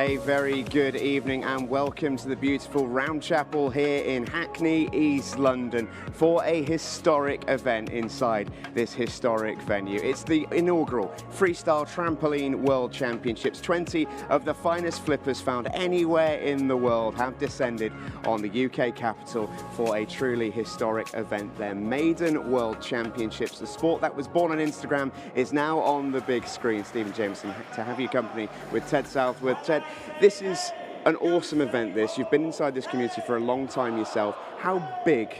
A very good evening and welcome to the beautiful Round Chapel here in Hackney, East London, for a historic event inside this historic venue. It's the inaugural Freestyle Trampoline World Championships. 20 of the finest flippers found anywhere in the world have descended on the UK capital for a truly historic event. Their maiden World Championships. The sport that was born on Instagram is now on the big screen. Stephen Jameson, to have you company with Ted Southwood. Ted, this is an awesome event, this. You've been inside this community for a long time yourself. How big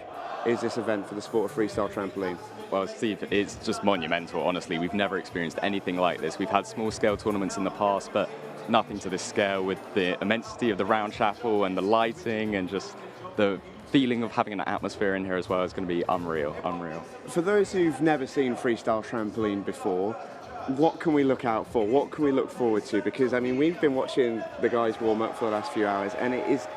is this event for the sport of freestyle trampoline? Well, Steve, it's just monumental, honestly. We've never experienced anything like this. We've had small-scale tournaments in the past, but nothing to this scale, with the immensity of the Round Chapel and the lighting and just the feeling of having an atmosphere in here as well is going to be unreal, unreal. For those who've never seen freestyle trampoline before, what can we look out for? What can we look forward to? Because, I mean, we've been watching the guys warm up for the last few hours, and it's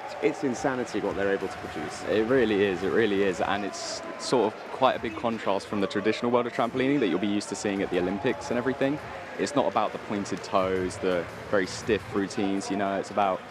insanity what they're able to produce. It really is, and it's sort of quite a big contrast from the traditional world of trampolining that you'll be used to seeing at the Olympics and everything. It's not about the pointed toes, the very stiff routines, you know, it's about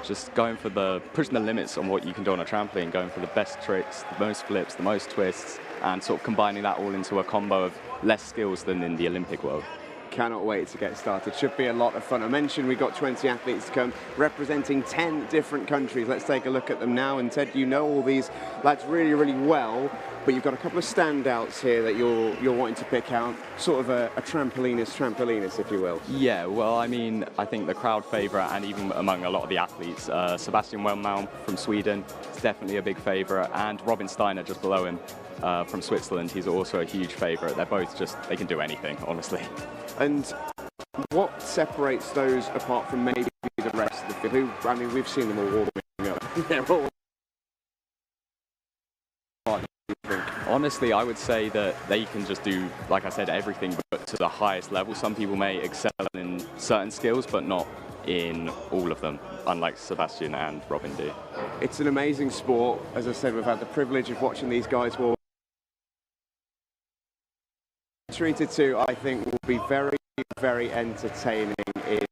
just going for pushing the limits on what you can do on a trampoline, going for the best tricks, the most flips, the most twists, and sort of combining that all into a combo of less skills than in the Olympic world. Cannot wait to get started. Should be a lot of fun. I mentioned we've got 20 athletes to come, representing 10 different countries. Let's take a look at them now. And Ted, you know all these lads really, really well, but you've got a couple of standouts here that you're wanting to pick out, sort of a trampolinist, if you will. Yeah, well, I mean, I think the crowd favourite, and even among a lot of the athletes, Sebastian Wennmalm from Sweden is definitely a big favourite, and Robin Steiner just below him from Switzerland, he's also a huge favourite. They're both they can do anything, honestly. And what separates those apart from maybe the rest of the field? Who, I mean, we've seen them all warming up. They're all... Honestly, I would say that they can just do, like I said, everything but to the highest level. Some people may excel in certain skills, but not in all of them, unlike Sebastian and Robin do. It's an amazing sport. As I said, we've had the privilege of watching these guys walk. Treated to, I think, will be very, very entertaining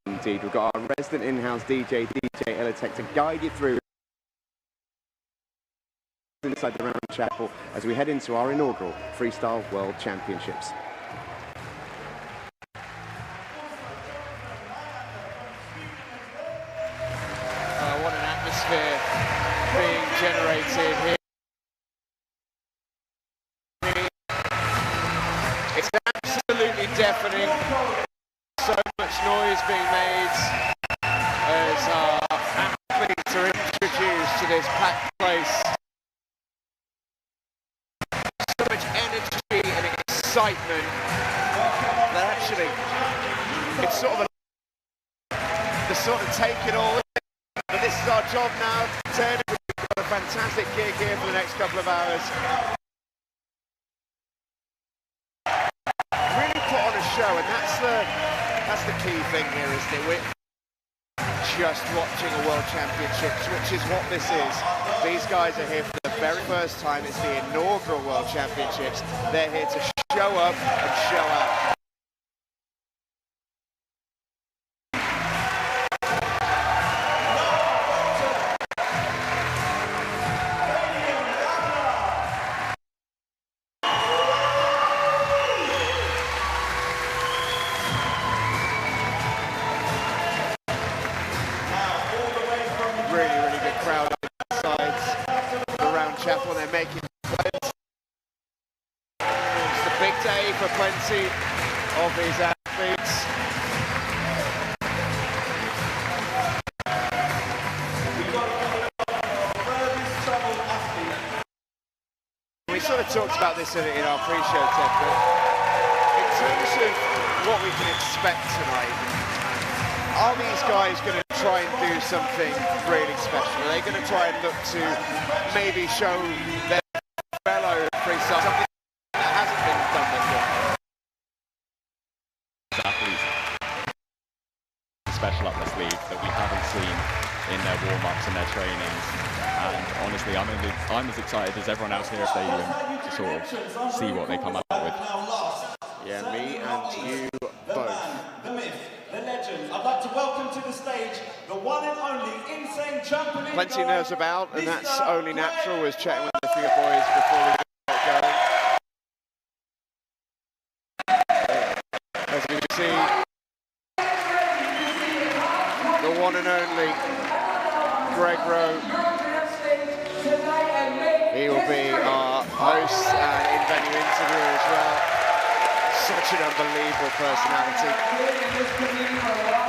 indeed. We've got our resident in-house DJ Aleksi, to guide you through inside the Round Chapel as we head into our inaugural Freestyle World Championships. What an atmosphere being generated here. It's absolutely deafening. So much noise being made as our athletes are introduced to this packed place. So much energy and excitement that actually it's sort of to sort of take it all in. But this is our job now. Ted, we've got a fantastic gig here for the next couple of hours. Show, and that's the key thing here, isn't it? We're just watching a World Championships, which is what this is. These guys are here for the very first time. It's the inaugural World Championships. They're here to show up and show out. Chapel, they're making plays. It's the big day for plenty of these athletes. We sort of talked about this in our pre-show, Ted, but in terms of what we can expect tonight, are these guys going to try and do something really special? Are they going to try and look to maybe show their fellow freestyle something that hasn't been done before? Athletes special up their sleeves that we haven't seen in their warm-ups and their trainings. And honestly, I'm as excited as everyone else here at Stadium to sort of see what they come up with. Yeah, me and you both. The myth, the legend. I'd like to welcome to the stage the one and only insane trampoline. Plenty of nerves about, and that's only natural. Was chatting with a few boys before we got going. As you can see, the one and only Greg Rowe. He will be our host and in-venue interviewer as well. Such an unbelievable personality.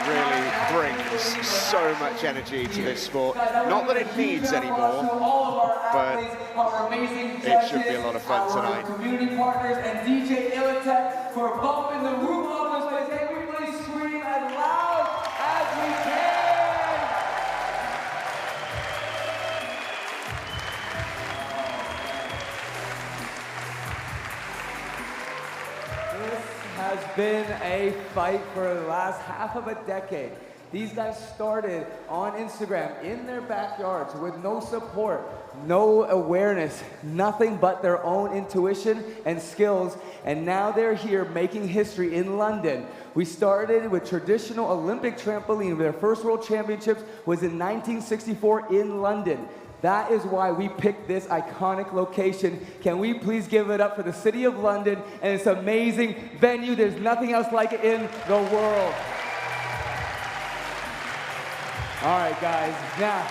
Really brings so much energy to this sport. Not that it needs anymore, but it should be a lot of fun tonight. Community partners and DJ Aleksi for bumping the roof off this place. Everybody scream as loud as we can. This has been a fight for the last half of a decade. These guys started on Instagram in their backyards with no support, no awareness, nothing but their own intuition and skills, and now they're here making history in London. We started with traditional Olympic trampoline. Their first World Championships was in 1964 in London. That is why we picked this iconic location. Can we please give it up for the City of London and this amazing venue? There's nothing else like it in the world. All right, guys, now,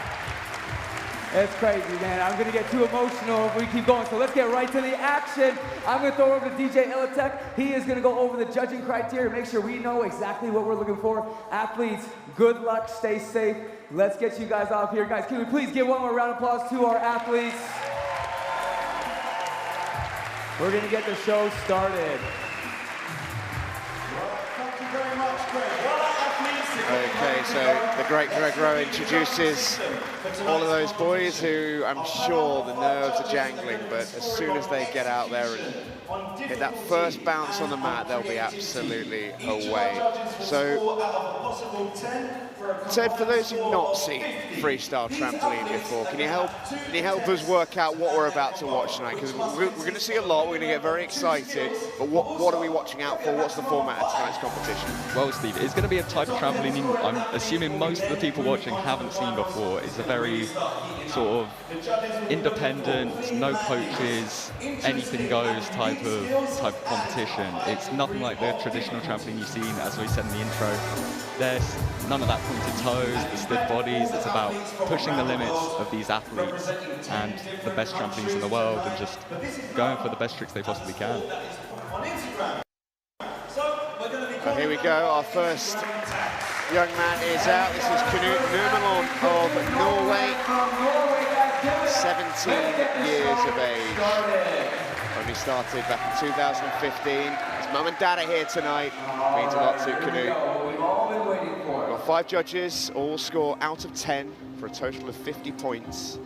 it's crazy, man. I'm gonna get too emotional if we keep going, so let's get right to the action. I'm gonna throw over to DJ Aleksi. He is gonna go over the judging criteria, make sure we know exactly what we're looking for. Athletes, good luck, stay safe. Let's get you guys off here. Guys, can we please give one more round of applause to our athletes? We're gonna get the show started. Thank you very much, Greg. Okay, so the great Greg Rowe introduces all of those boys who I'm sure the nerves are jangling, but as soon as they get out there and hit that first bounce on the mat, they'll be absolutely away. So, Ted, for those who've not seen freestyle trampoline before, can you help us work out what we're about to watch tonight? Because we're going to see a lot, we're going to get very excited, but what are we watching out for? What's the format of tonight's competition? Well, Steve, it's going to be a type of trampoline I'm assuming most of the people watching haven't seen before. It's a very sort of independent, no coaches, anything goes type of competition. It's nothing like the traditional trampoline you've seen, as we said in the intro. There's none of that pointed toes, the stiff bodies. It's about pushing the limits of these athletes and the best trampolines in the world and just going for the best tricks they possibly can. Well, here we go, our first young man is out. This is Knut Numelon of Norway, 17 years of age. Only started back in 2015. His mum and dad are here tonight. Means a lot to Knut. We've got 5 judges, all score out of 10 for a total of 50 points.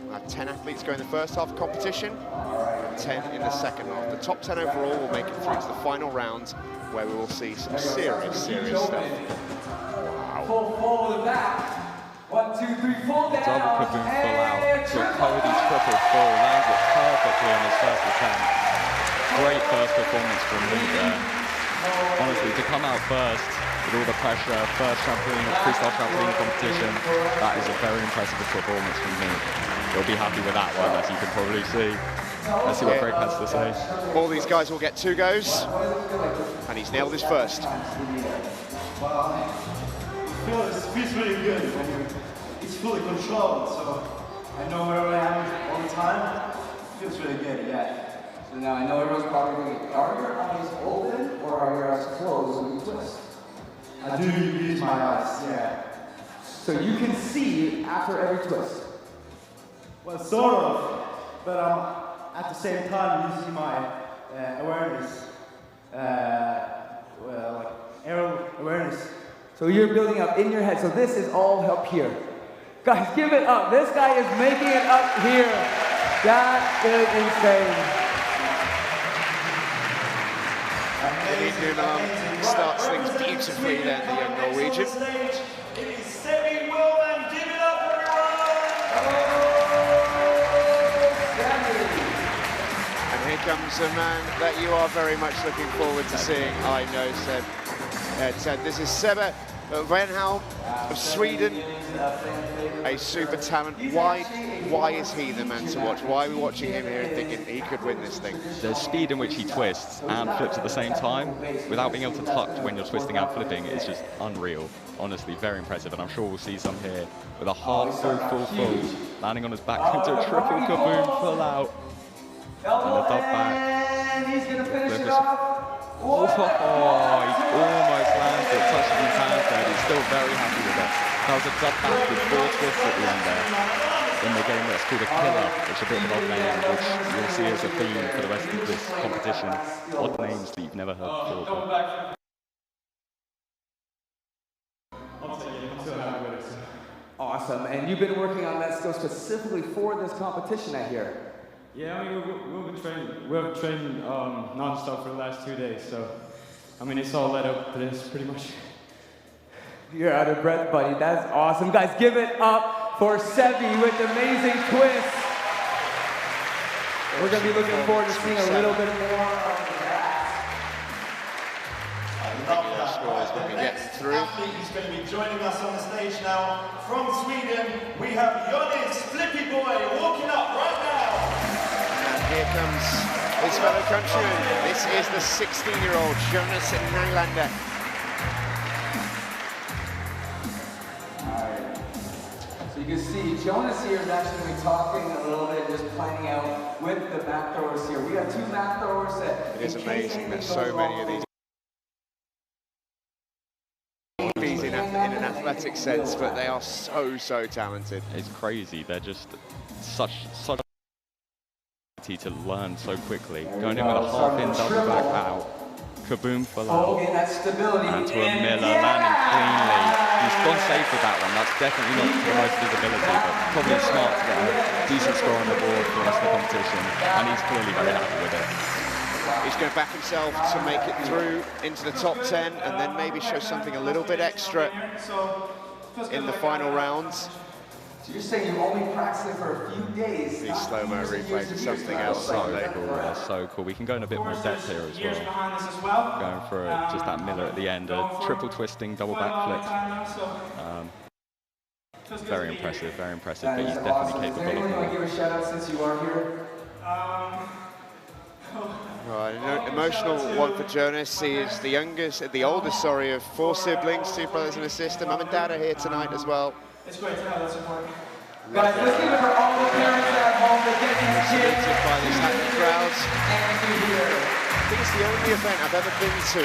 We'll have 10 athletes go in the first half of competition and 10 in the second half. The top 10 overall will make it through to the final round, where we will see some serious stuff. Full back. 1, 2, 3, full down. Double kaboom full out to a Cody triple full. Lands it perfectly on his first attempt. Great first performance from Lee there. Honestly, to come out first with all the pressure, first freestyle trampoline competition, that is a very impressive performance from me. You'll be happy with that one, as you can probably see. Let's see what Greg has to say. All these guys will get 2 goes, and he's nailed his first. It feels really good. It's fully controlled, so I know where I am all the time. It feels really good, yeah. So now I know everyone's probably thinking, are your eyes open or are your eyes closed when you twist? I do use my eyes, yeah. So you can see after every twist? Well, sort of, but at the same time using my awareness, like aero awareness. So you're building up in your head. So this is all up here. Guys, give it up. This guy is making it up here. That is insane. Numelon starts things beautifully then, the young Norwegian. It is Sebbe Weilheim. Give it up, everyone! And here comes a man that you are very much looking forward to seeing. I know, Ted. This is Sebbe Wennmalm of Sweden, a super talent. Why is he the man to watch? Why are we watching him here and thinking he could win this thing? The speed in which he twists and flips at the same time, without being able to touch when you're twisting and flipping, is just unreal. Honestly, very impressive, and I'm sure we'll see some here with a hard full, landing on his back into a triple kaboom full out. And a dub back. And he's going to finish it off. Oh, he almost lands it, touching his hands there. He's still very happy with it. That was a dub back with 4 twists at the end there. In the game that's called a killer, which is a bit of an odd name, which you'll see as a theme for the rest of this competition. Odd names that you've never heard before. Awesome, and you've been working on that skill specifically for this competition, I hear. Yeah, I mean, we've trained non-stop for the last 2 days, so, I mean, it's all led up to this, pretty much. You're out of breath, buddy. That's awesome. Guys, give it up for Sebbe with amazing twists. We're going to be looking forward to seeing a little bit more of that. Regular scores when we get through. Athlete who's going to be joining us on the stage now. From Sweden, we have Jonas Flippy Boy walking up right now. Here comes his fellow countryman. This is the 16-year-old Jonas Nylander. So you can see Jonas here is actually going to be talking a little bit, just planning out with the back throwers here. We have 2 back throwers that... It is amazing that so many of these in an athletic sense, but they are so talented. It's crazy. They're just such to learn so quickly. Going in with a half-in double back out, kaboom full out, and to a Miller, landing cleanly. He's gone safe with that one. That's definitely not the most visibility, but probably smart to get a decent score on the board for the rest of the competition, and he's clearly very happy with it. He's going to back himself to make it through into the top 10, and then maybe show something a little bit extra in the final rounds. So you're saying you only practiced it for a few days? These slow-mo replays are something else. So cool, they're so cool. We can go in a bit more depth here as well. Going for just that Miller at the end, a triple twisting, double backflip. Very impressive, but he's definitely capable of more. more. Give a shout out since you are here. Right, an emotional one for Jonas. He is the oldest, of 4 siblings, 2 brothers and a sister. Mum and Dad are here tonight as well. It's great to have that support. Guys, let's give it for all the parents at home that get these kids Supported by these Hackney crowds. and to here. I think it's the only event I've ever been to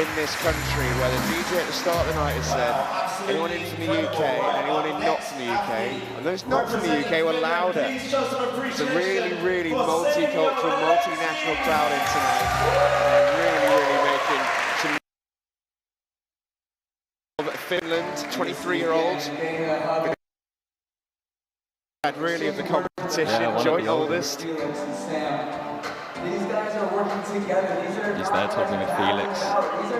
in this country where the DJ at the start of the night has said, anyone in from the UK and anyone in not from the UK, and those not from the UK were louder. It's a really multicultural, multinational crowd in tonight. And they're really making some Finland, 23-year-olds. Really of the competition, joint oldest. These guys are working together. He's there talking with Felix,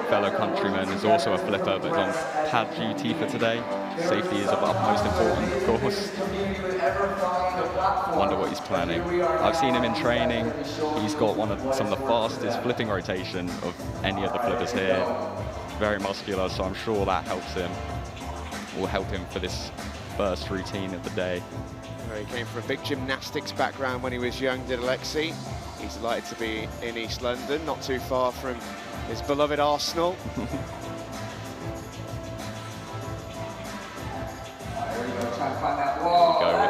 fellow countryman, who's also a flipper, but is on pad duty for today. Safety is of utmost importance, of course. Wonder what he's planning. I've seen him in training. He's got some of the fastest flipping rotation of any of the flippers here. Very muscular, so I'm sure that helps him. Will help him for this first routine of the day. He came from a big gymnastics background when he was young, did Aleksi. He's delighted to be in East London, not too far from his beloved Arsenal. Go with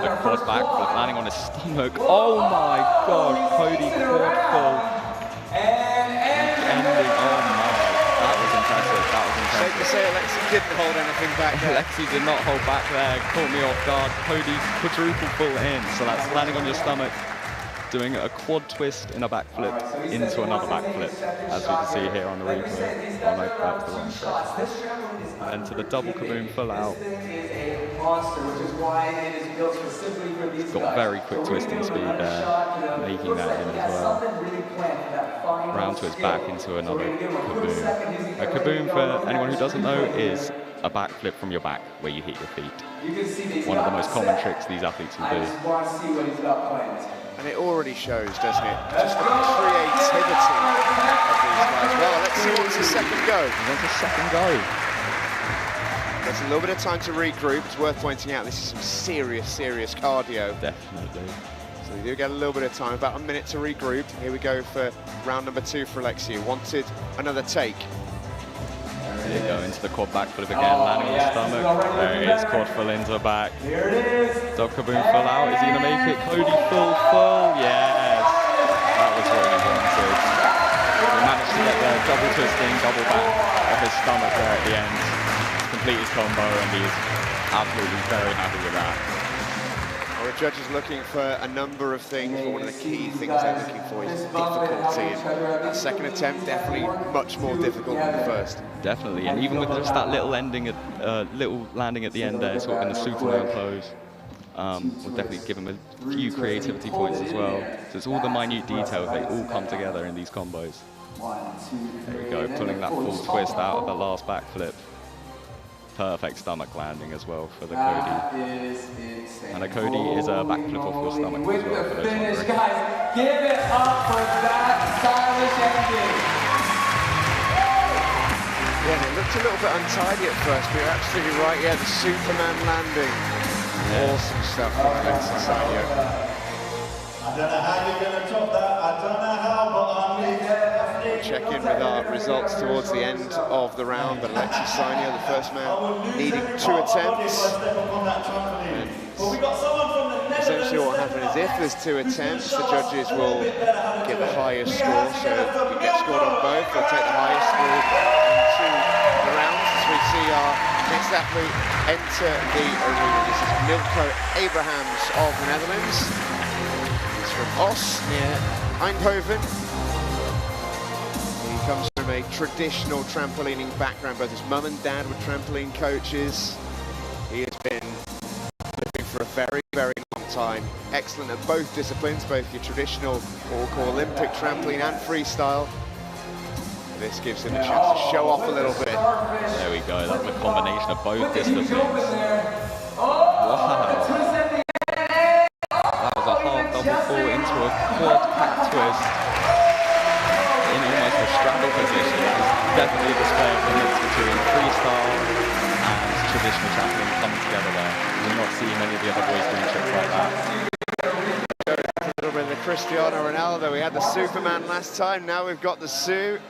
the quad backflip, landing on his stomach. Oh my God, Cody quad full. Ending, oh my, that was impressive, Safe to say Aleksi didn't hold anything back there. Aleksi did not hold back there, caught me off guard. Cody quadruple full in, so that's landing on your stomach, doing a quad twist in a backflip into another backflip, as we can see here on the replay. Oh no, that was the wrong shot. And to the double kaboom full out. Got very quick twisting speed there, making that in as well. Round to his back into another kaboom. A kaboom, for anyone who doesn't know, is a backflip from your back where you hit your feet. One of the most common tricks these athletes will do. And it already shows, doesn't it? Just the creativity of these guys. Well, let's see what's the second go. He wants a second go. There's a little bit of time to regroup. It's worth pointing out this is some serious cardio. Definitely. So they do get a little bit of time, about a minute to regroup. Here we go for round number 2 for Aleksi. Wanted another take. There you go, into the quad backflip again, landing on the stomach. There it is, quad full into the back. Here it is. Dog Kaboom full out. Is he going to make it? Cody full. Yes. That was what he wanted. He managed to get the double twisting, double back off his stomach there at the end. Complete his combo, and he's absolutely very happy with that. Well, the judges looking for a number of things, but one of the key things they're looking for is difficulty. And that second attempt definitely much more difficult than the first. Definitely, and even with just that little ending, little landing at the end there, sort of in the Superman pose, will definitely give him a few creativity points as well. So it's all the minute details, they all come together in these combos. There we go, pulling that full twist out of the last backflip. Perfect stomach landing as well for the Cody. And a Cody is a backflip off your stomach as well. For those finish, guys, give it up for that stylish ending. Yeah, it looked a little bit untidy at first, but you're absolutely right. Yeah, the Superman landing. Awesome stuff from Aleksi Sainio. I don't know how you're going to top that. I don't know how, but I'm going to check in with our results towards the end of the round, but Aleksi Sainio, the first man, needing 2 attempts. Essentially what happens is if there's 2 attempts, the judges will give the highest score. So if we get scored on both, they'll take the highest score into the rounds. As we see our next athlete enter the arena. This is Milko Abrahams of the Netherlands. He's from Os, near Eindhoven. He comes from a traditional trampolining background. Both his mum and dad were trampoline coaches. He has been living for a very long time. Excellent at both disciplines, both your traditional, what we'll call Olympic trampoline and freestyle. This gives him a chance to show off a little bit. There we go, that's a combination of both disciplines. Wow. That was a half double fall into a quad cat twist in almost a straddle position. Definitely a display of the mix between freestyle and traditional trampoline coming together there. We're not seeing many of the other boys doing tricks like that. A little bit of the Cristiano Ronaldo. We had the Superman last time, now we've got the Sue.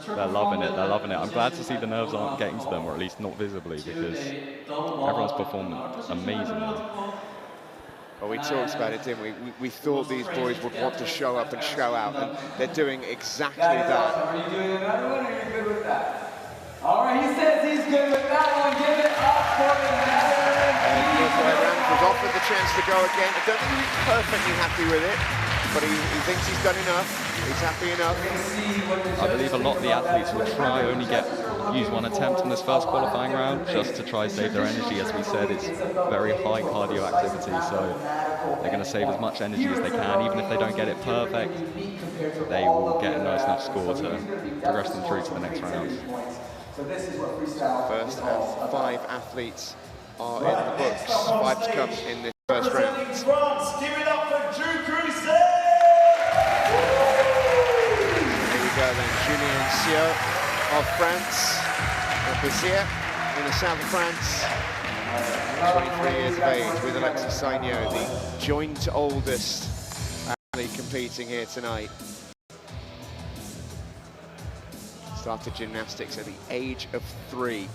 They're loving it, they're loving it. I'm glad to see the nerves aren't getting to them, or at least not visibly, because everyone's performing amazingly. Well, we talked about it, didn't we? We thought these boys would want to show up and show out, and they're doing exactly that. Are you doing another one, or are you good with that? All right, he says he's good with that one. Give it up for the Netherlands. Was offered the chance to go again. I don't think he's perfectly happy with it, but he thinks he's done enough. He's happy enough. I believe a lot of the athletes will try only use 1 attempt in this first qualifying round, just to try and save their energy. As we said, it's very high cardio activity, so they're going to save as much energy as they can. Even if they don't get it perfect, they will get a nice enough score to progress them through to the next round. First of 5 athletes are in the books. 5 to come in this first round. Give it up for Drew Crusade! Here we go then, Julien Sio of France, of Béziers in the south of France. 23 years of age, with Aleksi Sainio, the joint oldest athlete competing here tonight. Started gymnastics at the age of 3.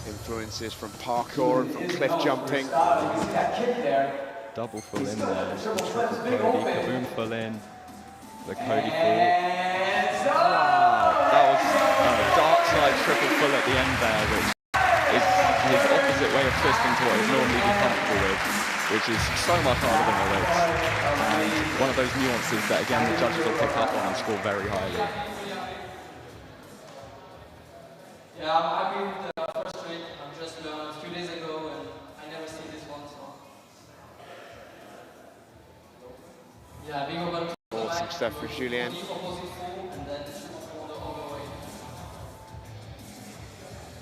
Influences from parkour and from cliff jumping. Double full in there, triple Cody, Kaboom full in, the Cody full. Wow, that was a dark side triple full at the end there, which is his opposite way of twisting to what he'd normally be comfortable with, which is so much harder than the legs. And one of those nuances that, again, the judges will pick up on and score very highly. Yeah, I'm happy with the first trick. I'm just learned a few days ago, and I never seen this one, so. Yeah, being able to awesome stuff for Julien.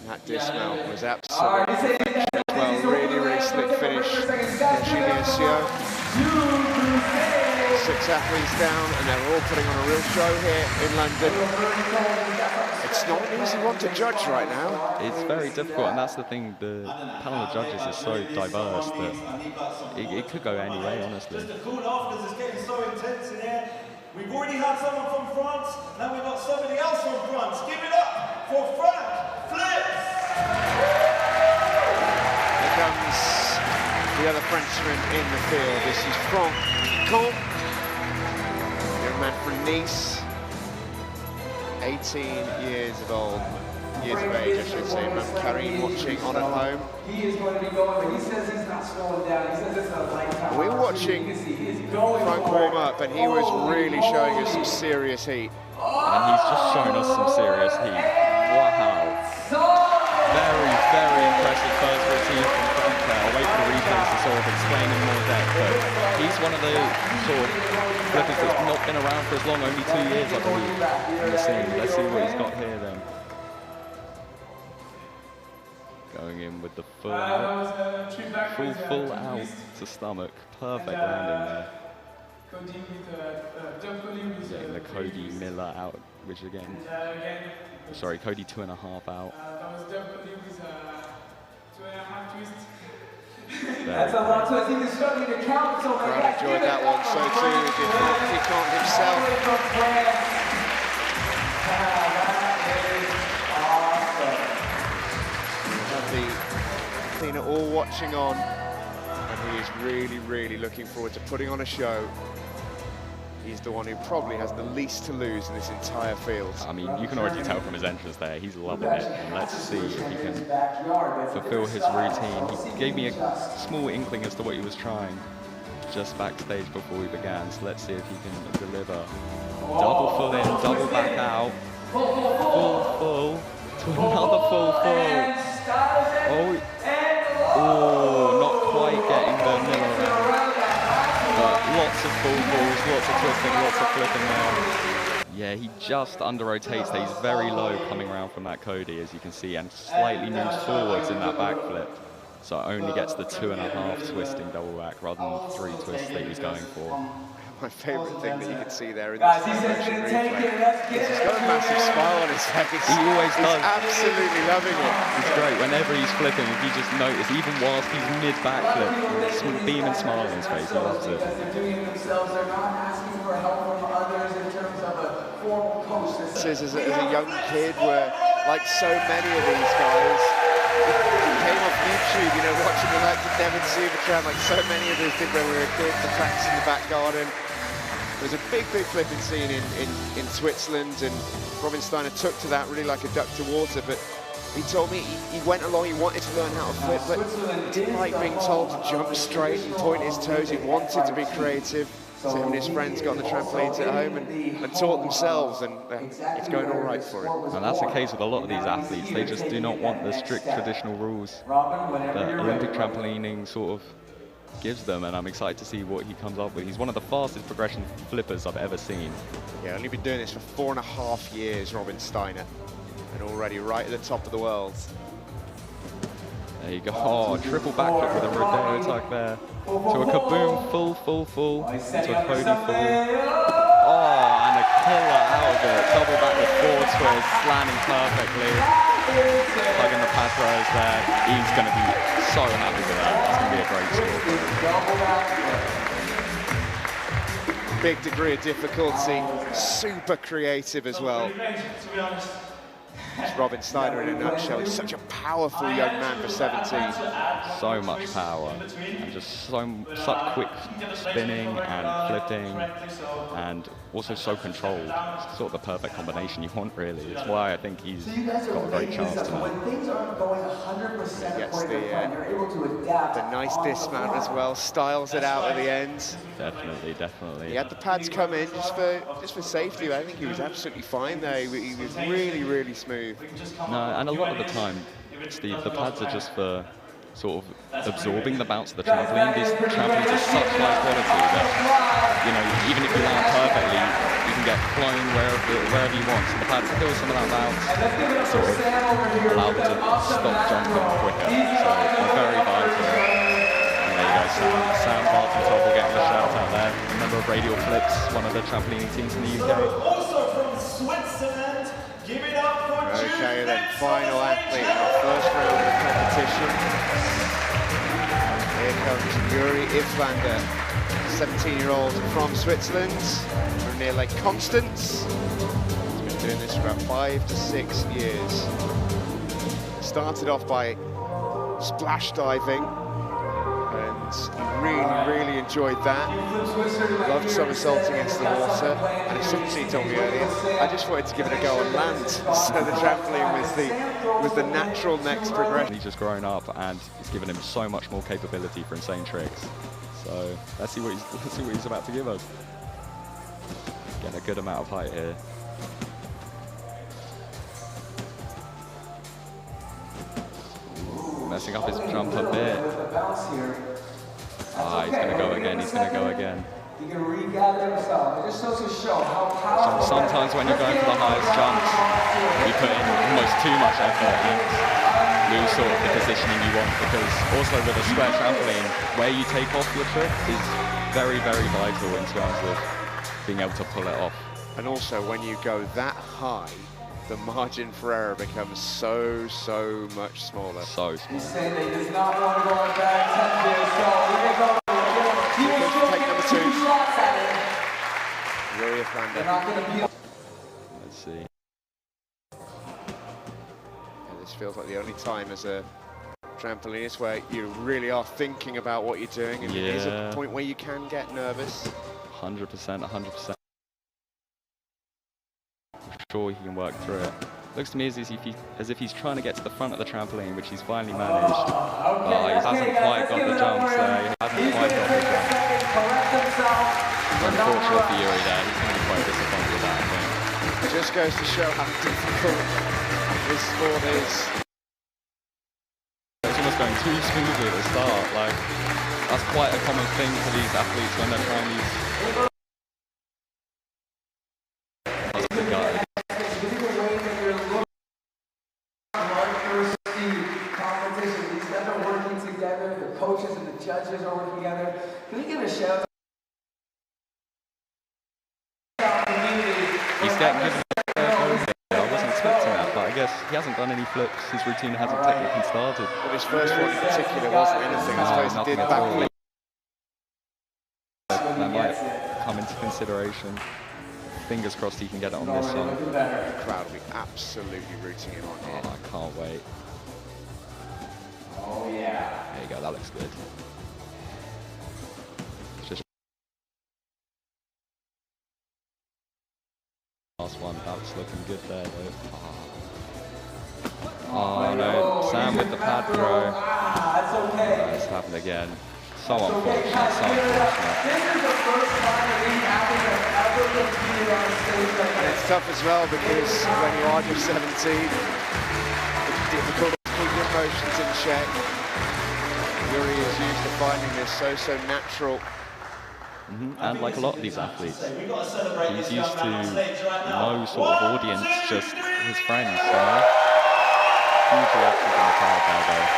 That dismount was absolutely well, really slick finish from Julien Sio. 6 athletes down, and they're all putting on a real show here in London. It's not an easy one to judge right now. It's very difficult, and that's the thing. The panel of judges is so diverse that it could go any way, honestly. Just to cool off because it's getting so intense in here. We've already had someone from France, now we've got somebody else from France. Give it up for Frank Flips! Here comes the other Frenchman in the field. This is Franck Comte, young man from Nice, 18 years of age, I should say. Karim watching on at home. He is going to be going, but he says he's not slowing down. He says it's a lifetime. We were watching Frank warm up, and he was really showing us some serious heat. And he's just shown us some serious heat. Wow. Very, very impressive first routine from Frank there. I'll wait for the replays to sort of explain in more depth, but he's one of the sort of flippers that's not been around for as long, only 2 years, I believe, in the scene. Let's see what he's got here then. Going in with the full out, full out to stomach. Perfect landing there. Getting the Cody Miller out, which again, sorry, Cody 2.5 out. That's a lot, so I think he's struggling to count. So Crowd enjoyed that one, so too did he can't himself. Tina all watching on, and he is really, really looking forward to putting on a show. He's the one who probably has the least to lose in this entire field. I mean, you can already tell from his entrance there, he's loving it. And let's see if he can fulfill his routine. He gave me a small inkling as to what he was trying just backstage before we began. So let's see if he can deliver. Double full in, double back out. Full to another full. Oh, not quite getting the Miller around. But lots of full falls, lots of twisting, lots of flipping there. Yeah, he just under rotates there. He's very low coming around from that Cody, as you can see, and slightly moves forwards in that backflip. So only gets the 2.5 twisting double back rather than the 3 twists that he's going for. My favourite thing that you can see there in this replay is he's got a massive smile on his face. He always does. He's absolutely loving it. It's great. Whenever he's flipping, if you just notice, even whilst he's mid-backflip, beam and smile on his face. He loves it. As a young kid, where, like so many of these guys, came off YouTube, you know, watching the likes of Devon Supertramp, like so many of us did when we were kids, to practice in the back garden. There was a big flipping scene in Switzerland, and Robin Steiner took to that really like a duck to water, but he told me he went along, he wanted to learn how to flip, but he didn't like being told to jump straight and point his toes. He wanted to be creative. So him and his friends got on the trampolines at home and taught themselves, and it's going all right for him. And that's the case with a lot of these athletes. They just do not want the strict traditional rules that Olympic trampolining sort of gives them, and I'm excited to see what he comes up with. He's one of the fastest progression flippers I've ever seen. Yeah, only been doing this for 4.5 years, Robin Steiner, and already right at the top of the world. There you go. Oh, triple backflip with a Rudiger attack there. To a kaboom, full. To a Cody full. Oh, and a killer out of it. Double back with 4 twists, landing perfectly. Plugging the pass rows there. He's going to be so happy with that. It's going to be a great score. Big degree of difficulty, super creative as well. It's Robin Steiner in a nutshell. He's such a powerful young man for 17. So much power, and just such quick spinning and flipping, and also so controlled. It's sort of the perfect combination you want, really. It's why I think he's got a great chance tonight. When things aren't going 100% He gets you're able to adapt. the nice dismount as well, styles it out at the end. Definitely. He had the pads come in just for safety, but I think he was absolutely fine there. He was really, really smooth. No, and a lot of the time, Steve, the pads are just for sort of absorbing the bounce of the trampoline. These trampolines are such high quality that, you know, even if you land perfectly, you can get flown wherever you want. So the pads kill some of that bounce, sort of allow them to stop jumping quicker. So they're very vital. And there you go, Sam Barton will get the shout out there. Member of of radial flips, one of the trampolining teams in the UK. Also from Switzerland, give it up for Okay, then final athlete in our first round of the competition. Here comes Yuri Iflander, 17-year-old from Switzerland, from near Lake Constance. He's been doing this for about 5 to 6 years. Started off by splash diving, and he really enjoyed that. Loved somersaulting into the water, and as soon as he told me earlier, I just wanted to give it a go on land. So the trampoline was the natural next progression. He's just grown up, and it's given him so much more capability for insane tricks. So let's see what he's about to give us. Getting a good amount of height here. Messing up his jump a bit. Ah, he's going to go again, he's going to go again. He can regather himself. It just goes to show how powerful. Sometimes when you're going for the highest jumps, you put in almost too much effort and lose sort of the positioning you want, because also with a square trampoline, where you take off your trick is very, very vital in terms of being able to pull it off. And also when you go that high, the margin for error becomes so much smaller. So small. He's saying that he does not want to go on back 10 here, so we're going to go. He was Take number 2. shots at it. Yuri They're Iflander. not going to be. Let's see. Yeah, this feels like the only time as a trampolinist where you really are thinking about what you're doing, and it is a point where you can get nervous. 100%, 100%. I'm sure he can work through it. Looks to me as if he's trying to get to the front of the trampoline, which he's finally managed. But he hasn't quite got the jumps there. He hasn't quite got the jumps. Unfortunate for Yuri there. He's going to be quite disappointed with that, I think. It just goes to show how difficult this sport is. It's almost going too smoothly at the start. Like, that's quite a common thing for these athletes when they're trying these. Coaches and the judges are working together. Can we give a shout out to the community? He's getting given I wasn't expecting that, but I guess he hasn't done any flips. His routine hasn't technically started. Well, his first one in particular wasn't anything. I suppose he did backflip. That might come into consideration. Fingers crossed he can get it on this one. The crowd will be absolutely rooting him on here. Oh, I can't wait. Oh yeah. There you go, that looks good. It's just last one, that's looking good there though. Oh no, Sam with the pad throw. That's okay. Oh, it's happened again. So unfortunate, so unfortunate. This is the first time that these athletes have ever competed on a stage like And this. it's tough as well because when you are just 17, it's difficult to keep your emotions in check. Yuri is used to finding this so natural. And like a lot of these athletes, he's used to no sort of audience, just his friends, you know? Huge reaction from the crowd there though.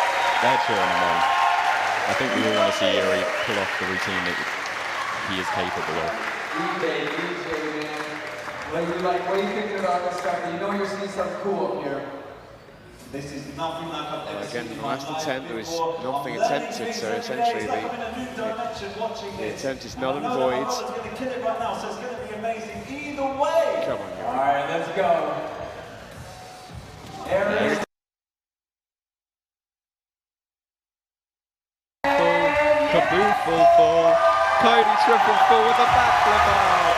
They're cheering him on. I think we all want to see Yuri pull off the routine that he is capable of. EJ, man. What are you thinking about this stuff? You know you're seeing something cool up here. This is nothing like I've ever Again, seen the last attempt there was nothing attempted, so essentially the attempt is null and void. It's going to kill it right now, so it's going to be amazing either way. Come on, Yuri. All right, let's go. Aaron. Kaboom, full. Cody triple full with a backflip out.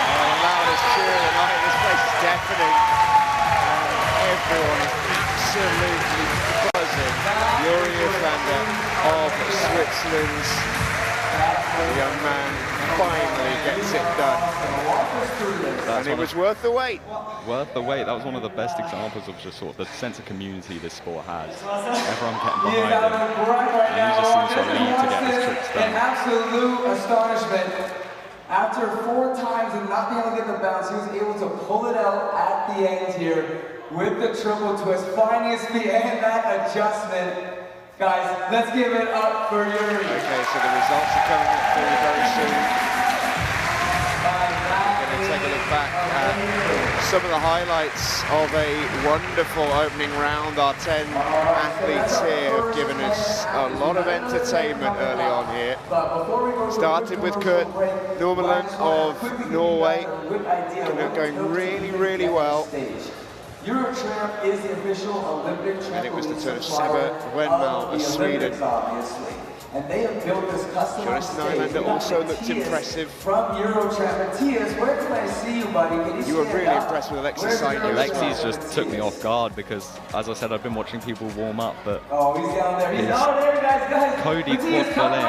Oh, the loudest cheer of the night. This place is deafening. Everyone is absolutely buzzing. Yuri Iflander of Switzerland. The young man finally gets it done. And it was worth the wait. Worth the wait. That was one of the best examples of just sort of the sense of community this sport has. Everyone getting behind him. And he just seems to need to get his tricks done. In absolute astonishment. After 4 times and not being able to get the bounce, he was able to pull it out at the end here with the triple twist, finding his feet and that adjustment. Guys, let's give it up for Yuri. Okay, so the results are coming up for you very soon. some of the highlights of a wonderful opening round. Our 10 athletes here have given us a lot of entertainment early on here. Started with Kurt Normanland of Norway, going really, really well. Eurotramp is the official Olympic trampoline. And it was the turn of Sebbe Wennmalm of Sweden. And they have built this customized stage. Also looked impressive. From Eurotramp. Matthias, where can I see you, buddy? You were really impressed with Aleksi Sainio. Aleksi's just took me off guard because, as I said, I've been watching people warm up, but oh, he's down there. He's down there, guys. Cody quad pull in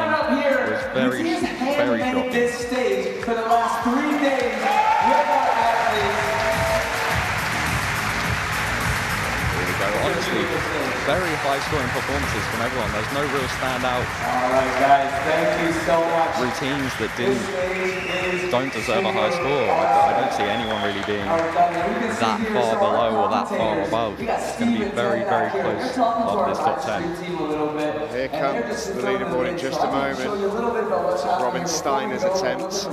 was very shocking. This stage for the last 3 days with our athletes. Honestly, very high-scoring performances from everyone. There's no real standout. All right, guys, thank you so much. Routines that don't deserve a high score. I don't see anyone really being that far below or that far above. It's going to be very, very close after this top 10. Here comes the leaderboard in just a moment. Robin Steiner's attempts.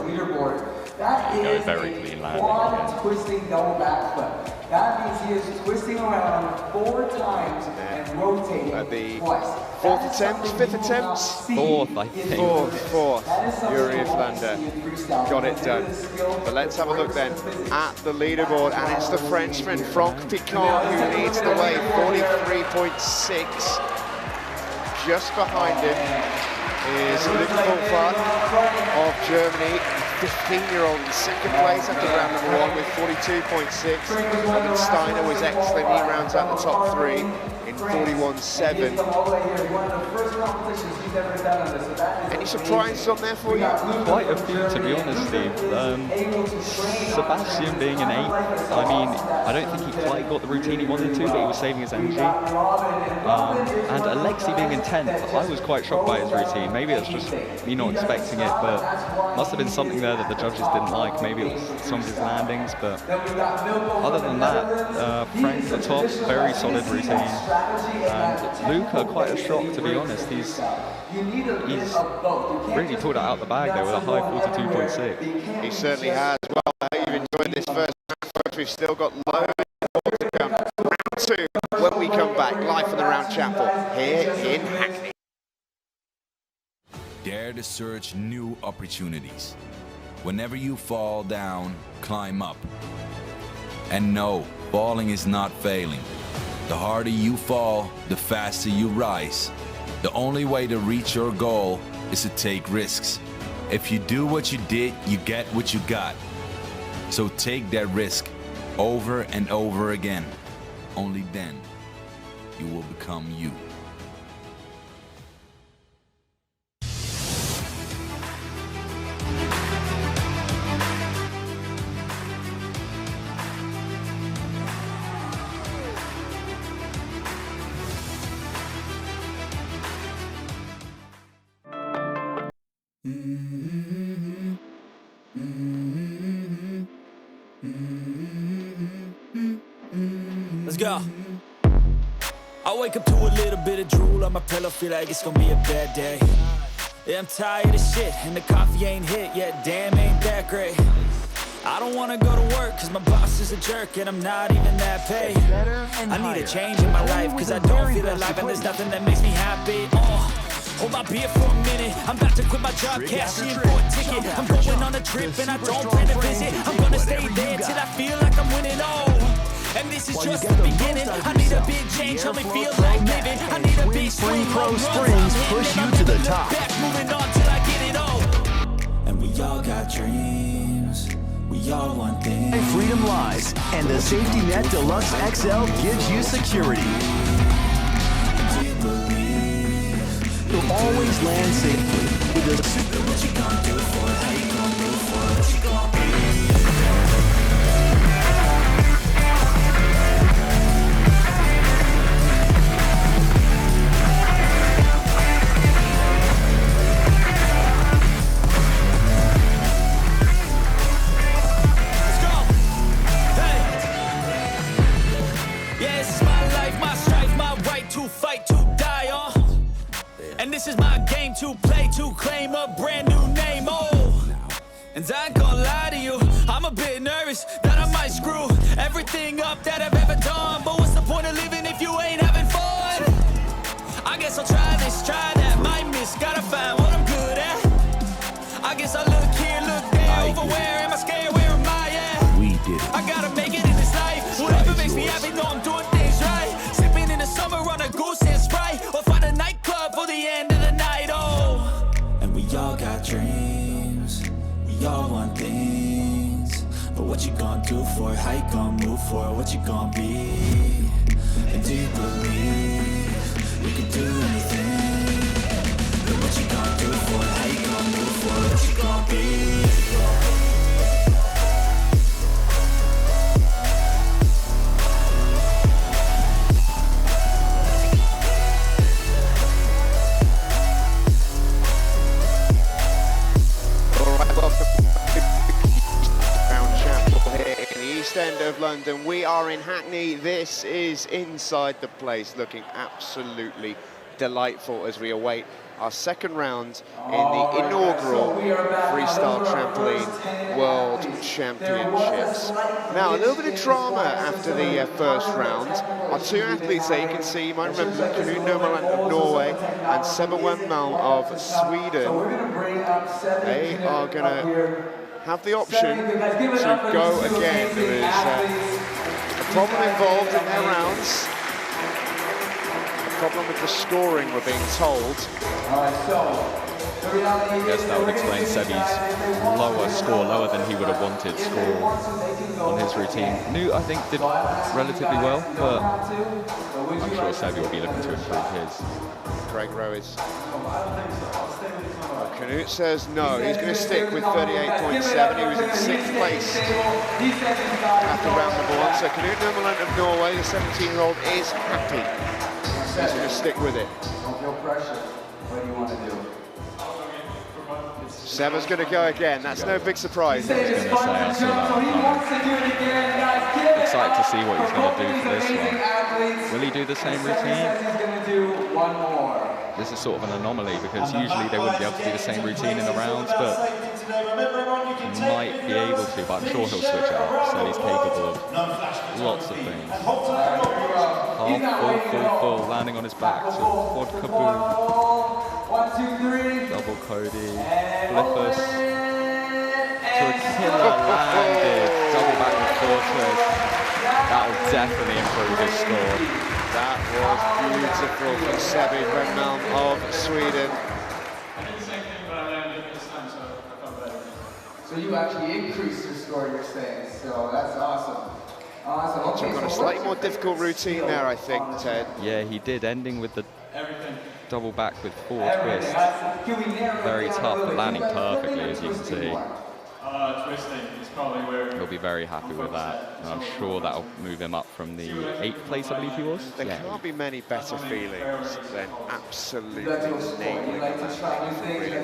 That very clean landing. Quad twisting double backflip. That means he is twisting around 4 times and rotating at the twice. 4th attempt, 5th attempt? 4th, I think. 4th. Yuri Flander got it done. But let's have a look then at the leaderboard, and it's the Frenchman, Franck Picard, who leads the way, 43.6. Just behind him is Luc Fulfard of Germany, 15-year-old in 2nd place after round number 1 with 42.6. Robin Steiner was excellent. He rounds out the top 3 in 41.7. Any surprises on there for you? Quite a few, to be honest, Steve. Sebastian being an 8th. I mean, I don't think he quite got the routine he wanted to, but he was saving his energy. And Aleksi being in 10th, I was quite shocked by his routine. Maybe it's just me not expecting it, but must have been something there that the judges didn't like. Maybe it was some of his landings, but other than that, Frank the top, very solid routine. And Luca, quite a shock, to be honest. He's really pulled it out the bag there with a high 42.6. He certainly has. Well, I hope you've enjoyed this first round, folks. We've still got loads more to come. Round 2, when we come back, live from the Round Chapel here in Hackney. Dare to search new opportunities. Whenever you fall down, climb up. And no, falling is not failing. The harder you fall, the faster you rise. The only way to reach your goal is to take risks. If you do what you did, you get what you got. So take that risk over and over again. Only then you will become you. Let's go. I wake up to a little bit of drool on my pillow, feel like it's gonna be a bad day. Yeah, I'm tired of shit, and the coffee ain't hit yet, damn, ain't that great. I don't wanna go to work, cause my boss is a jerk, and I'm not even that paid. I need a change in my life, cause I don't feel alive, and there's nothing that makes me happy. Hold my beer for a minute, I'm about to quit my job, cashing in for a ticket. I'm going on a trip, and I don't plan to visit. I'm gonna stay there till I feel like I'm winning, and this is just the beginning. I need a big change, help me feel like living. I need a big swing, Pro Springs push you to the top. Back, moving on till I get it all. And we all got dreams, we all want things. Freedom lies, and the Safety Net Deluxe XL gives you security. Do you believe You'll always land safely with the what you gonna do for it? How you gonna do for it? What you gonna be? And this is my game to play, to claim a brand new name, And I ain't gonna lie to you, I'm a bit nervous that I might screw everything up that I've ever done. But what's the point of living if you ain't having fun? I guess I'll try this, try that, might miss, gotta find what I'm good at. I guess I look here, look there, over where am I scared, where am I at? We did it. I gotta make it in this life, whatever makes me happy, know I'm doing things right. Sipping in the summer on a goose and Sprite, or find a nightclub for the end of the night, oh. And we all got dreams, we all want things. But what you gonna do for it, how you gonna move for it, what you gonna be? And do you believe we can do anything? But what you gonna do for it, how you gonna move for it, what you gonna be? End of London. We are in Hackney. This is inside the place, looking absolutely delightful as we await our second round in the inaugural Freestyle Trampoline World Championships. Now, a little bit of drama after the first round. Our two athletes there, you can see, you might remember them, Knut Normann of Norway and Sebastian Wennmalm of Sweden. They are going to have the option to go again. There is a problem involved in their rounds. A problem with the scoring, we're being told. I guess that would explain Sebbe's lower score, lower than he would have wanted score on his routine. Knut, I think, did relatively well, but I'm sure Sebbe will be looking to improve his. Greg Rowe is... Knut says no, he's going to stick with 38.7. He was in 6th place after round number 1. So Knut Normann of Norway, the 17-year-old, is happy. He's going to stick with it. Don't feel pressure. What do you want to do? Sebbe's going to go again. That's no big surprise. I was going to say, I saw that. Excited to see what he's going to do for this one. Will he do the same routine? This is sort of an anomaly because usually they wouldn't be able to do the same routine in the rounds, but might be able to, but I'm sure he'll switch it up. So he's capable of lots of things. Half, full, landing on his back. So quad kaboom, double Cody, flippers, tortilla landed, double back with fortress. That will definitely improve his score. That was beautiful for Sebbe Wennmalm of Sweden. So you actually increased your score, you're saying, so that's awesome. Awesome. Okay, Took on a slightly more difficult routine there, I think, Ted. Yeah, he did, ending with the double back with forward twist. Very tough, but landing perfectly, as you can see. Twisting is probably where... He'll be very happy with that. And I'm sure that'll move him up from the 8th place, I believe he was. There can't be many better feelings than absolutely nailing a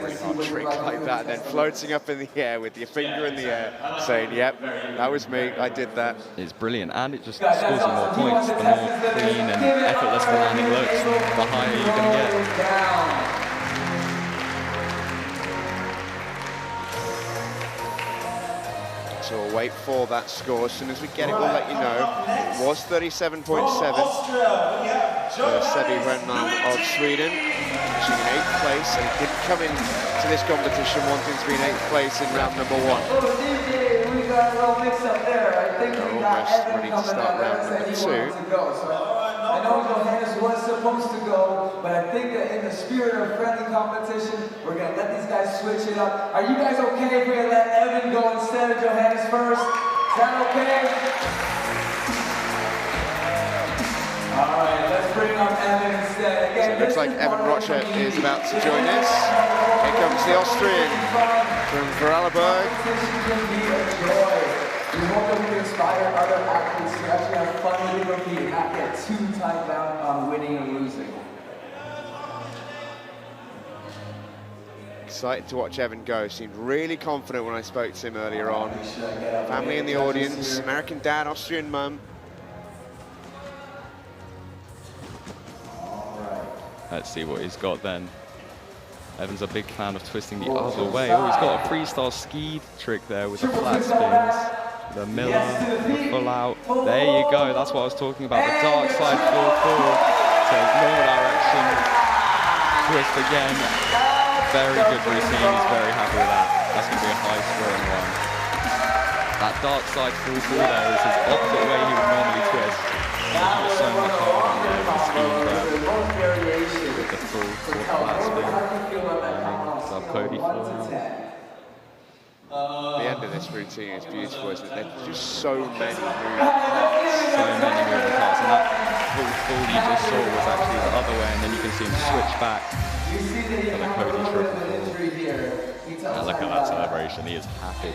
really hard trick like that, and then floating up in the air with your finger in the air, saying, yep, that was me, I did that. It's brilliant, and it just scores you more points. The more clean and effortless the landing looks, the higher you're going to get. So we'll wait for that score. As soon as we get it, we'll let you know. It was 37.7 for Sebbe Wennmalm of Sweden, finishing in 8th place, and he didn't come into this competition wanting to be in 8th place in round number 1. We got a little mix up there. I think They're almost ready to start round number 2. I know Johannes was supposed to go, but I think that in the spirit of friendly competition, we're going to let these guys switch it up. Are you guys okay if we let Evan go instead of Johannes first? Is that okay? All right, let's bring up Evan instead. Again, so it looks like Evan Rocha is about to join us. Here comes the Austrian from Vorarlberg. We hope that we can inspire other athletes to actually have fun with the compete and not get too tied down on winning and losing. Excited to watch Evan go. Seemed really confident when I spoke to him earlier on. Family in the audience, American dad, Austrian mum. Let's see what he's got then. Evan's a big fan of twisting the other way. Oh, he's got a freestyle ski trick there with the flat spins, the Miller, the full out. There you go, that's what I was talking about. The dark side full. Take normal direction, twist again. Very good routine, he's very happy with that. That's going to be a high scoring one. That dark side full there is his opposite way he would normally twist. There's so much hold on there with the ski grab. With the full flat spin. Sub Cody full out. The end of this routine is beautiful, isn't it? There's just so many moving parts. So many moving parts. And that full you just saw was actually the other way, and then you can see him switch back for the Cody triple full. And look at that celebration, he is happy.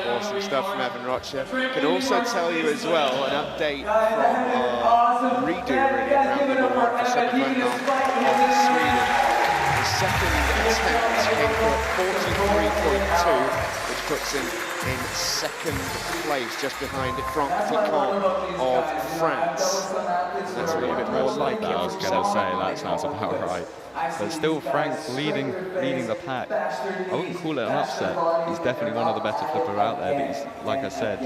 Awesome stuff from Evan Rocha. Can also tell you as well an update from redo really around the board for Sebastian Wennmalm of Sweden. The second attempt came through at 43.2, which puts him in second place, just behind Franck Ticon of France. That's a little bit more like him. I was going to say, that sounds about right. But still, Frank leading the pack. I wouldn't call it an upset. He's definitely one of the better flippers out there. But he's, like I said,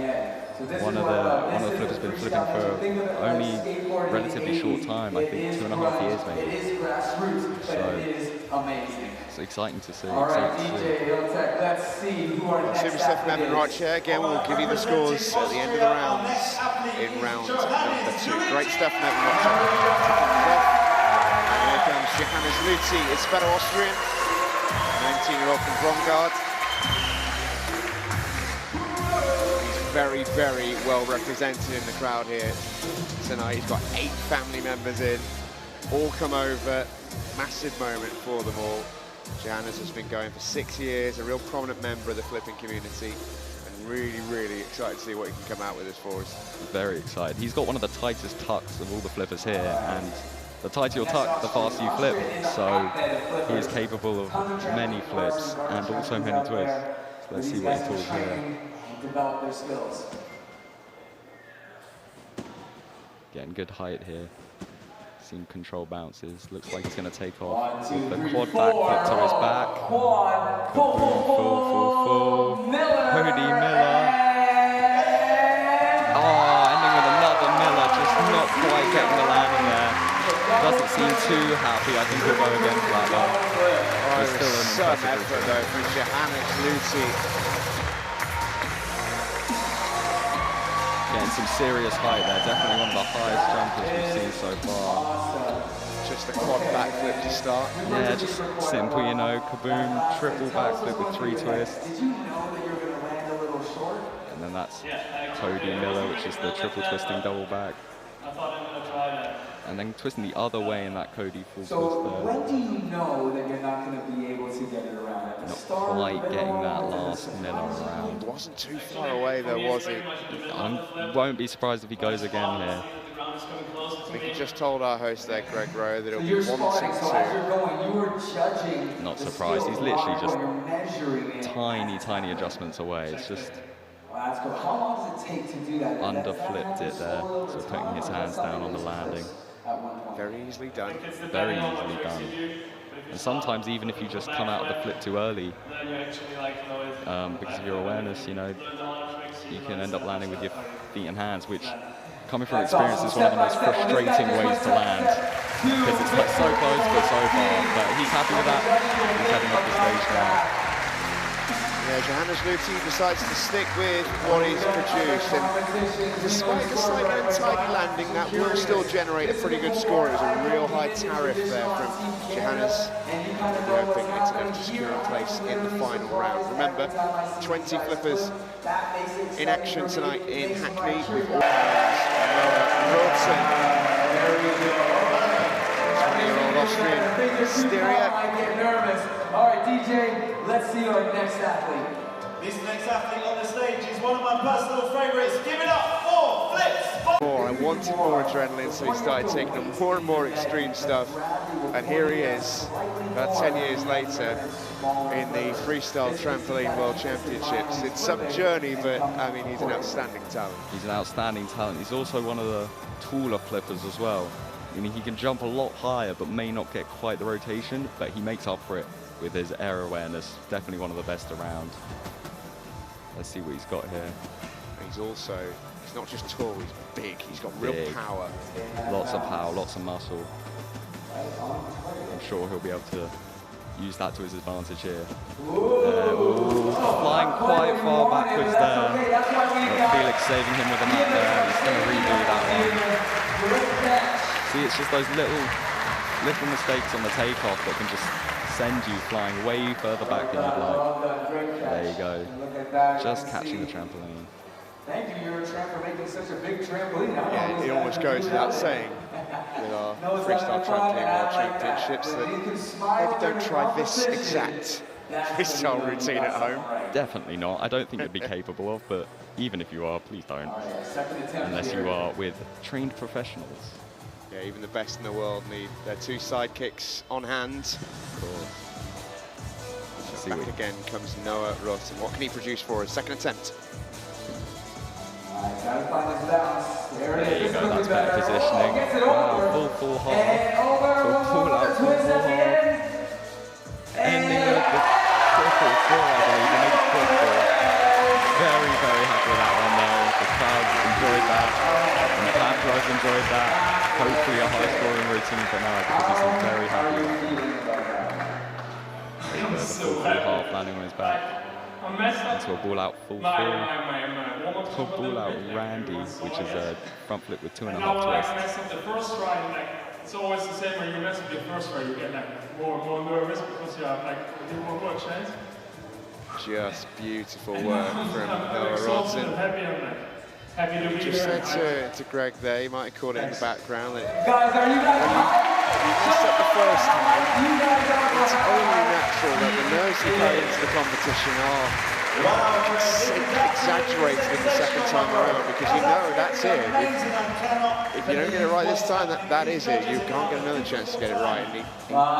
one of the flippers been flipping for only relatively short time. I think 2.5 years maybe. So it's exciting to see. Super stuff from Evan Rocha. Again, we'll give you the scores at the end of the rounds in round number 2. Great stuff from Evan Rocha. Johannes Luthi is fellow Austrian, 19-year-old from Brongard. He's very, very well represented in the crowd here tonight. He's got 8 family members in, all come over. Massive moment for them all. Johannes has been going for 6 years, a real prominent member of the flipping community, and really, really excited to see what he can come out with this for us. Very excited. He's got one of the tightest tucks of all the flippers here, and the tighter your tuck, the faster you flip. So he is capable of many flips and also many twists. So let's see what he pulls here. Getting good height here. Seeing control bounces. Looks like he's going to take off with the quad back flip to his back. Full. Cody Miller. Oh, ending with another Miller, just not quite getting the landing there. Doesn't seem too happy. I think he'll go again for that one. There's still an impressive effort though from Johannes Luthi. Getting some serious height there. Definitely one of the highest jumpers we've seen so far. Just a quad backflip to start. Yeah, just simple, you know, kaboom, triple backflip with 3 twists. And then that's Cody Miller, which is the triple twisting double back. And then twisting the other way in that Cody full twist there. When do you know that you're not going to be able to get it around? At the not start quite getting that last Miller around. Wasn't too far away though, was he? I won't be surprised if he goes again here. I think he just told our host there, Greg Rowe, that he'll be wanting to. Not surprised. He's literally just tiny adjustments away. It's just how long does it take to do that? Underflipped it there. So putting his hands down on the landing. Very easily done. Very easily done. And sometimes even if you just come out of the flip too early, because of your awareness, you know, you can end up landing with your feet and hands, which, coming from experience, is one of the most frustrating ways to land. Because it's like so close but so far. But he's happy with that. He's heading up the stage now. Yeah, Johannes Luthi decides to stick with what he's produced, and despite a slightly untidy landing, that will still generate a pretty good score. It was a real high tariff there from Johannes, hoping to secure a place in the final round. Remember, 20 flippers in action tonight in Hackney with all Rosen, 20-year-old Austrian Styria. I get nervous. All right, DJ, let's see our next athlete. This next athlete on the stage is one of my personal favorites. Give it up for Flips! I wanted more adrenaline, so he started taking on more and more extreme stuff. And here he is, about 10 years later, in the Freestyle Trampoline World Championships. It's some journey, but I mean, he's an outstanding talent. He's an outstanding talent. He's also one of the taller flippers as well. I mean, he can jump a lot higher, but may not get quite the rotation, but he makes up for it with his air awareness. Definitely one of the best around. Let's see what he's got here. He's also, he's not just tall, he's big. He's got real power. Lots of power, lots of muscle. I'm sure he'll be able to use that to his advantage here. Flying quite far backwards there. But Felix saving him with a nut there. He's going to redo that one. See, it's just those little mistakes on the takeoff that can just send you flying way further back than you'd like. There you go. Just catching the trampoline. Thank you, Eurotramp, for making such a big trampoline. Yeah, it almost goes without saying with our Freestyle Trampoline World Championships that maybe don't try this exact freestyle routine at home. Definitely not. I don't think you'd be capable of, but even if you are, please don't. Unless you are with trained professionals. Yeah, even the best in the world need their 2 sidekicks on hand. Of course. So back again comes Noah Rutt, and what can he produce for his second attempt? There you go, that's better positioning. Wow, full half. Full out, full half. Ending with the triple 4, I believe, or maybe quad 4. Very, very happy with that one though. The crowd enjoyed that, and the Pablo's enjoyed that. Hopefully a high-scoring routine for now, because he seems very happy with that. The full half landing on his back. Into a ball out full 4. Ball out Randy, which is a front flip with 2.5 twists. I mess up the first try, and it's always the same when you mess up your first try, you get more nervous because you have more chance. Just beautiful work from Noah Rodson. He just said to Greg there, he might have caught it in the background, that guys, are you guys you mess up the first time, it's only natural that the nerves you go into the competition are exaggerated in the second time around, because you know that's it. If you don't get it right this time, that is it. You can't get another chance to get it right. And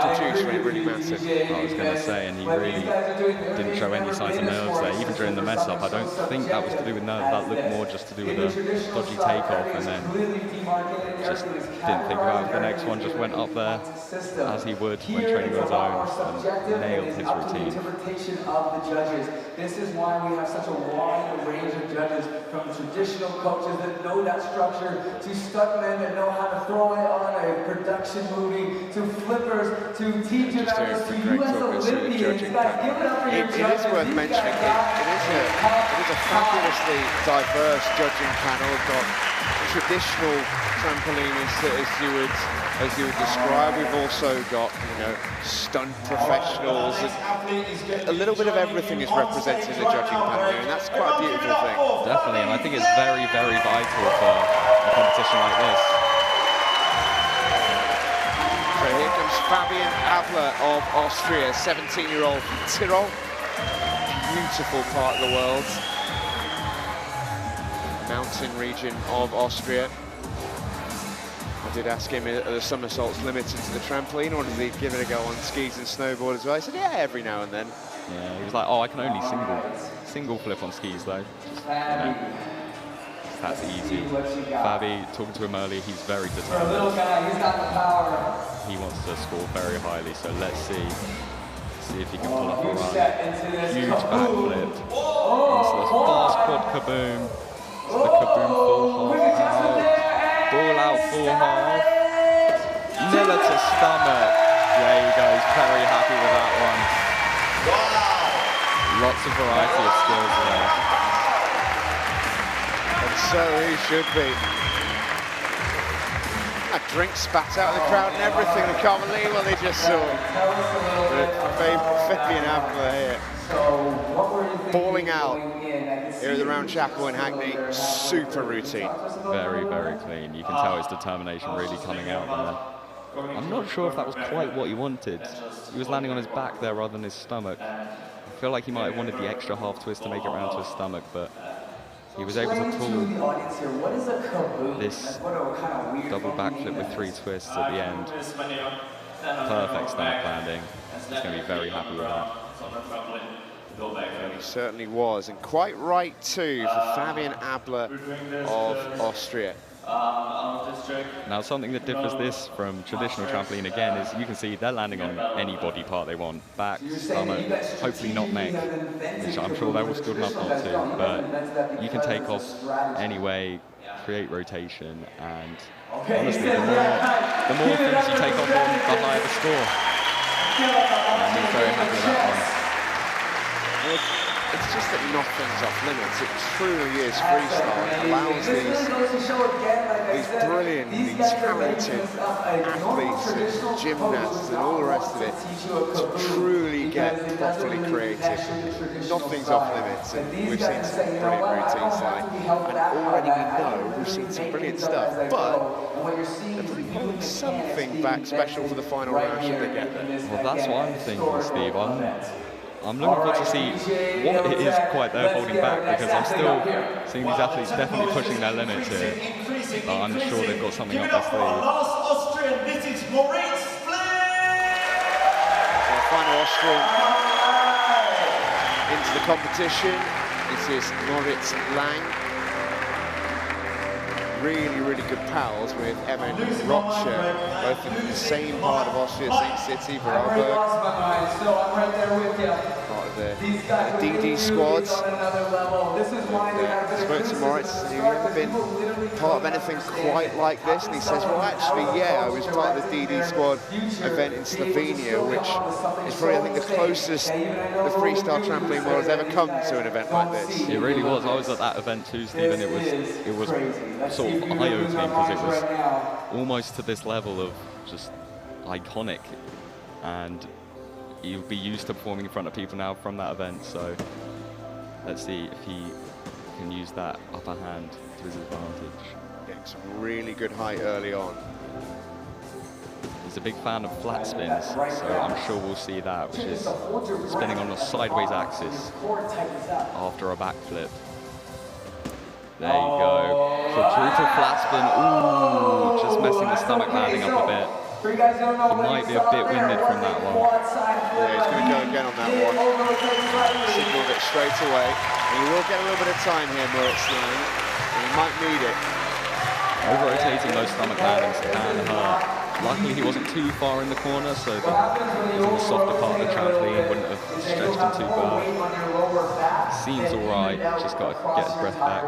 to choose when it really matters. I was going to say, and he really didn't show any signs of nerves there, even during the mess up. I don't think that was to do with nerves. That looked more just to do with a dodgy takeoff, and then just didn't think about it. The next one just went up there as he would when training on his own, and nailed his routine. This is why we have such a wide range of judges, from traditional coaches that know that structure, to stuntmen that know how to throw it on a production movie, to flippers, to team judges, to US Olympians. Guys, give it up for your judges. It is worth mentioning, it is a fabulously diverse judging panel. We've got traditional trampolinists, as you would describe. We've also got, stunt professionals. A little bit of everything is represented in the judging panel here, and that's quite a beautiful thing. Definitely, and I think it's very, very vital for a competition like this. So here comes Fabian Abler of Austria, 17-year-old from Tyrol. Beautiful part of the world. Mountain region of Austria. I did ask him, are the somersaults limited to the trampoline, or does he give it a go on skis and snowboard as well? He said, yeah, every now and then. Yeah, he was like, oh, I can only single flip on skis though. Just, that's easy. Fabi, talking to him earlier, he's very determined. For a little guy, he's got the power. He wants to score very highly, so let's see if he can pull up a run. Huge backflip. Into the fast quad kaboom. The kaboom full half out. Ball out full half. Miller to stomach. There he goes, very happy with that one. Lots of variety of skills there. And so he should be. A drink spat out of the crowd and everything. They can't believe what they just saw. Fabian Abler here. Balling out here at the Round Chapel in Hackney. Super routine. Very, very clean. You can tell his determination really coming out there. I'm not sure if that was quite what he wanted. He was landing on his back there rather than his stomach. I feel like he might have wanted the extra half twist to make it round to his stomach, but he was able to pull this double backflip with 3 twists at the end. Perfect stomach landing. He's going to be very happy with that. And he certainly was, and quite right too for Fabian Abler of Austria. out of this trick. Now, something that differs this from traditional trampoline again is you can see they're landing on any body part they want. Back, stomach, hopefully not neck, which I'm sure they're all skilled enough not to, but you can take off any way, create rotation, and honestly, the more things you take off on, the higher the score. And I'm very happy with that one. It's just that nothing's off limits. It truly is freestyle. It allows these brilliant, these talented athletes and gymnasts and all the rest of it to truly get properly creative. Nothing's off limits, and we've seen some brilliant routines tonight. And already we know we've seen some brilliant stuff, but they're holding something back special for the final round should they get there. Well, that's what I'm thinking, Steve. I'm looking forward to see what it is quite they're holding back, because I'm still seeing these athletes definitely pushing their limits here. But I'm sure they've got something up their sleeve. Last Austrian, this is Moritz Final Austrian into the competition. This is Moritz Lang. Really, really good pals with Evan Rocher, both in the same part of Austria, same city, Vorarlberg. Part of the DD squads. Spoke to Moritz, and he hadn't been part of anything quite like this, and he says, well, actually, yeah, I was part of the DD squad event in Slovenia, which is probably, I think, the closest the freestyle trampoline world has ever come to an event like this. It really was. I was at that event too, Steve, and it was sort of eye-opening, because it was almost to this level of just iconic, and you'll be used to performing in front of people now from that event. So let's see if he can use that upper hand to his advantage. Getting some really good height early on. He's a big fan of flat spins, so I'm sure we'll see that, which is spinning on a sideways axis after a backflip. There you go. Quadruple flat spin. Ooh, just messing the stomach landing up a bit. He might be a bit winded from that one. Yeah, he's going to go again on that one. Signaled it straight away. And he will get a little bit of time here, Moritz Lang. And he might need it. Over-rotating those stomach landings can hurt. Luckily, he wasn't too far in the corner, so the softer part of the trampoline wouldn't have stretched him too bad. Seems all right, just got to get his breath back.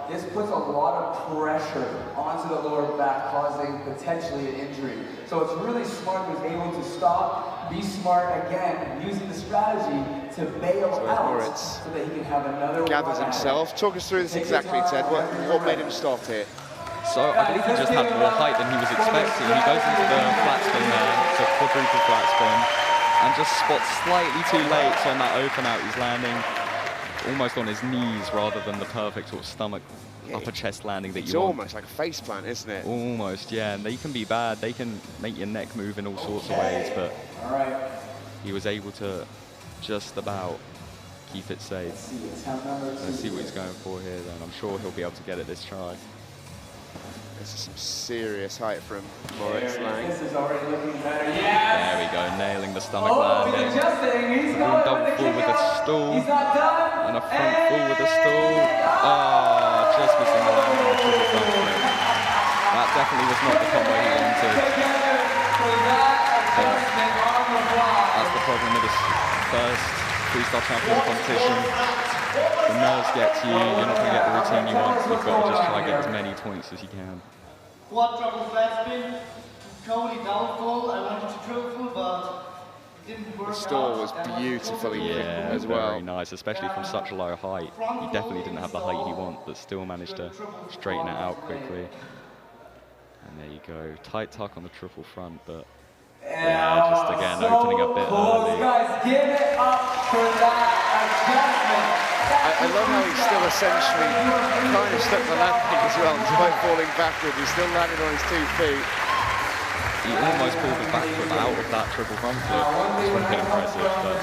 This puts a lot of pressure onto the lower back, causing potentially an injury. So it's really smart he was able to stop, be smart again, using the strategy to bail out so that he can have another gathers himself. Talk us through this exactly, Ted. What made him stop here? So I believe he just had more height than he was expecting. He goes into the flat spin there, so quadruple flat spin, and just spots slightly too late. So on that open out, he's landing almost on his knees rather than the perfect sort of stomach, upper chest landing that you want. It's almost like a face plant, isn't it? Almost, yeah. And they can be bad. They can make your neck move in all sorts of ways, but he was able to just about keep it safe. Let's see what he's going for here then. I'm sure he'll be able to get it this try. This is some serious height from Moritz Lang. This is already looking better. There we go, nailing the stomach landing. He's double full with a stool. And a front full with a stool. Oh, just missing the landing on the triple front flip. That definitely was not the combo he wanted. That's the problem with this first freestyle trampoline competition. The nerves get to you, you're not going to get the routine you want, so you've got to just try and get as many points as you can. Quad triple flat spin, totally downfall. I wanted to triple, but it didn't work. The stall was beautifully as well. Very nice, especially from such a low height. He definitely didn't have the height he wanted, but still managed to straighten it out quickly. And there you go, tight tuck on the triple front, but yeah, just again opening a bit early. Guys, give it up for that adjustment. I love how he's still essentially kind of stuck the landing as well, despite falling backward. He's still landing on his 2 feet. He almost pulled the back foot out of that triple front flip, which would have been impressive, but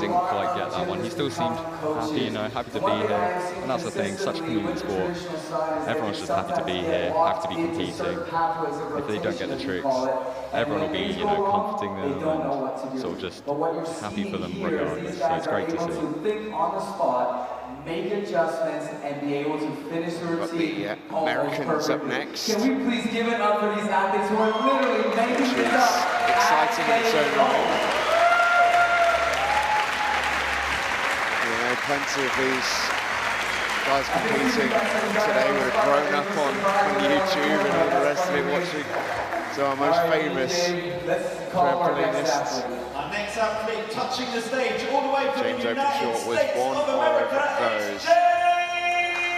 didn't quite get that that one. He still seemed happy, you know, happy to be here. And that's the thing, such a community sport. Everyone's just happy to be here, happy to be competing. If they don't get the tricks, everyone will be, you know, comforting them and sort of just happy for them regardless. So it's great to see. Think on the spot, make adjustments, and be able to finish the routine. Got the Americans up next. Can we please give it up for these athletes who are literally making it up? Exciting in its own right. You know, plenty of these guys competing today would have grown up on YouTube and all the rest of it, watching some of our most famous trampolinists. Our next athlete touching the stage all the way from James the United Openshaw was States one of America. of those.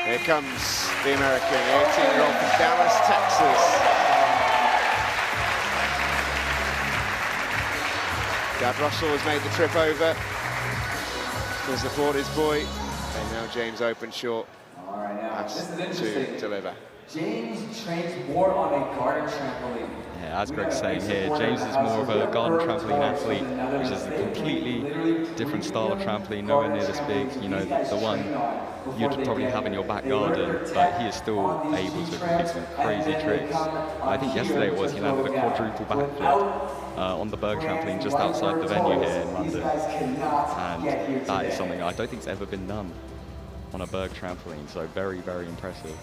Here comes the American, 18-year-old from Dallas, Texas. Dad Russell has made the trip over to support his boy, and now James Openshaw has to deliver. James trains more on a garden trampoline. Yeah, as Greg's saying here, James is more of a garden trampoline athlete, which is a completely different style of trampoline, nowhere near this big, you know, the one you'd probably have in your back garden, but he is still able to complete some crazy tricks. I think yesterday it was, he landed a quadruple backflip on the Berg trampoline just outside the venue here in London, and that is something I don't think's ever been done on a Berg trampoline, so very, very impressive.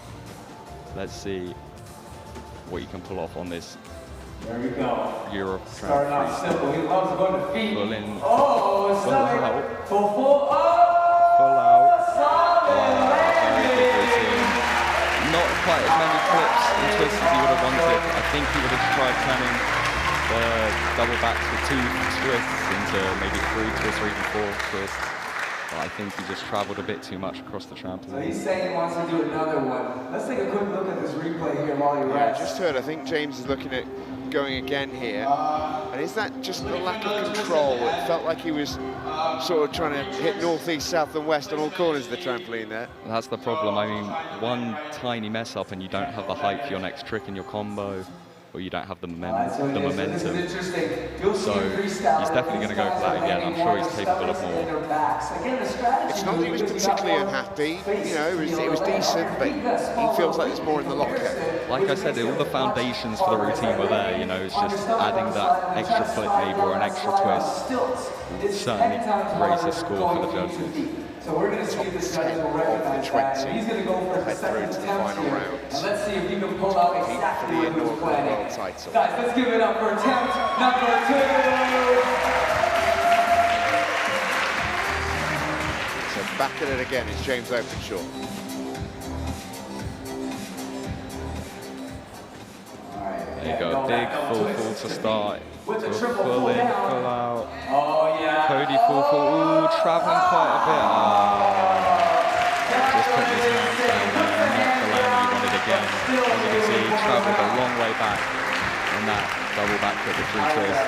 Let's see what you can pull off on this Eurotramp Starting off simple, he loves going to feet. Full in. Oh, full out. Full out. Wow, very good routine. Not quite as many flips and twists as he would have wanted. I think he would have tried turning the double backs with 2 twists into maybe 3 twists or even 4 twists. But I think he just travelled a bit too much across the trampoline. So he's saying he wants to do another one. Let's take a quick look at this replay here while he rests. I just heard, I think James is looking at going again here. And is that just a lack of control? It felt like he was sort of trying to hit north, east, south and west on all corners of the trampoline there. That's the problem. I mean, one tiny mess up and you don't have the height for your next trick in your combo, or you don't have the momentum. So he's definitely going to go for that again. I'm sure he's capable of more. It's not that he was particularly unhappy, you know, it was decent, but he feels like there's more in the locker. Like I said, all the foundations for the routine were there, you know, it's just adding that extra flip maybe or an extra twist will certainly raise his score for the judges. So we're going to see if this judge will recognize that. He's going to go for his second attempt here. And let's see if he can pull out exactly what he was planning. Guys, let's give it up for attempt number 2. So back at it again, it's James Openshaw. There you go, big full to start. Full in, full out. Oh yeah. Cody full. Ooh, traveling quite a bit. Just put his hands down there, not the landing he wanted again. As you can see, he traveled a long way back in that double backflip with 3 twists.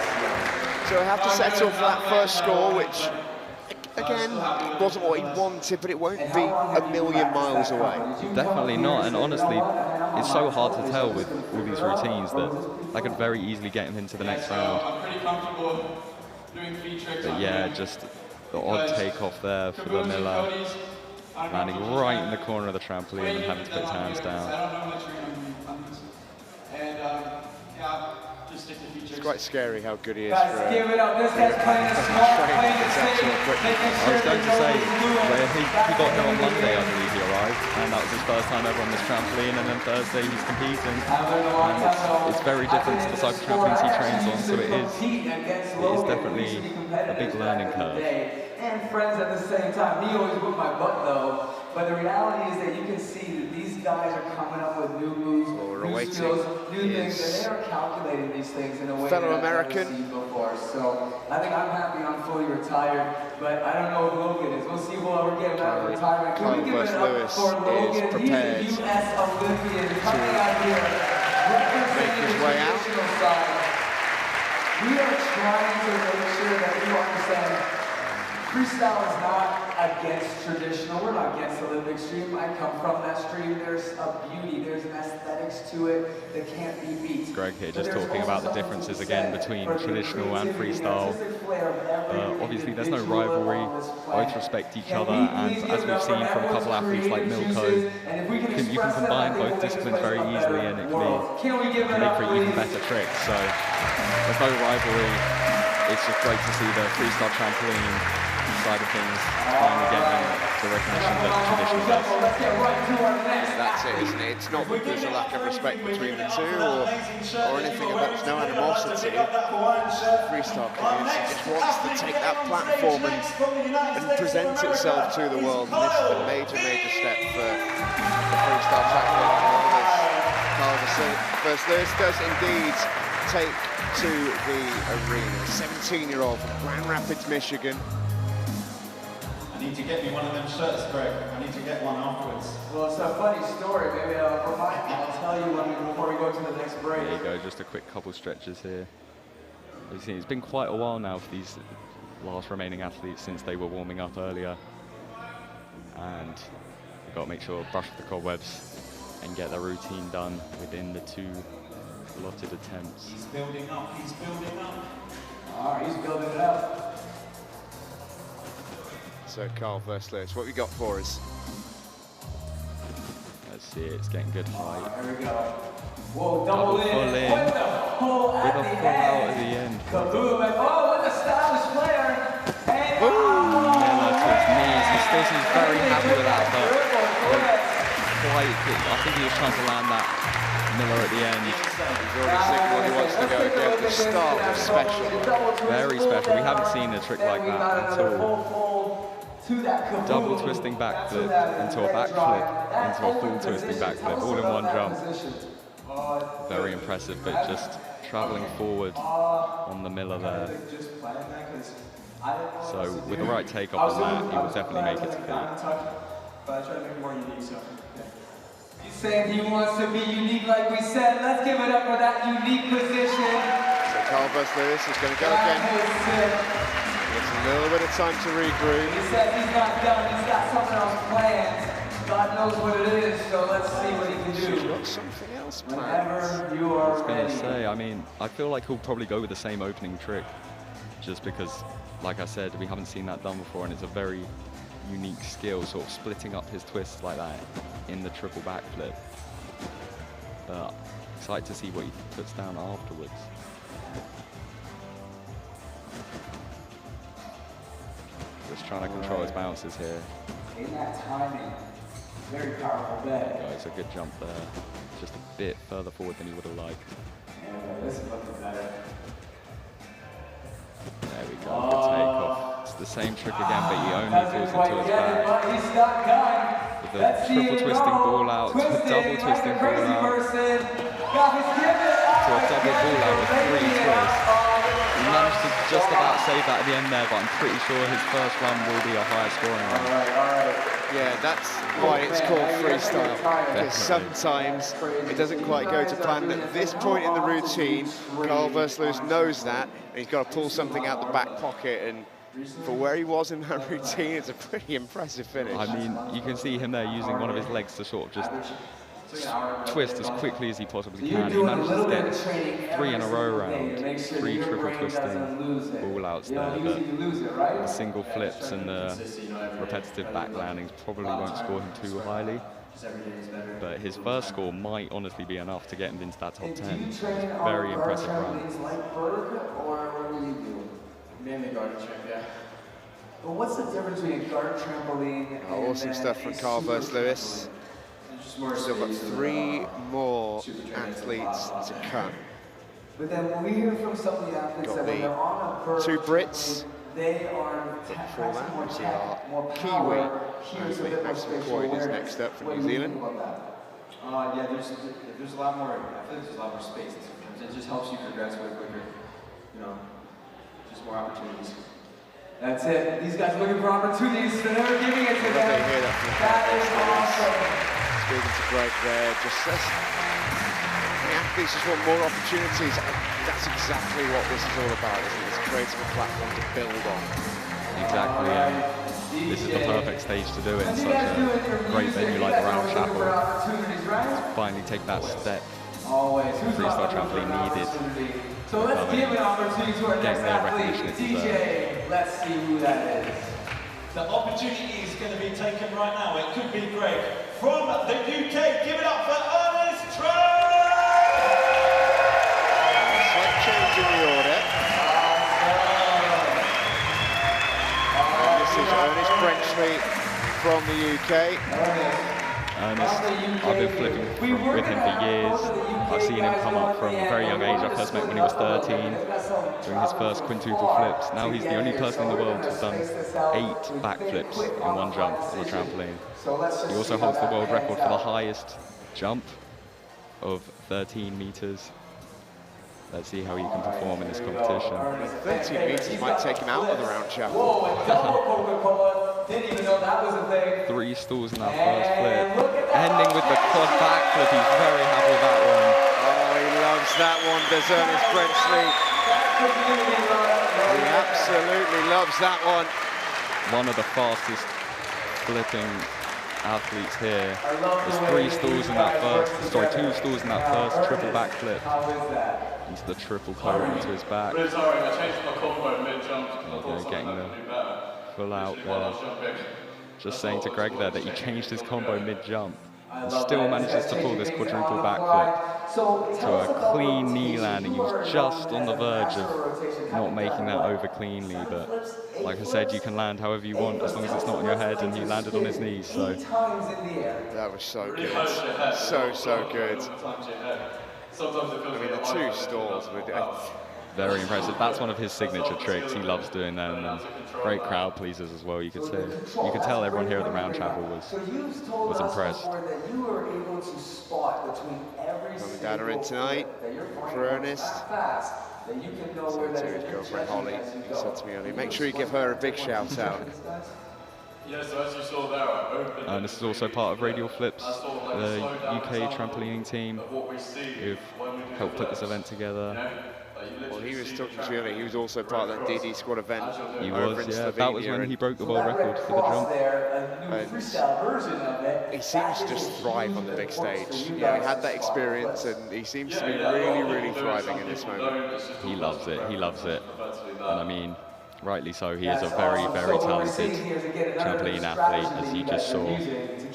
So I have to settle for that first score, which again wasn't what he wanted, but it won't be a million miles away. Definitely not, and honestly, it's so hard to tell with all these routines that could very easily get him into the next round. I'm pretty comfortable doing feet tricks. But yeah, just the odd takeoff there for the Miller, landing right in the corner of the trampoline and having to put his hands down. It's quite scary how good he is. Guys, give it up. This guy's playing it smart, playing it safe. I was going to say, he got here on Monday, I believe he arrived, and that was his first time ever on this trampoline, and then Thursday he's competing. And it's very different to the type of trampolines he trains on, so it is definitely a big learning curve. And friends at the same time. He always whipped my butt though. But the reality is that you can see that these guys are coming up with new moves, new skills, new things, and they are calculating these things in a way fellow that I've American. never seen before. So I think I'm happy I'm fully retired, but I don't know if Logan is. We'll see if we'll ever get him out of retirement. Can we give it up for Logan? He's the U.S. Olympian coming out here. Make his way out. We are trying to make sure that you understand freestyle is not against traditional. We're not against Olympic stream. I come from that stream. There's a beauty, there's an aesthetics to it that can't be beat. Greg here just talking about the differences again between traditional and freestyle. obviously there's no rivalry, both respect each other, and as we've seen from a couple athletes like Milko, you can combine both disciplines very easily, and it can make for an even better trick. So there's no rivalry. It's just great to see the freestyle trampoline side of things finally getting the recognition that the tradition does. That's it, isn't it? It's not that there's a lack of respect between the two or anything of that. There's no animosity. The freestyle community just wants to take that platform and present itself to the world. And this is a major, major step for the freestyle trampoline world. As Lewis does indeed take to the arena. 17-year-old from Grand Rapids, Michigan. I need to get me one of them shirts, Greg. I need to get one afterwards. Well, it's a funny story. Maybe I'll tell you before we go to the next break. There you go, just a quick couple stretches here. As you see, it's been quite a while now for these last remaining athletes since they were warming up earlier. And you've got to make sure brush the cobwebs and get their routine done within the 2 allotted attempts. He's building up, he's building up. All right, he's building it up. So Carl versus Lewis, what have you got for us? Let's see, it's getting good height. There we go. Whoa, double in. Full in. With a pull With a pull out at the end. Kaboom, and with a stylish player. And Miller to his knees. He still seems very happy with that, but I think he was trying to land that Miller at the end. He's already signaled he wants to go again. The start was special. Very special. We haven't seen a trick like that at all. Double twisting backflip into a backflip, into a full twisting backflip, all in one jump. Very impressive, but just traveling forward on the Miller there. So with the right takeoff on that, he will definitely make it to feet. But I try to make it more unique, so yeah. He's saying he wants to be unique, like we said. Let's give it up for that unique position. So Carl versus Lewis is going to go again. Gets a little bit of time to regroup. He says he's not done. He's got something else planned. God knows what it is, so let's see what he can do. He's got something else planned. Whenever you are I was going ready. to say, I mean, I feel like he'll probably go with the same opening trick, just because, like I said, we haven't seen that done before, and it's a very unique skill, sort of splitting up his twists like that in the triple backflip. But excited to see what he puts down afterwards. Just trying to control his bounces here. In that timing, very powerful bet. It's a good jump there. Just a bit further forward than he would have liked. Yeah, this is looking better. There we go, good takeoff. It's the same trick again, but he only pulls into his back. He's not done. With the triple twisting ball out, to a double twisting ball out, to a double ball out with 3 twists. He managed to just about save that at the end there, but I'm pretty sure his first run will be a higher scoring run. All right. Yeah, that's why it's called freestyle. Because sometimes it doesn't quite go to plan. At this point in the routine, Carl versus Lewis knows that, and he's got to pull something out the back pocket, and for where he was in that routine, it's a pretty impressive finish. I mean, you can see him there using one of his legs to sort of just twist as quickly as he possibly can. He managed to get 3 in a row round, 3 triple twisting ball outs there, but the single flips and the repetitive back landings probably won't score him too highly. But his first score might honestly be enough to get him into that top 10. Very impressive run. Mainly guard check, yeah. But what's the difference between a guard trampoline and awesome stuff from Carl versus Lewis. Still got 3 more athletes to come. But then when we hear from some of the athletes that when they're on a bird, 2 Brits. they are Before that, we see our more Kiwi athlete, Maxim Coyne, is next up from New Zealand. Yeah, there's a lot more. I feel like there's a lot more space. It just helps you progress way quicker. You know, just more opportunities. That's it. These guys looking for opportunities, so they're giving it to them. That is awesome. Speaking to Greg there, just says the athletes just want more opportunities. That's exactly what this is all about, isn't it? It's creating a platform to build on. Exactly, and this is the perfect stage to do it in such a great venue like the Round Chapel. To finally take that step freestyle trampoline needed. So let's give an opportunity to our next athlete, DJ Let's see who that is. The opportunity is going to be taken right now. It could be Greg from the UK. Give it up for Ernest Trump! Slight change in the order. And this is Ernest Brenchley from the UK. Ernest, I've been flipping with him for years. I've seen him come up from a very young age. I first met him when he was 13, doing his first quintuple flips. Now he's the only person in the world who's done 8 backflips in one jump on a trampoline. He also holds the world record for the highest jump of 13 meters. Let's see how he can perform in this competition. 13 meters might take him out of the round chapel. Didn't even know that was a thing. 3 stalls in that first flip. Ending with the quad backflip. He's very happy with that one. Oh, he loves that one, does Ernest Brenchley. He absolutely loves that one. One of the fastest flipping athletes here. There's 3 stalls in that first, sorry, 2 stalls in that first triple backflip. Into the triple collar into his back. Really sorry, I changed my combo mid-jump. Getting the full out there. Just saying to Greg there that he changed his combo mid-jump and still manages to pull this quadruple backflip to a clean knee landing. He was just on the verge of not making that over cleanly, but like I said, you can land however you want as long as it's not on your head, and he landed on his knees. So that was so good, so good. I mean, the 2 stalls were very impressive. That's one of his signature tricks. He loves doing them, and great crowd pleasers as well. You could tell everyone here at the round chapel was impressed. Mum dad in tonight for Ernest. So to his girlfriend Holly, he said to me earlier, make sure you give her a big shout out. Yeah, so as you saw there, and this is also part of Radial Flips, the UK trampolining team who've helped put this event together. Well, he was talking to you earlier, he was also part of that DD squad event. He was, yeah. That was when he broke the world record for the jump. And he seems to just thrive on the big stage. You know, he had that experience, and he seems to be really, really thriving in this moment. He loves it. He loves it. And I mean, rightly so. He is a very, very talented trampoline athlete, as you just saw.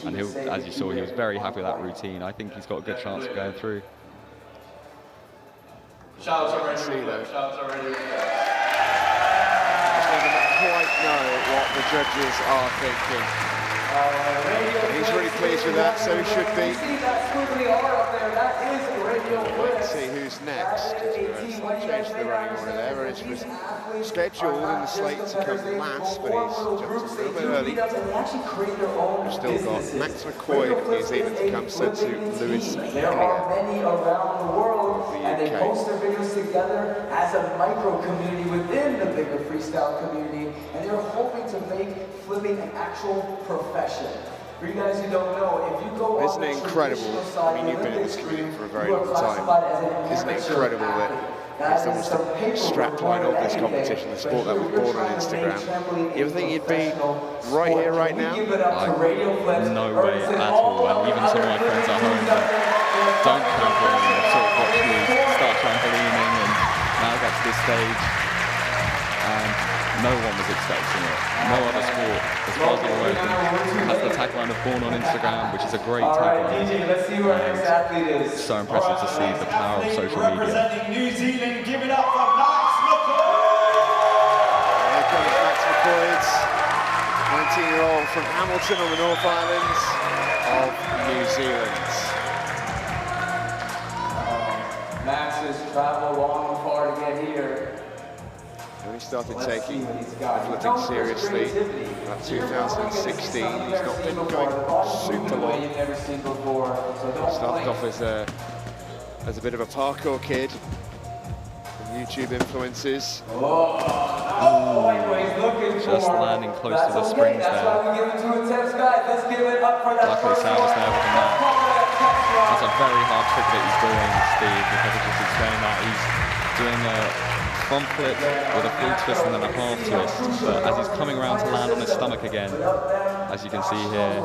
And as you saw, he was very happy with that routine. I think he's got a good chance of going through. Shouts already. Shouts already. I don't quite know what the judges are thinking. He's really pleased with that, so he should be. Let's see who's next. Changed the running order there. Ernest was scheduled in the slate to come last, but he's jumped a little bit early. We've still got Max McCoy of New Zealand to come, so to Lewis and they post their videos together as a micro community within the bigger freestyle community, and they're hoping to make flipping an actual profession. For you guys who don't know, if you go Isn't it incredible? I mean, you've been in this community for a very long time. Isn't it incredible that it's almost the strapline of this competition, the sport that was born on Instagram? You ever think you'd be right here, right now? No way at all. And even some of my friends at home that don't trampoline have sort of watched me start trampolining and now get to this stage. And no one was expecting it. No other sport, as far as I'm aware, has the tagline of Born on Instagram, which is a great tagline. Let's see where exactly it is. So impressive to see the power of social media. Representing New Zealand, give it up for Max McCoy! There comes Max McCoy, 19-year-old from Hamilton on the North Islands of New Zealand. Max has traveled long and far to get here. When he started taking flipping seriously about 2016, he's not been going super long. Started off as a bit of a parkour kid from YouTube influences. Just landing close to the springs there. Luckily Sam was there with the mat. That's a very hard trick that he's doing, Steve, because I just explained that. He's doing a front flip with a full twist and then a half twist, but as he's coming around to land on his stomach again, as you can see here,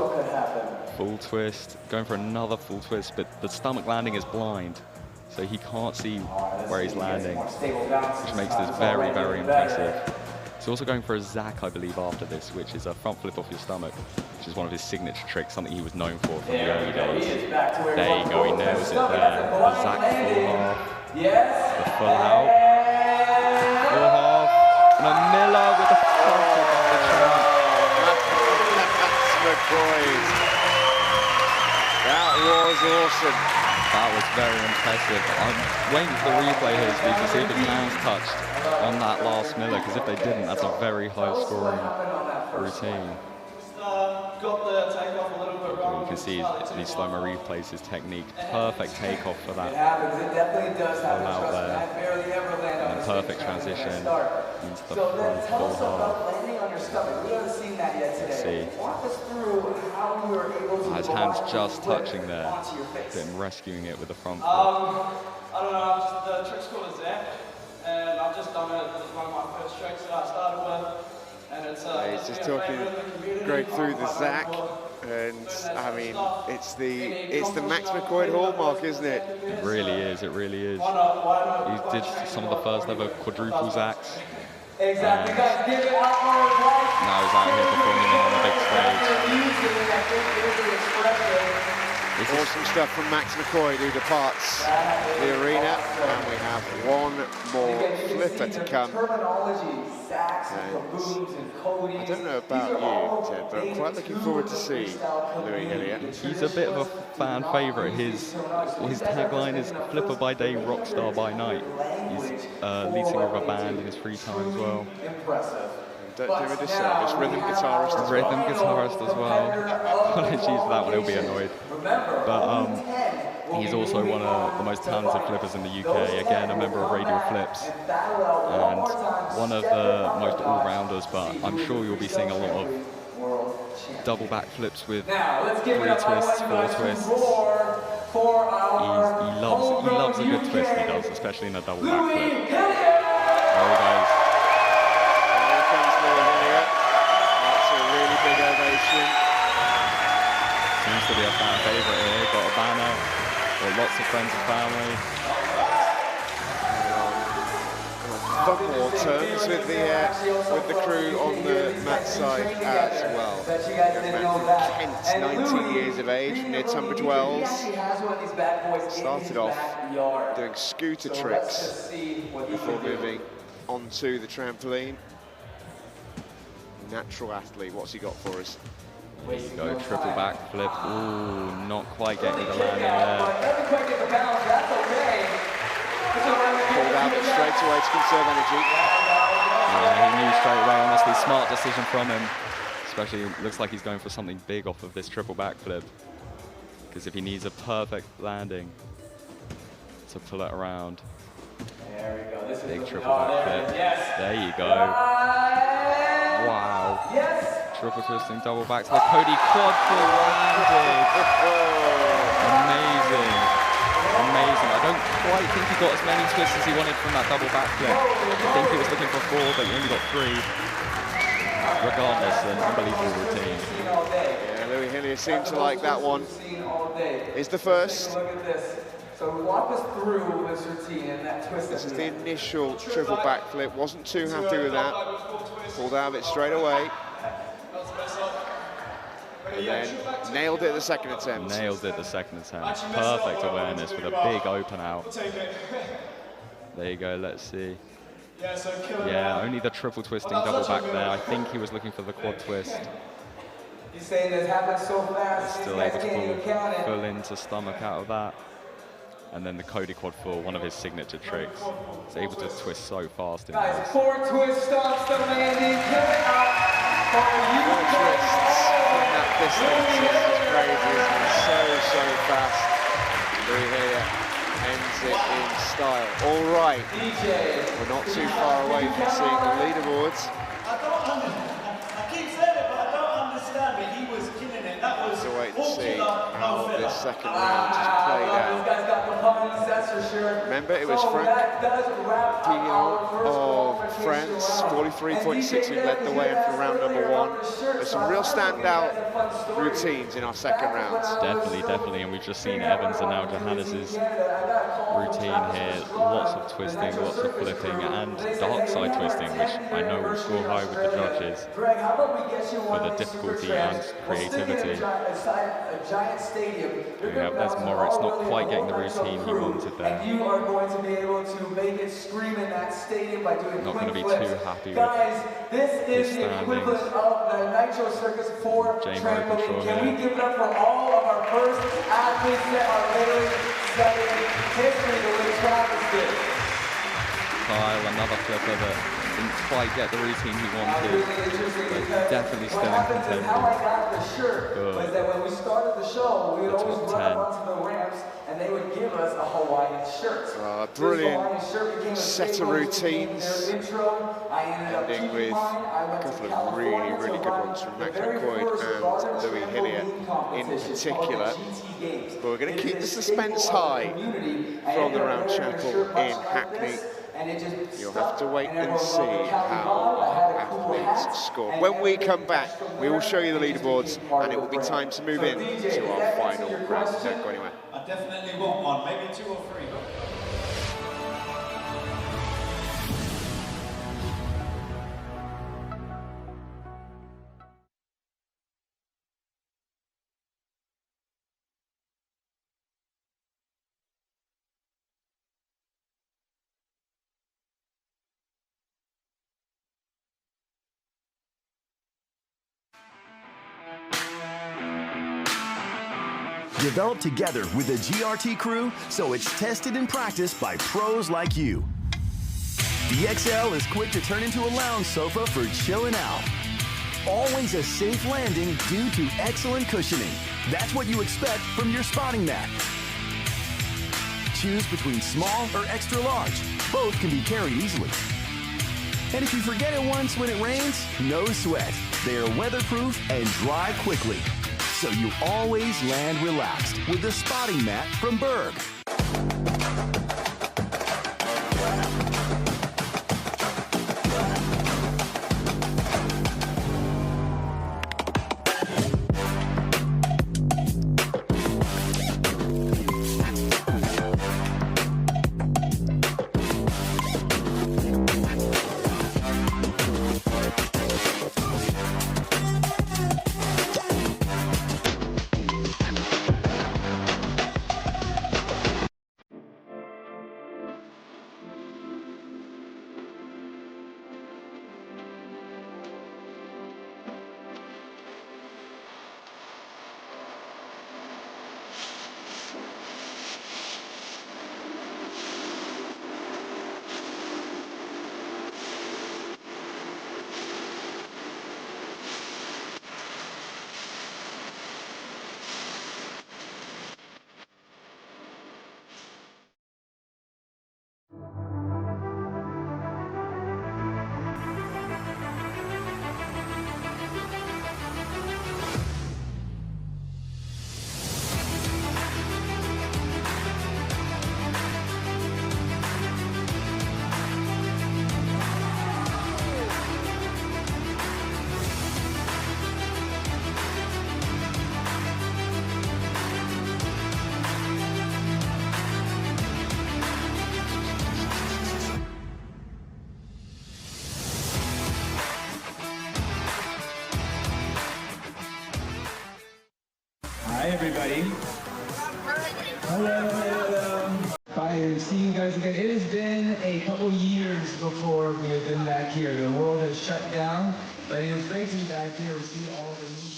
full twist, going for another full twist, but the stomach landing is blind, so he can't see where he's landing, which makes this very, very impressive. He's also going for a Zach, I believe, after this, which is a front flip off your stomach, which is one of his signature tricks, something he was known for from the early days. There you go, he nails it there. The Zach full half, the full out, full half, and a Miller with the front flip off the tramp. That's McCoy. That was awesome. That was very impressive. I'm waiting for the replay here so we can see if his hands touched on that last Miller, because if they didn't, that's a very high scoring routine. Got the takeoff a little bit wrong. You can see these slow-mo replays, his technique, perfect takeoff for that. It happens, it definitely does happen. Out there. I barely ever land on And this perfect stage transition into the So then front tell us full half. about landing on your stomach. We haven't seen that yet today. Walk us through how you were able to His hands just touching there, then rescuing it with the front flip. I don't know, the trick's called a Zach, and I've just done it. It was one of my first tricks that I started with. And it's, he's just talking great through the Zach, and I mean, it's the Max McCoy hallmark, isn't it? It really is, it really is. He did some of the first ever quadruple Zacks. Exactly, guys, give it up for his wife. Now he's out here performing on the big stage. Awesome stuff from Max McCoy, who departs the arena, and we have one more flipper to come. I don't know about you, Ted, but I'm quite looking forward to see Louis Hillier. He's a bit of a fan favourite. His tagline is "Flipper by day, rockstar by night." He's lead singer of a band in his free time as well. Don't do him a disservice, rhythm guitarist as well. Rhythm guitarist as well. Apologies for that one, he'll be annoyed. But he's also one of the most talented flippers in the UK. Again, a member of Radial Flips. And one of the most all-rounders, but I'm sure you'll be seeing a lot of double back flips with 3 twists, 4 twists. He loves a good twist, he does, especially in a double back flip. There he goes. Big ovation. Seems to be a fan favourite here. Got a banner, got lots of friends and family. Football terms with the crew on the mat side as well. Young man from Kent, 19 years of age, from near Tunbridge Wells. Started off doing scooter tricks before moving onto the trampoline. Natural athlete, what's he got for us? There you go, triple back flip. Ooh, not quite getting the landing there. Pulled out straight away to conserve energy. Yeah, he knew straight away, honestly, smart decision from him. Especially, looks like he's going for something big off of this triple back flip. Because if he needs a perfect landing to pull it around. There we go. This big is triple back flip. Yes. There you go. Wow. Yes. Triple twisting, double backs. The Cody quad full landed. Amazing. Amazing. I don't quite think he got as many twists as he wanted from that double back flip. I think he was looking for 4, but he only got 3. Regardless, an unbelievable routine. Yeah, Louis Hillier seemed to like that one. Is the first. Look at this. So walk us through this routine and that twist. This is the initial triple backflip. Wasn't too happy with that. Pulled out of it straight away. And then nailed it the second attempt. Nailed it the second attempt. Perfect awareness with a big open out. There you go, let's see. Yeah, only the triple twisting double back there. I think he was looking for the quad twist. He's saying this happens so fast. Still able to pull full into stomach out of that. And then the Cody quad full, one of his signature tricks. He's able to twist so fast in guys, this. 4 twist stops the landing. Give it up for you. 4 twists from that distance. This is crazy, isn't it? So fast. Louis Hillier ends it in style. All right, we're not too far away from seeing the leaderboards. I keep saying it, but I don't understand it. He was killing it. That was to wait and see how this second round just played out. These guys got the pumping, that's for sure. Remember, it was Frank of France, 43.6, who led the way in for round number 1. There's some real standout routines in our second round. Definitely, and we've just seen Evans and now Johannes' routine here. Lots of twisting, lots of flipping, and dark side twisting, which I know will score high with the judges for the difficulty and creativity. There's Moritz not quite getting the routine he wanted there. You are going to be able to make it scream in that stadium by doing not going to be flips. too happy Guys, with this is the equivalent of the Nitro Circus for trampoline. Can we give it up for all of our first athletes that are literally setting history the way Travis did? Kyle, another flipper that didn't quite get the routine he wanted, but definitely still in contender. How I got the shirt was that when we started the show, we would always run up onto the ramps and they would give us a Hawaiian shirt. Brilliant set of routines, ending with a couple of really, really good ones from Max McCoy and Louis Hillier in particular. But we're going to keep the suspense high from the Round Chapel in Hackney. You'll have to wait and see how our athletes score. When we come back, we will show you the leaderboards, and it will be time to move in to our final round. Don't go anywhere. I definitely want one, maybe 2 or 3. Developed together with the GRT crew, so it's tested and practiced by pros like you. The XL is quick to turn into a lounge sofa for chilling out. Always a safe landing due to excellent cushioning. That's what you expect from your spotting mat. Choose between small or extra large. Both can be carried easily. And if you forget it once when it rains, no sweat. They are weatherproof and dry quickly. So you always land relaxed with the spotting mat from Berg. Hi everybody. Hello. Fine to see you guys again. It has been a couple years before we have been back here. The world has shut down, but it is great to be back here to see all the new.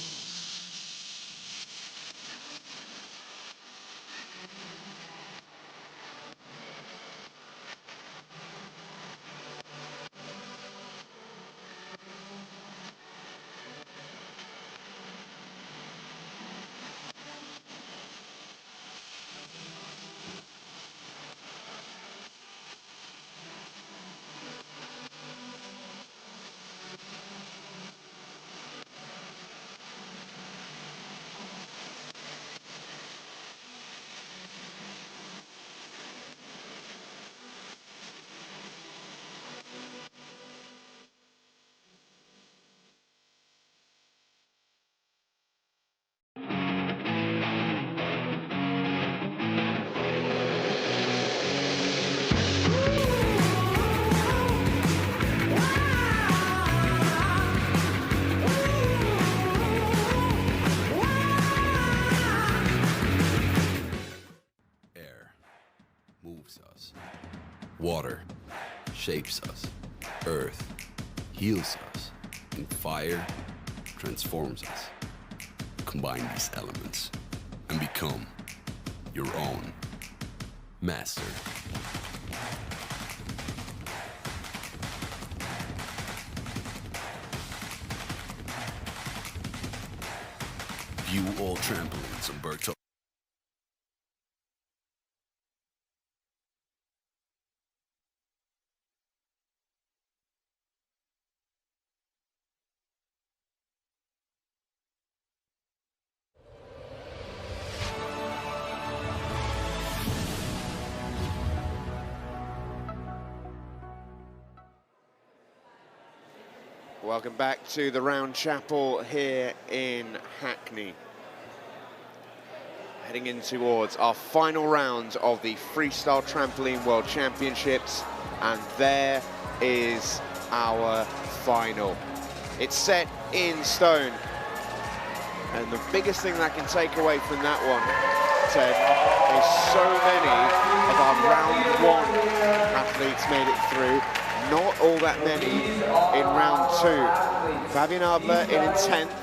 Water shapes us, earth heals us, and fire transforms us. Combine these elements and become your own master. View all trampolines on Bergto. Welcome back to the Round Chapel here in Hackney. Heading in towards our final round of the Freestyle Trampoline World Championships, and there is our final. It's set in stone, and the biggest thing that I can take away from that one, Ted, is so many of our round one athletes made it through. Not all that many in round two. Fabian Abler in 10th.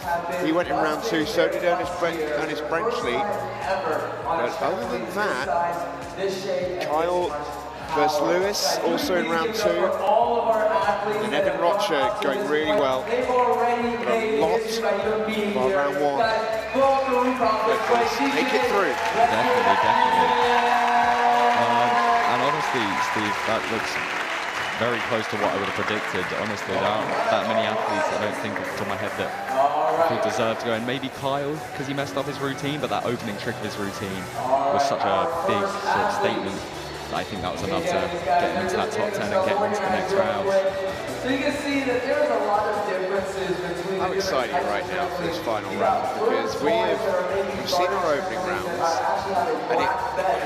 He went in round two, so did Ernest Brenchley. But other than that, Kyle versus Lewis also in round two. And Evan Rocher going really well. But a lot of our round one. Let's make it through. Definitely. And honestly, Steve, that looks very close to what I would have predicted. Honestly, there aren't that many athletes, I don't think, off the top of my head, that could deserve to go in. Maybe Kyle, because he messed up his routine, but that opening trick of his routine was such a big sort of statement that I think that was enough to get him into that top 10 and get him into the next round. So you can see that there's a lot of differences between. I'm excited right now for this final round because we've seen our opening rounds, and it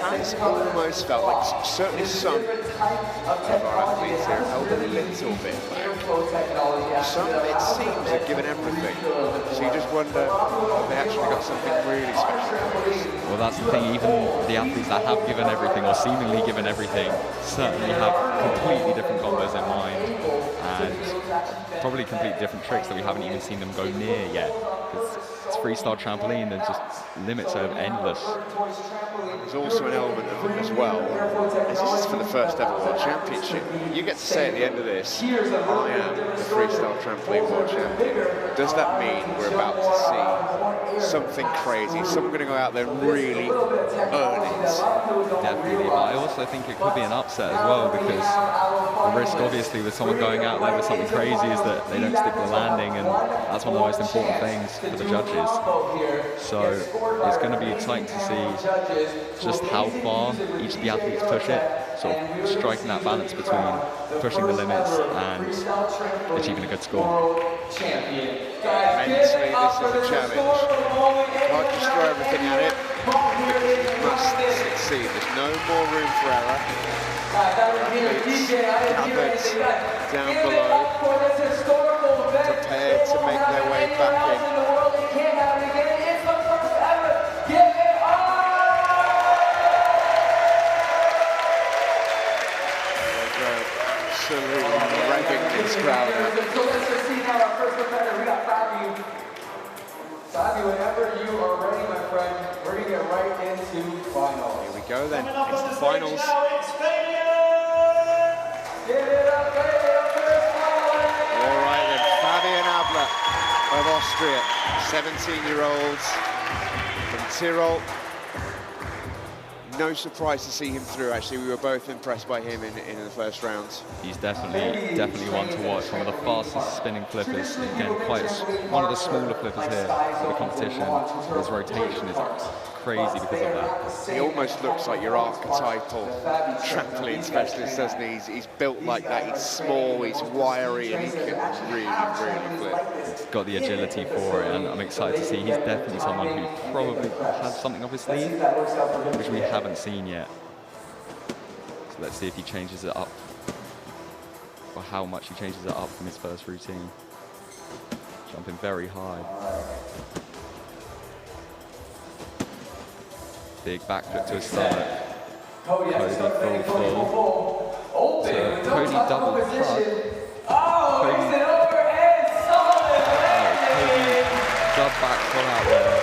has almost felt like certainly some of our athletes here held a little bit back. Some, it seems, have given everything. So you just wonder if they actually got something really special. Well, that's the thing. Even the athletes that have given everything or seemingly given everything certainly have completely different combos in mind, and probably completely different tricks that we haven't even seen them go near yet. It's freestyle trampoline, and just limits are endless. There's also an element of it as well, as this is for the first ever World Championship. You get to say at the end of this, I am the Freestyle Trampoline World Champion. Does that mean we're about to see something crazy? Someone going to go out there and really earn it? Definitely, but I also think it could be an upset as well, because the risk, obviously, with someone going out there with something crazy is that they don't stick the landing, and that's one of the most important things for the judges. So it's going to be exciting to see just how far each of the athletes push it, sort of striking that balance between pushing the limits and achieving a good score. Mentally, this is a challenge. You can't just throw everything at it, because you must succeed. There's no more room for error. Athletes down below, prepared to make their way back in. Absolutely revving this crowd up. So let's just see now our first competitor. We got Fabi. Fabi, whenever you are ready, my friend, we're going to get right into finals. Here we go then. It's the finals. Give it up, first finals. All right then, Fabian Abler of Austria, 17-year-olds from Tyrol. No surprise to see him through, actually. We were both impressed by him in the first rounds. He's definitely one to watch. One of the fastest spinning flippers. Again, one of the smaller flippers here for the competition. His rotation is crazy because of that. He almost looks like your archetypal trampoline specialist, doesn't he? He's built like that. He's small, he's wiry, and he can really flip. He's got the agility for it, and I'm excited to see. He's definitely someone who probably has something up his sleeve, which we haven't seen yet. So let's see if he changes it up, or how much he changes it up from his first routine. Jumping very high. Big backflip to his stomach. Cody full. Open with no Cody touch double position. puck. Oh, Cody- makes it over and solid. Cody dub back pull out there,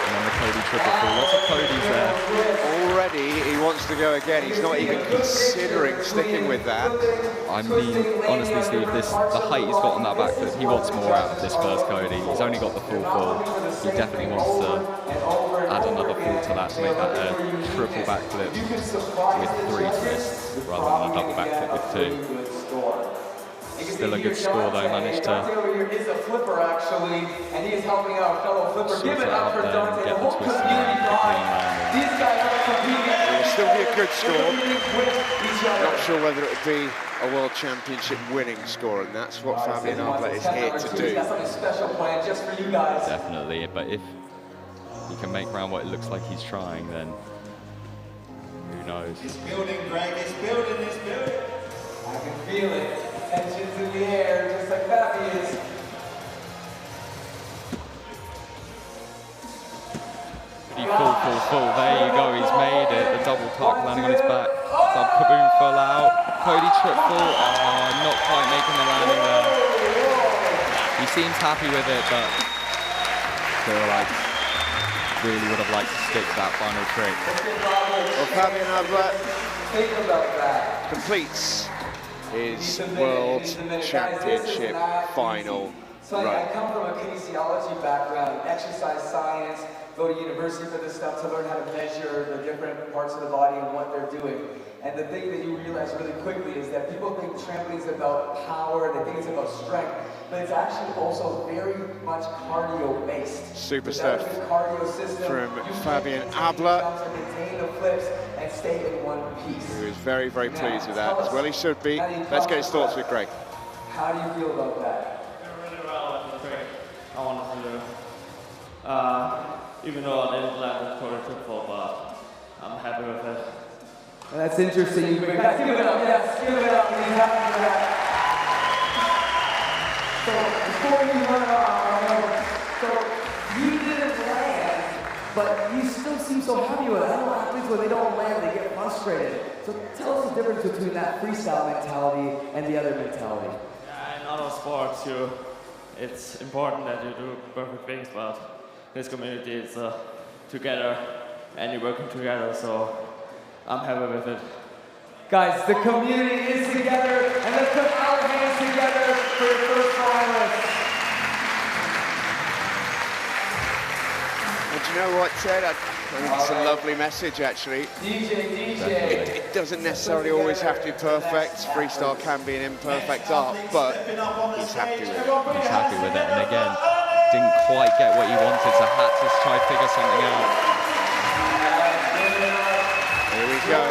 and then the Cody triple pull. Lots of Codys there. Already he wants to go again. He's not even considering sticking with that. I mean, honestly, Steve, the height he's got on that backflip, he wants more out of this first Cody. He's only got the full. He definitely wants to add another full to that to make that a triple backflip with 3 twists rather than a double backflip with 2. Still a good score though, managed to over here is a flipper actually, and he is helping out a fellow flipper. sort Give it it up out for there and Dante. get The the whole twist community around, quickly behind. and landing. These guys are competing. It will still be a good score. With each other. Not sure whether it would be a World Championship winning score, and that's what Fabian Arbla is here to do. Got something special planned just for you guys. Definitely, but if he can make around what it looks like he's trying, then who knows? It's building, Greg. It's building. It's building. I can feel it. Tensions in the air, just like Fabi is. Full. There you go, he's made it. The double tuck landing on his back. Sub kaboom full out. Cody triple. Not quite making the landing there. He seems happy with it, but feel like really would have liked to stick to that final trick. Well, Fabian Arbla completes his World Championship final So I run. come from a kinesiology background, exercise science, go to university for this stuff to learn how to measure the different parts of the body and what they're doing. And the thing that you realize really quickly is that people think trampoline is about power, they think it's about strength, but it's actually also very much cardio-based. Super Without stuff a good cardio system, from you can't Fabian maintain Arbla, jumps and maintain the flips and stay in one piece. who is very, very pleased with that, as well he should be. Let's get his thoughts with Greg. How do you feel about that? Really well with the trick I wanted to do. Even though I didn't land the quarter triple, but I'm happy with it. Well, that's interesting. Guys, give it up. Yes, give it up. He's happy for that. So before you run off, so you didn't land, but you still seem so happy with it. I know athletes when they don't land, they get frustrated. So tell us the difference between that freestyle mentality and the other mentality. Yeah, in other sports, it's important that you do perfect things, but this community is together and you're working together, so I'm happy with it. Guys, the community is together, and let's put our hands together for the first finalists. And do you know what, Ted? I think it's a lovely message, actually. DJ. It doesn't necessarily always have to be perfect. Freestyle can be an imperfect art, but he's happy with it. He's happy with it, and again, didn't quite get what he wanted, so had to try to figure something out. Here we go.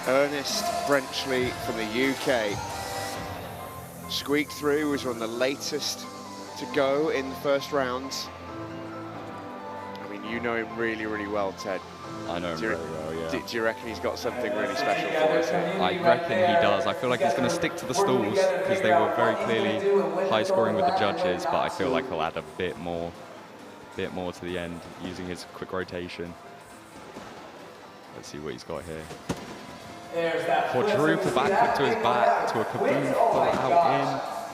Ernest Brenchley from the UK. Squeaked through, was one of the latest to go in the first rounds. I mean, you know him really, really well, Ted. I know him very well, yeah. Do you reckon he's got something really special for us? I reckon he does. I feel like he's going to stick to the stalls because they were very clearly high scoring with the judges, but I feel like he'll add a bit more to the end using his quick rotation. Let's see what he's got here. Quadruple backflip to his back, to a kaboom full out in.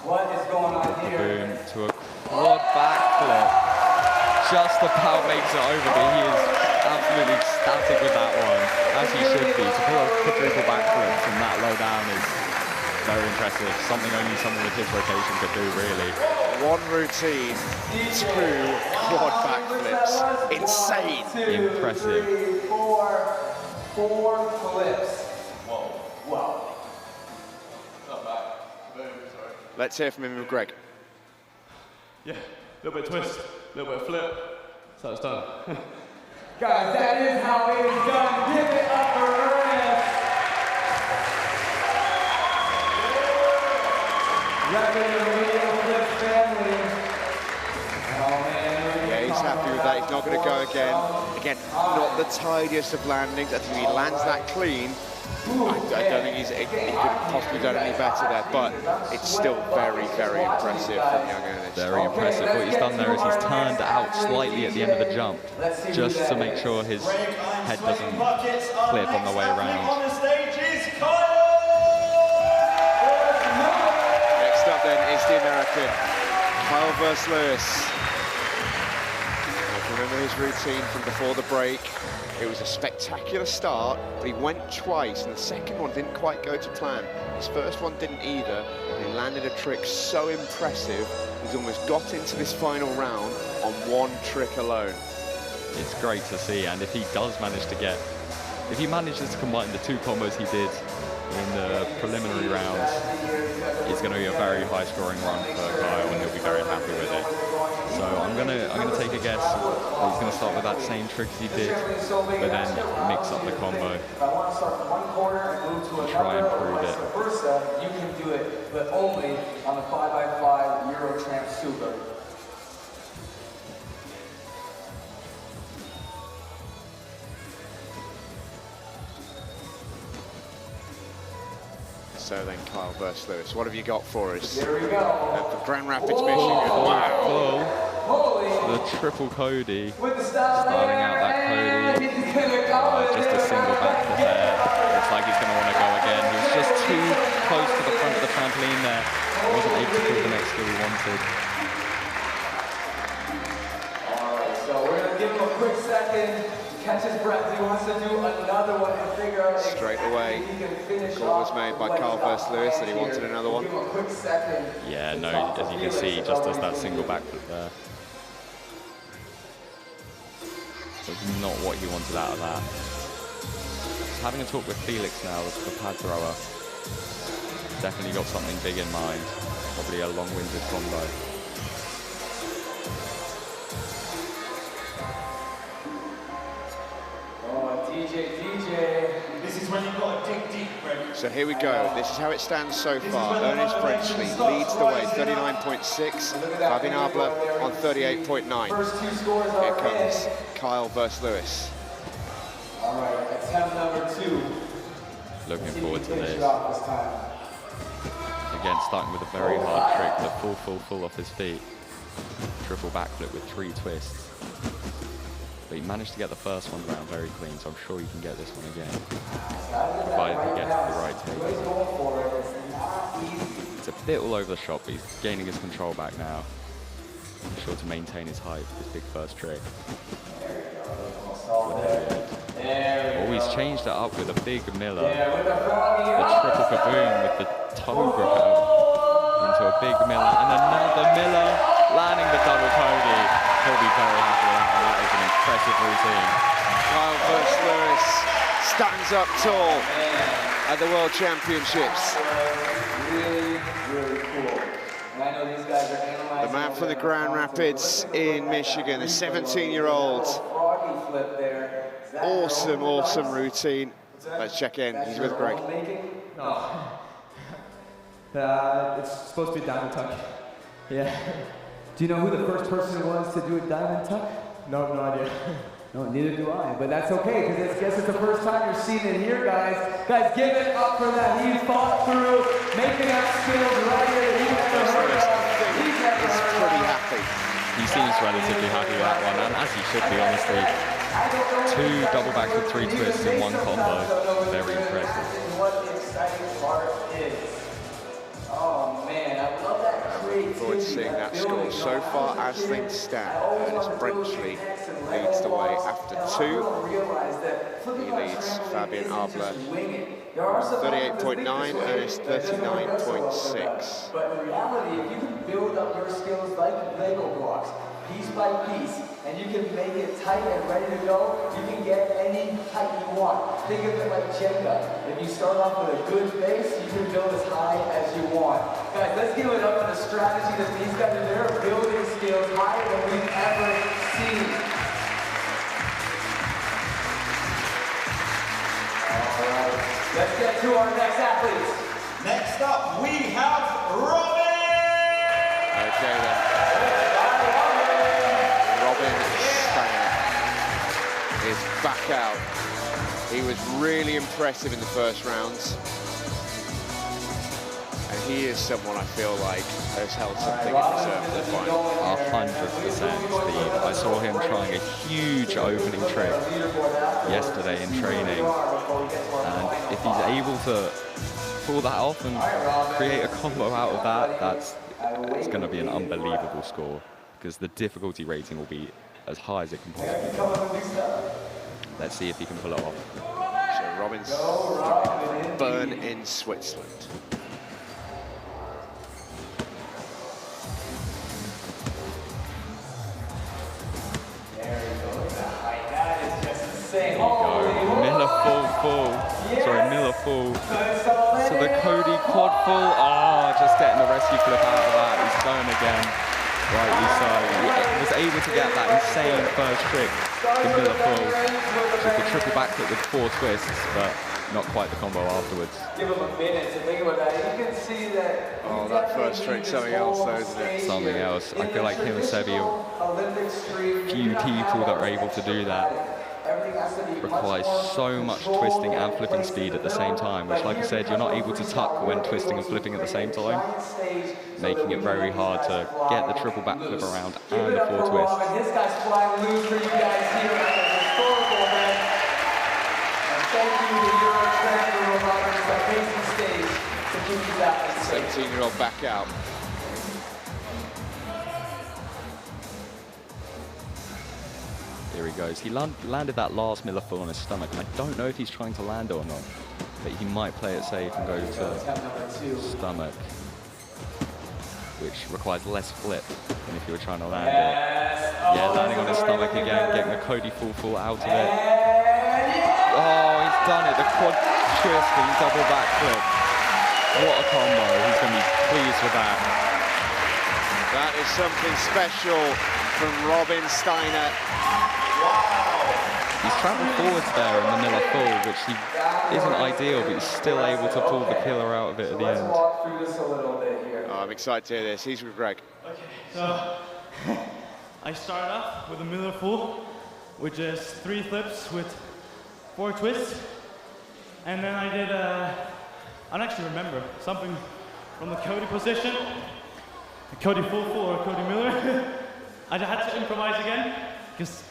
What is going on here? Kaboom to a quad backflip. Just about makes it over, but he is absolutely ecstatic with that one, as he should be. To pull a quadruple backflip from that low down is very impressive. Something only someone with his rotation could do, really. One routine, 2 quad backflips. Insane. Impressive. 3, 4 flips. Wow. Not bad. Boom, sorry. Let's hear from him with Greg. Yeah, a little bit of twist, a little bit of flip. So it's done. Guys, that is how it is done. Give it up for Ernest. Repping the Radio Flip family. Oh man. Yeah, he's happy with that. He's not going to go again. Again, not the tidiest of landings. I think if he lands that clean, I don't think he could have possibly done any better there, but it's still very, very impressive from young Ernest. Very impressive. What he's done there is he's turned out slightly at the end of the jump, just to make sure his head doesn't flip on the way around. Next up then is the American, Kyle Lewis. Remember his routine from before the break. It was a spectacular start, but he went twice, and the second one didn't quite go to plan. His first one didn't either, and he landed a trick so impressive, he's almost got into this final round on one trick alone. It's great to see, and if he does manage to get, if he manages to combine the two combos he did in the preliminary rounds, it's going to be a very high scoring run for Kyle, and he'll be very happy with it. So I'm gonna take a guess that he's gonna start with that same trick as he did, but then mix up the combo. Try and prove it. The first set, you can do it, but only on the 5x5 Eurotramp Super. So then Kyle versus Lewis, what have you got for us? There we go. For Grand Rapids, Michigan. Wow. The triple Cody, starting out that Cody, just a single back to there. Looks like he's going to want to go again. He was just too close to the front of the trampoline there. Wasn't able to do the next skill he wanted. All right, so we're going to give him a quick second. Catch his breath. He wants to do another one and figure out straight away. Call was made by Kyle versus Lewis that he wanted another one. Yeah, no, as you can see, he just does that single backflip there. That's not what he wanted out of that. Just having a talk with Felix now, the pad thrower. Definitely got something big in mind. Probably a long-winded combo. DJ, this is when you've got to dig deep, Greg. So here we go. This is how it stands so far. Ernest Frenchley leads the way, 39.6. Fabian Arbler on 38.9. Here comes Kyle versus Lewis. All right, attempt number 2. Looking forward to this. Again, starting with a very hard trick, the full off his feet. Triple backflip with 3 twists. But he managed to get the first one down very clean, so I'm sure he can get this one again, provided he gets the right take. It's a bit all over the shop, but he's gaining his control back now. I'm sure to maintain his height for this big first trick. Oh, he's changed it up with a big Miller. The triple kaboom with the toe grab into a big Miller, and another Miller, landing the double Cody. He'll be very happy with that one. That is an impressive routine. Kyle versus Lewis stands up tall at the World Championships. Really, really cool. And I know these guys are analyzing. The man from the Grand Rapids in Michigan, a 17-year-old. Awesome, awesome routine. Let's check in. He's with Greg. No. It's supposed to be diamond tuck. Yeah. Do you know who the first person was to do a diamond tuck? No, no idea. No, neither do I, but that's okay, because I guess it's the first time you're seeing it here, guys. Guys, give it up for that. He fought through, making up skills right here. He's pretty happy. He seems relatively happy with that one, and as he should be, honestly. 2 double backs with 3 twists in 1 combo. Very impressive. What the exciting part is. Oh man, I love that. Looking forward to seeing that score. So far as things stand, Ernest Frenchley leads the way after 2. He leads Fabian Arbler 38.9, Ernest 39.6. But in reality, if you can build up your skills like Lego blocks, piece by piece, and you can make it tight and ready to go, you can get any height you want. Think of it like Jenga. If you start off with a good base, you can build as high as you want. Guys, let's give it up for the strategy that these guys are there, building skills higher than we've ever seen. All right, let's get to our next athletes. Next up, we have Robin! Okay then. Robin back out. He was really impressive in the first rounds. And he is someone I feel like has held something in reserve for the final. 100%. I saw him trying a huge opening trick yesterday in training. And if he's able to pull that off and create a combo out of that, it's going to be an unbelievable score, because the difficulty rating will be as high as it can possibly be. Let's see if he can pull it off. So Robin's Bern in Switzerland. There you go, Miller full. Sorry, Miller full. So the Cody quad full. Just getting the rescue flip out of that. He's going again. Rightly so. He was able to get that insane first trick, the Miller full. With the triple backflip with 4 twists, but not quite the combo afterwards. Give him a minute to think about that. You can see that. Oh, that first trick, something else though, isn't it? Something else. I feel like him and Sebbe are few people that are able to do that. Requires so much twisting and flipping speed at the same time, which, like I said, you're not able to tuck when twisting and flipping at the same time, making it very hard to get the triple backflip around and the 4 twists. This guy's flying loose for you guys here at the historical event. And thank you to Eurotramp for this amazing stage to keep these athletes safe. 17-year-old back out. Here he goes. He landed that last Miller full on his stomach, and I don't know if he's trying to land it or not, but he might play it safe and go to stomach, which requires less flip than if you were trying to land it. Yeah, landing on his stomach again, getting the Cody full out of it. Oh, he's done it. The quad twisting, double backflip. What a combo. He's going to be pleased with that. That is something special from Robin Steiner. He's travelled forwards there in the Miller full, which he isn't ideal, but he's still able to pull the killer out of it at the end. Oh, I'm excited to hear this. He's with Greg. Okay, so I started off with a Miller full, which is 3 flips with 4 twists, and then I did I don't actually remember something from the Cody position, a Cody full or a Cody Miller. I had to improvise again because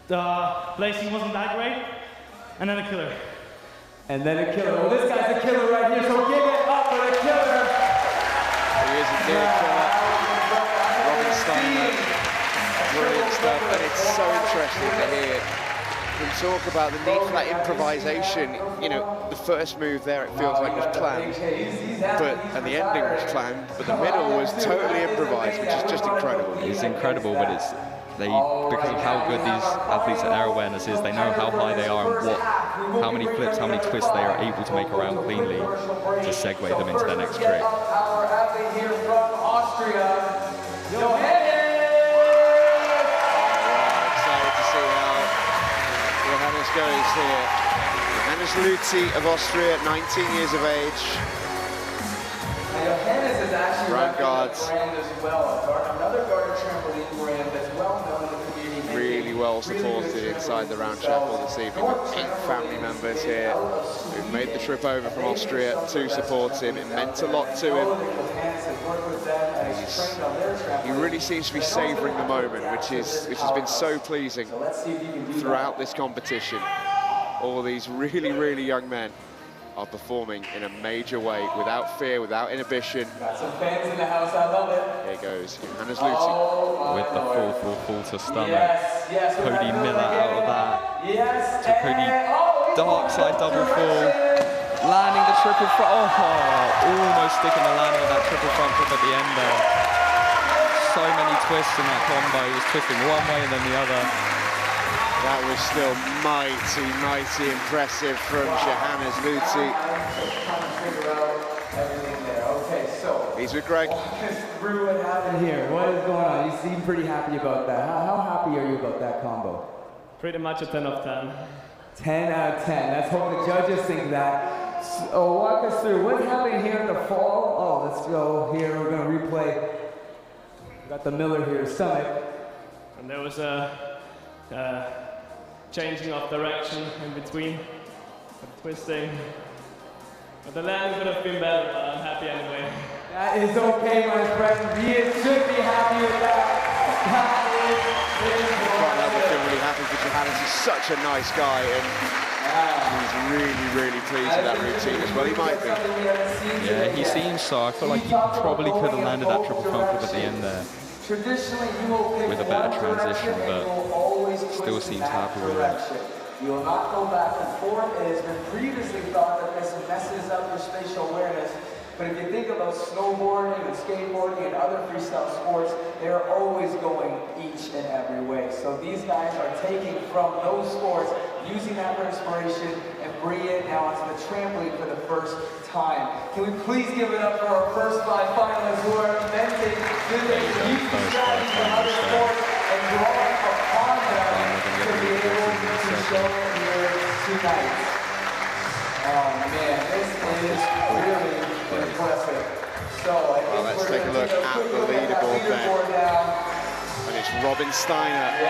the placing wasn't that great, and then a killer. And then a killer. Well, this guy's a killer right here, so give it up for the killer. He is indeed a killer. Robin Steiner, brilliant stuff, and it's so interesting to hear him talk about the need for that improvisation. You know, the first move there, it feels like was planned, and the ending was planned, but the middle was totally improvised, which is just incredible. It's incredible, but it's because of how good these athletes at air awareness is, they know how high they are and how many flips, how many twists they are able to make around cleanly to segue them into their next trick. Our athlete here from Austria, Excited to see how Johannes goes here. Johannes Luthi of Austria, 19 years of age. Johannes is actually Round guards. brand as well, another Garden trampoline brand that's well known in the community. Really well supported inside the round chapel this evening with 8 family members here who've made the trip over from Austria to support him. It meant a lot to him. He really seems to be savouring the moment, which has been so pleasing throughout this competition. All these really young men are performing in a major way, without fear, without inhibition. Got some fans in the house, I love it. Here goes Johannes Luthi. With the full to stomach. Yes, Cody Miller out of that. Yes, to Cody dark side double full. Landing the triple front. Almost sticking the landing of that triple front flip at the end there. So many twists in that combo. He was twisting one way and then the other. That was still mighty impressive from Johannes Luthi. Okay, so he's with Greg. Through what happened here. What is going on? You seem pretty happy about that. How happy are you about that combo? Pretty much a 10 out of 10. 10 out of 10. Let's hope the judges think that. So walk us through what happened here at the fall. Oh, let's go here. We're going to replay. We got the Miller here, stomach. And there was a changing of direction in between, twisting. But the landing could have been better, but I'm happy anyway. That is okay, my friend. We should be happy with that. Can't help but feel really happy for Johannes. He's such a nice guy, and he's really, really pleased with that routine as well. He might be. Yeah, he seems so. I feel like he probably could have landed that triple front flip at the end there with a better transition, but still seems happy with it. You will not go back and forth. It has been previously thought that this messes up your spatial awareness. But if you think about snowboarding and skateboarding and other freestyle sports, they're always going each and every way. So these guys are taking from those sports, using that for inspiration, and bringing it now onto the trampoline for the first time. Can we please give it up for our first 5 finalists who are inventing using strategies from other sports and drawing upon them to be able to show here tonight. Oh man, this is really impressive. So well, let's take a look at the leaderboard there. And it's Robin Steiner who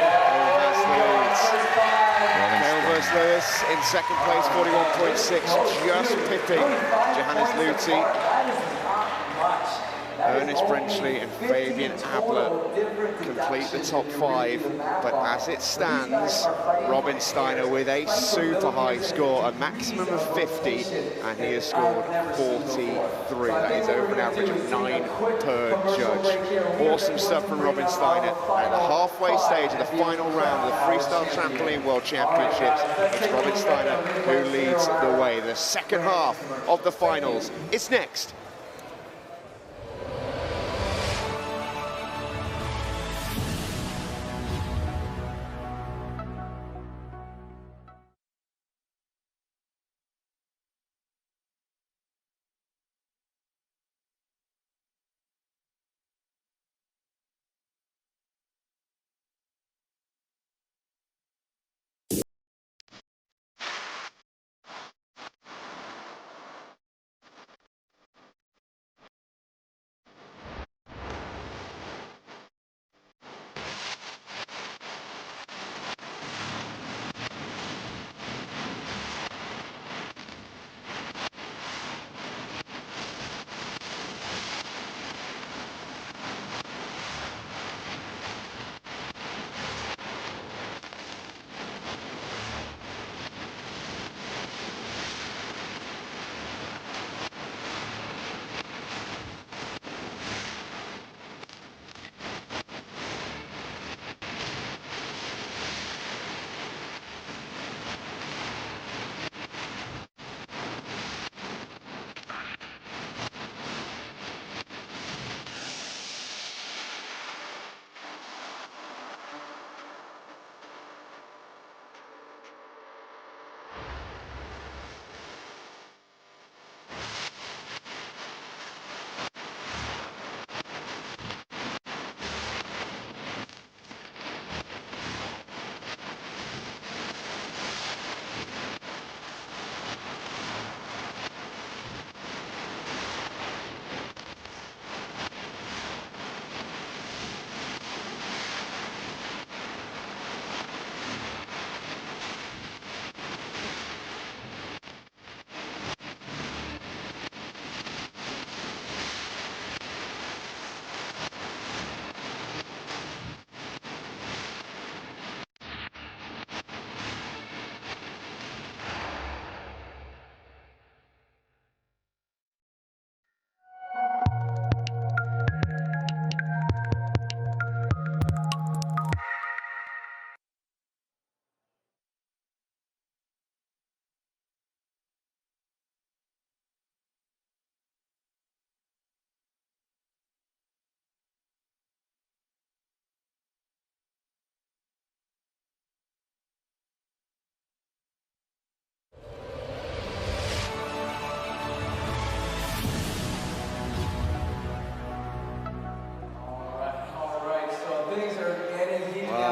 has the leads. Dale versus Lewis in second place, 41.6, just pipping Johannes Luthi. Ernest Brenchley and Fabian Abler complete the top 5, but as it stands, Robin Steiner with a super high score, a maximum of 50, and he has scored 43. That is over an average of 9 per judge. Awesome stuff from Robin Steiner. At the halfway stage of the final round of the Freestyle Trampoline World Championships, it's Robin Steiner who leads the way. The second half of the finals is next.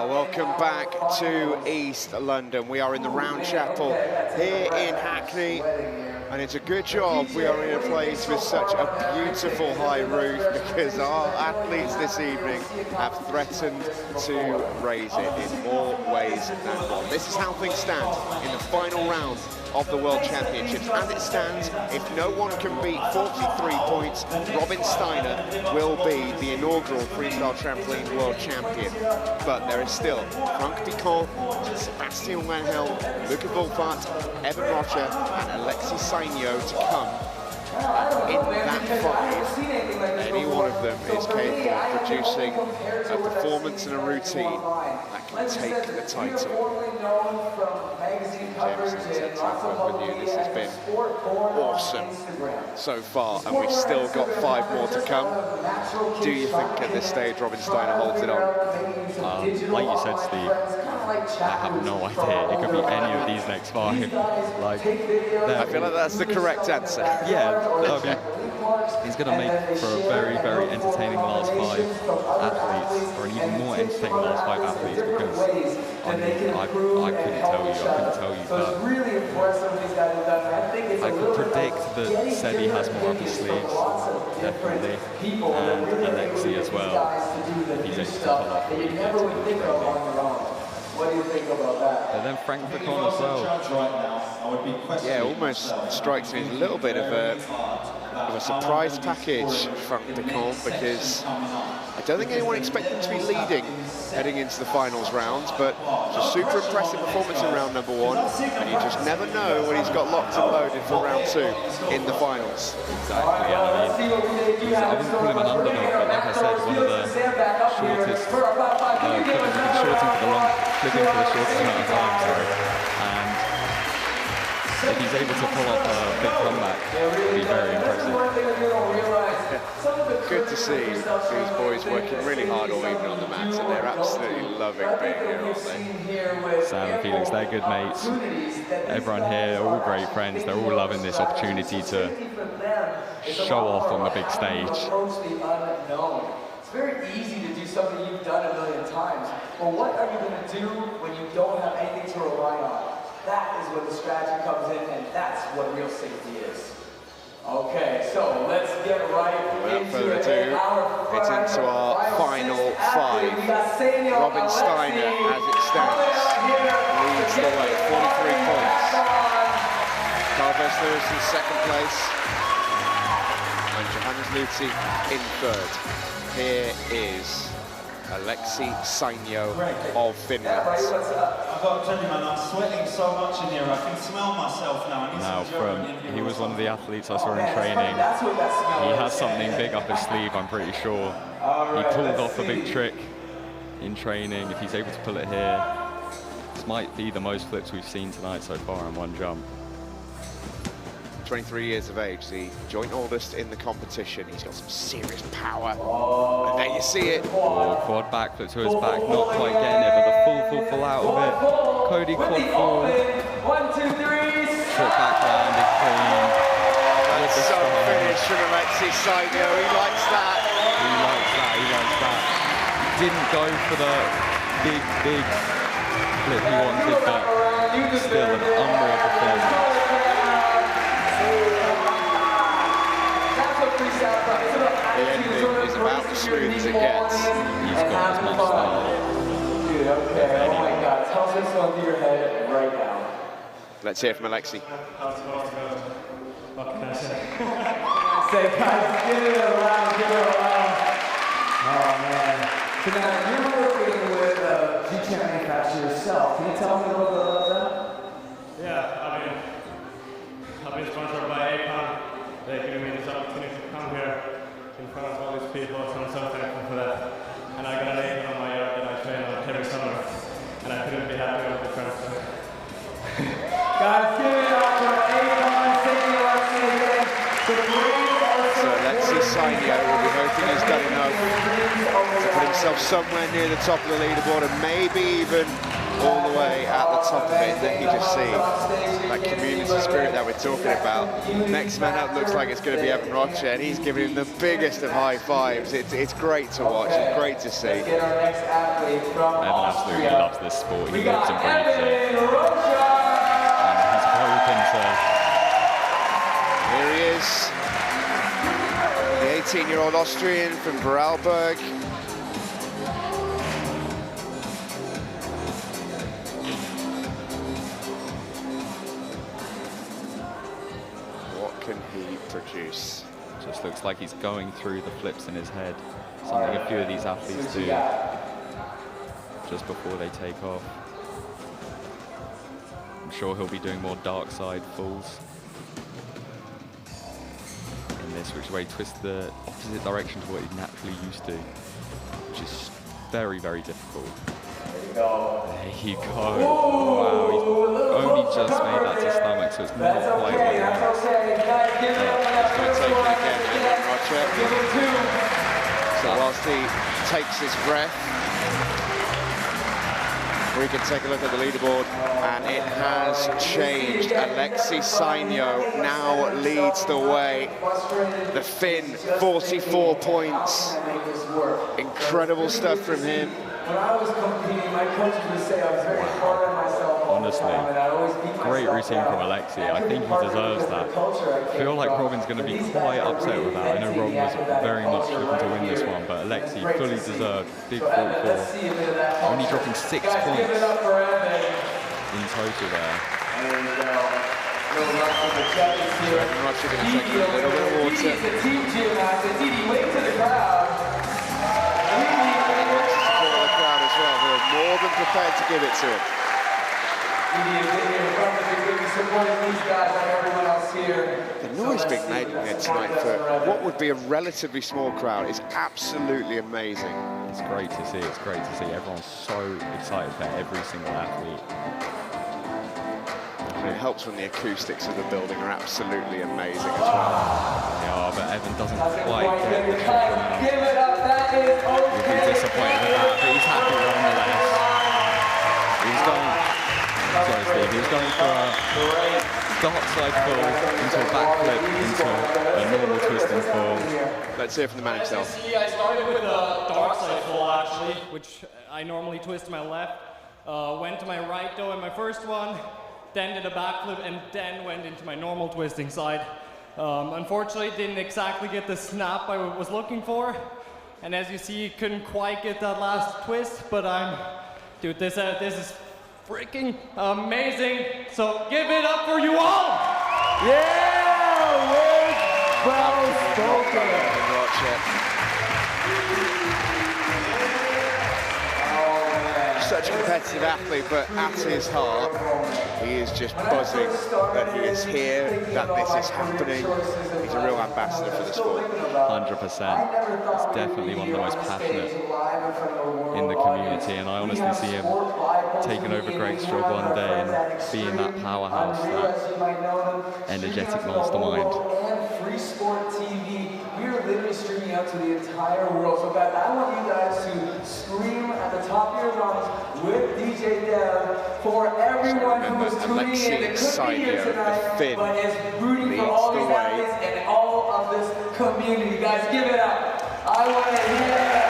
Welcome back to East London. We are in the Round Chapel here in Hackney. And it's a good job we are in a place with such a beautiful high roof, because our athletes this evening have threatened to raise it in more ways than one. This is how things stand in the final round of the World Championships. As it stands, if no one can beat 43 points, Robin Steiner will be the inaugural Freestyle Trampoline World Champion. But there is still Frank Dicon, Sebastian Wennmalm, Luca Volpart, Evan Rocha and Aleksi Sainio to come. In that five, any one of them is capable of producing a performance and a routine that can take the title. With you. This has been awesome so far, and we've still got 5 more to come. Do you think at this stage Robin Steiner holds it on? Like you said, Steve, I have no idea. It could be any of these next 5. Like, I feel like that's the correct answer. Yeah, I mean, he's going to make for a very, very entertaining last 5 athletes, or an even more entertaining last 5 athletes, because I mean, I couldn't tell you, but I could predict that Sebbe has more up his sleeves, definitely, and Aleksi as well. He's able to pull off what he gets. What do you think about that? And then Frank Dicon as well. Yeah, almost strikes me as a little bit of a surprise package, Frank Dicon, because I don't think anyone expected him to be leading heading into the finals round, but it's a super impressive performance in round number 1, and you just never know when he's got locked and loaded for round 2 in the finals. Exactly, yeah. I mean, I wouldn't call him an underdog, but like I said, one of the shortest, flipping for the shortest amount of time, sorry. And if he's able to pull off a big comeback, it'll be very impressive. Good to see these boys working really hard all evening on the mats, and they're absolutely loving being here, aren't they? Sam and Felix, they're good mates. Everyone here, all great friends. They're all loving this opportunity to show off on the big stage. It's very easy to do something you've done a million times, but what are you going to do when you don't have anything to rely on? That is where the strategy comes in, and that's what real safety is. Okay, so let's get right into it. It's into our final 5. Robin Steiner, as it stands, leads the way, 43 points. Carlos Lewis in 2nd place, and Johannes Luthi in 3rd. Here is Aleksi Sainio of Finland. I've got to tell you, man, I'm sweating so much in here. I can smell myself now. He was one of the athletes I saw in training. He has something big up his sleeve, I'm pretty sure. He pulled off a big trick in training. If he's able to pull it here, this might be the most flips we've seen tonight so far in one jump. 23 years of age, the joint oldest in the competition. He's got some serious power. And there you see it. Oh, quad backflip to his back, not quite getting it, but the full out of it. Cody quad fall. 1, 2, 3. Trip back landing clean. That's so finished from Aleksi Sainio. He likes that. He likes that. Didn't go for the big flip he wanted, but still an unreal performance. The ending is about as smooth as it gets. He's got as much style. Dude, okay, oh my God, tell us what's going through your head right now. Let's hear from Aleksi. What can I say? Say, guys, give it a round. Oh man. So now, you're working with a G-Champ manufacturer yourself. Can you tell me a little bit about that? Yeah, I've been sponsored by APAM. They're giving me this opportunity to come here in front of all these people, so I'm so thankful for that. And I got an apron on my yard that I train on every summer, and I couldn't be happier with the transfer. Guys, give it up for APAM, again. So Aleksi Sainio will be hoping he's done enough to put himself somewhere near the top of the leaderboard, and maybe even all the way at the top of it. Then you just see that community spirit that we're talking about. Next man up looks like it's going to be Evan Rocha, and he's giving him the biggest of high fives. It's great to watch. It's great to see. Evan absolutely loves this sport. He lives and breathes it. And he's hoping to Here he is, the 18-year-old Austrian from Vorarlberg. What can he produce? Just looks like he's going through the flips in his head. Something a few of these athletes do just before they take off. I'm sure he'll be doing more dark side falls in this, which is where he twists the opposite direction to what he's naturally used to, which is very, very difficult. There you go. Wow, he's only just made that to stomach, so it's not quite what he wants. He's going to take it again, Roger. So whilst he takes his breath, we can take a look at the leaderboard, and it has changed. Aleksi Sainio now leads the way. The Finn, 44 points. Incredible stuff from him. When I was competing, my coaches would say I was very hard on myself. Honestly, great routine from Aleksi. I think he deserves that. I feel like Robin's going to be quite upset with that. I know Robin was very much looking to win this one, but Aleksi fully deserved. Big 44. Only dropping 6 points in total there. Roger going to take a little bit of water. More than prepared to give it to him. The noise being made here tonight for what would be a relatively small crowd is absolutely amazing. It's great to see. It's great to see. Everyone's so excited for every single athlete. And it helps when the acoustics of the building are absolutely amazing as well. They are, but Evan doesn't quite get the trick around. He'll be disappointed with that, but he's happy nonetheless. He was going for a dark side fall into a backflip into a normal twisting fall. Let's hear from the man himself. I started with a dark side fall actually, which I normally twist to my left. Went to my right though in my first one, then did a backflip and then went into my normal twisting side. Unfortunately, didn't exactly get the snap I was looking for. And as you see, couldn't quite get that last twist, but dude, this is freaking amazing. So give it up for you all. Yeah, well spoken. Such a competitive athlete, but at his heart, he is just buzzing that he is here, that this is happening. He's a real ambassador for the sport. 100%. It's definitely one of the most passionate in the community, and I honestly see him taking over Greg's job one day and being that powerhouse, that energetic mastermind. Free Sport TV, we are literally streaming out to the entire world. So guys, I want you guys to scream at the top of your lungs with DJ Dev for everyone who is tuning in. That could be here tonight, but is rooting for all these athletes and all of this community. Guys, give it up. I want to hear that.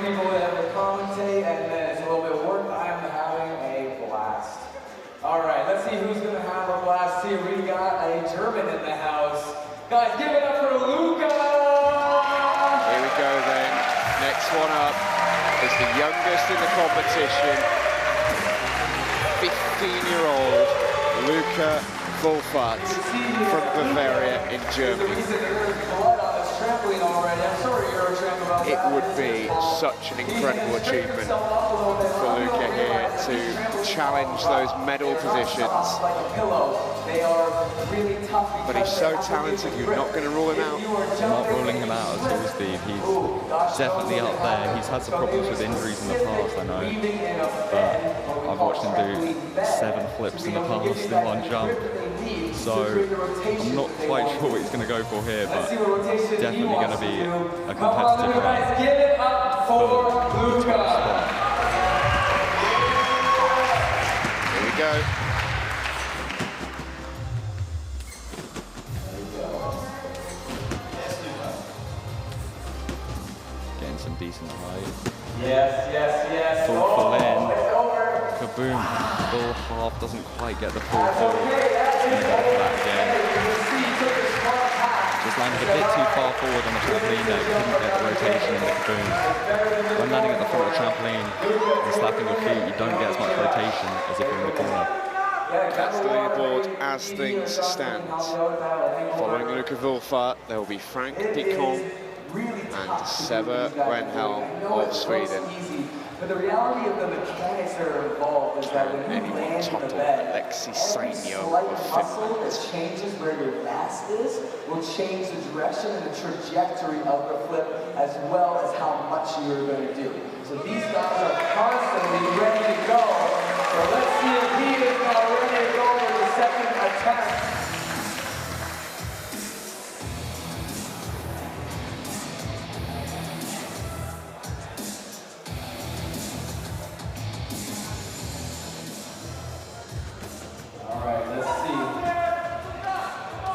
People that will commentate, and then it's a little bit of work. I am having a blast. All right, let's see who's going to have a blast here. We got a German in the house. Guys, give it up for Luca! Here we go then. Next one up is the youngest in the competition. 15-year-old Luca Wolfert from Bavaria in Germany. It would be such an incredible achievement for Luca here to challenge those medal positions. But he's so talented, you're not going to rule him out. I'm not ruling him out at all, Steve. He's definitely up there. He's had some problems with injuries in the past, I know. But I've watched him do 7 flips in the past in one jump. So I'm not quite sure what he's going to go for here, but definitely going to be a competitive run. Give it up for Luca. Here we go. Full in. Kaboom. Full half doesn't quite get the full full. And go for that again. Just landed a bit too far forward on the trampoline there. Couldn't get the rotation in the kaboom. When landing at the front of the trampoline and slapping your feet, you don't get as much rotation as if you're in the corner. That's the leaderboard as things stand. Following Luca Vulfart, there will be Frank Dicon and Sebbe Wennmalm of Sweden. But the reality of the mechanics that are involved is that when you land in the bed, Aleksi Sainio slight of muscle Finland. that changes where your mass is will change the direction and the trajectory of the flip as well as how much you're going to do. So these guys are constantly ready to go. So let's see if he is now ready to go for the second attempt. All right, let's see.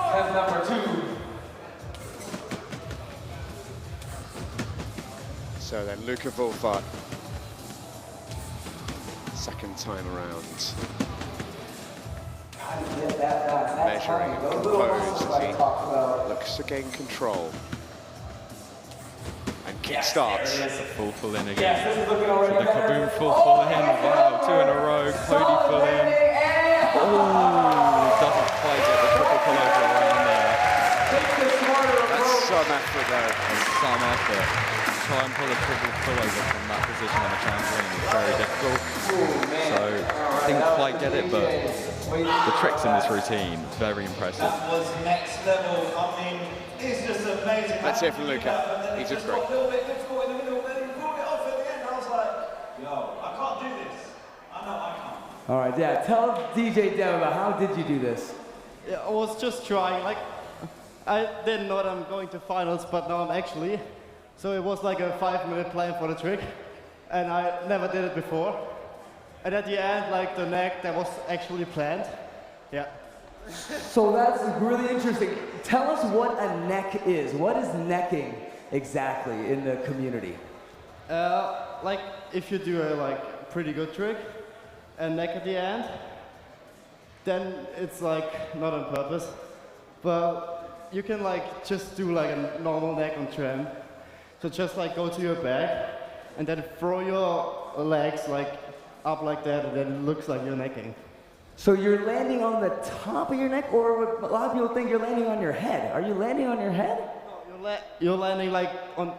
Attempt number 2. So then Luca Vulfart, second time around. Measuring and compose as he looks to gain control. And kick starts. Full in again. So the kaboom full in. Wow, 2 in a row. Cody full in. Oh, doesn't quite get the triple pullover around there. That's some effort though. That's some effort. Try and pull a triple pullover from that position on the trampoline is very difficult. So didn't quite get it, but the tricks in this routine, very impressive. That was next level. I mean, it's just amazing. Let's hear from Luca. He did great. A little bit difficult in the middle, then he pulled it off at the end. I was like, yo, I can't do this. I know I can't. All right, yeah, tell DJ Dev about how did you do this? Yeah, I was just trying, like, I didn't know that I'm going to finals, but now I'm actually. So it was like a 5-minute plan for the trick, and I never did it before. And at the end, like the neck, that was actually planned. Yeah. So that's really interesting. Tell us what a neck is. What is necking exactly in the community? Like if you do a pretty good trick, and neck at the end, then it's like not on purpose, but you can just do like a normal neck on tram. So just go to your back, and then throw your legs up like that, and then it looks like you're necking. So you're landing on the top of your neck, or a lot of people think you're landing on your head. Are you landing on your head? No, you're landing on,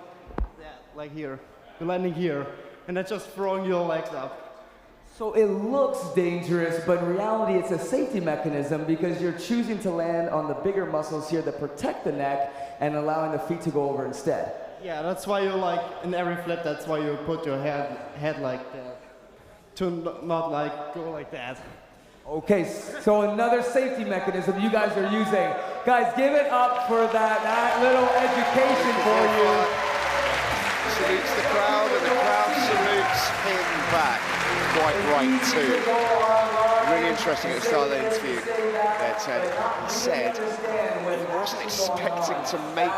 like here. You're landing here, and then just throwing your legs up. So it looks dangerous, but in reality it's a safety mechanism because you're choosing to land on the bigger muscles here that protect the neck and allowing the feet to go over instead. Yeah, that's why you in every flip, that's why you put your head like that. To not go like that. Okay, so another safety mechanism you guys are using. Guys, give it up for that little education for you. Salutes the crowd, and the crowd salutes him back. Quite right too. Really interesting at the start of the interview that he said he wasn't expecting to make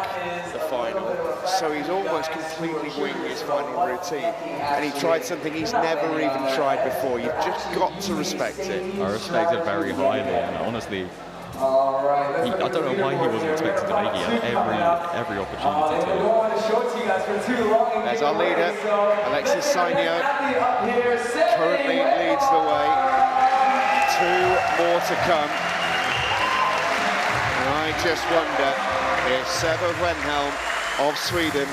the final, so he's almost completely winged his final routine, and he tried something he's never even tried before. You've just got to respect it. I respect it very highly, and honestly, I don't know why he wasn't expecting to make it. He had every opportunity to. There's our leader, Aleksi Sainio, currently leads the way. 2 more to come. And I just wonder if Sebbe Wennmalm of Sweden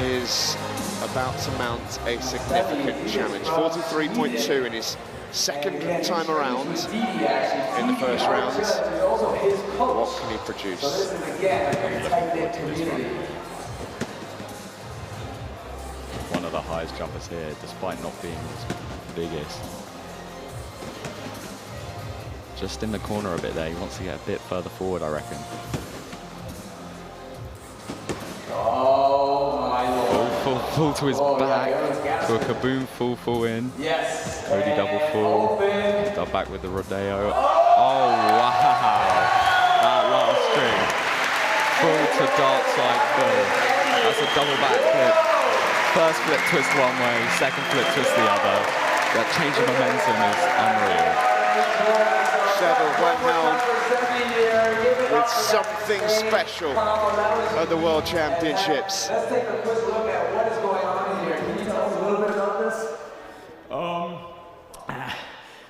is about to mount a significant challenge. 43.2 in his second time around in the first round. What can he produce? One of the highest jumpers here, despite not being his biggest. Just in the corner a bit there, he wants to get a bit further forward, I reckon. Oh my lord. Full to his back, to a kaboom full in. Yes. Cody double full. Start back with the rodeo. Oh wow! That last string. Full to dark side full. That's a double backflip. first flip twist one way, second flip twist the other. That change of momentum is unreal. Sebbe Wennmalm with something special at the World Championships. Let's take a quick look at what is going on here. Can you tell us a little bit about this?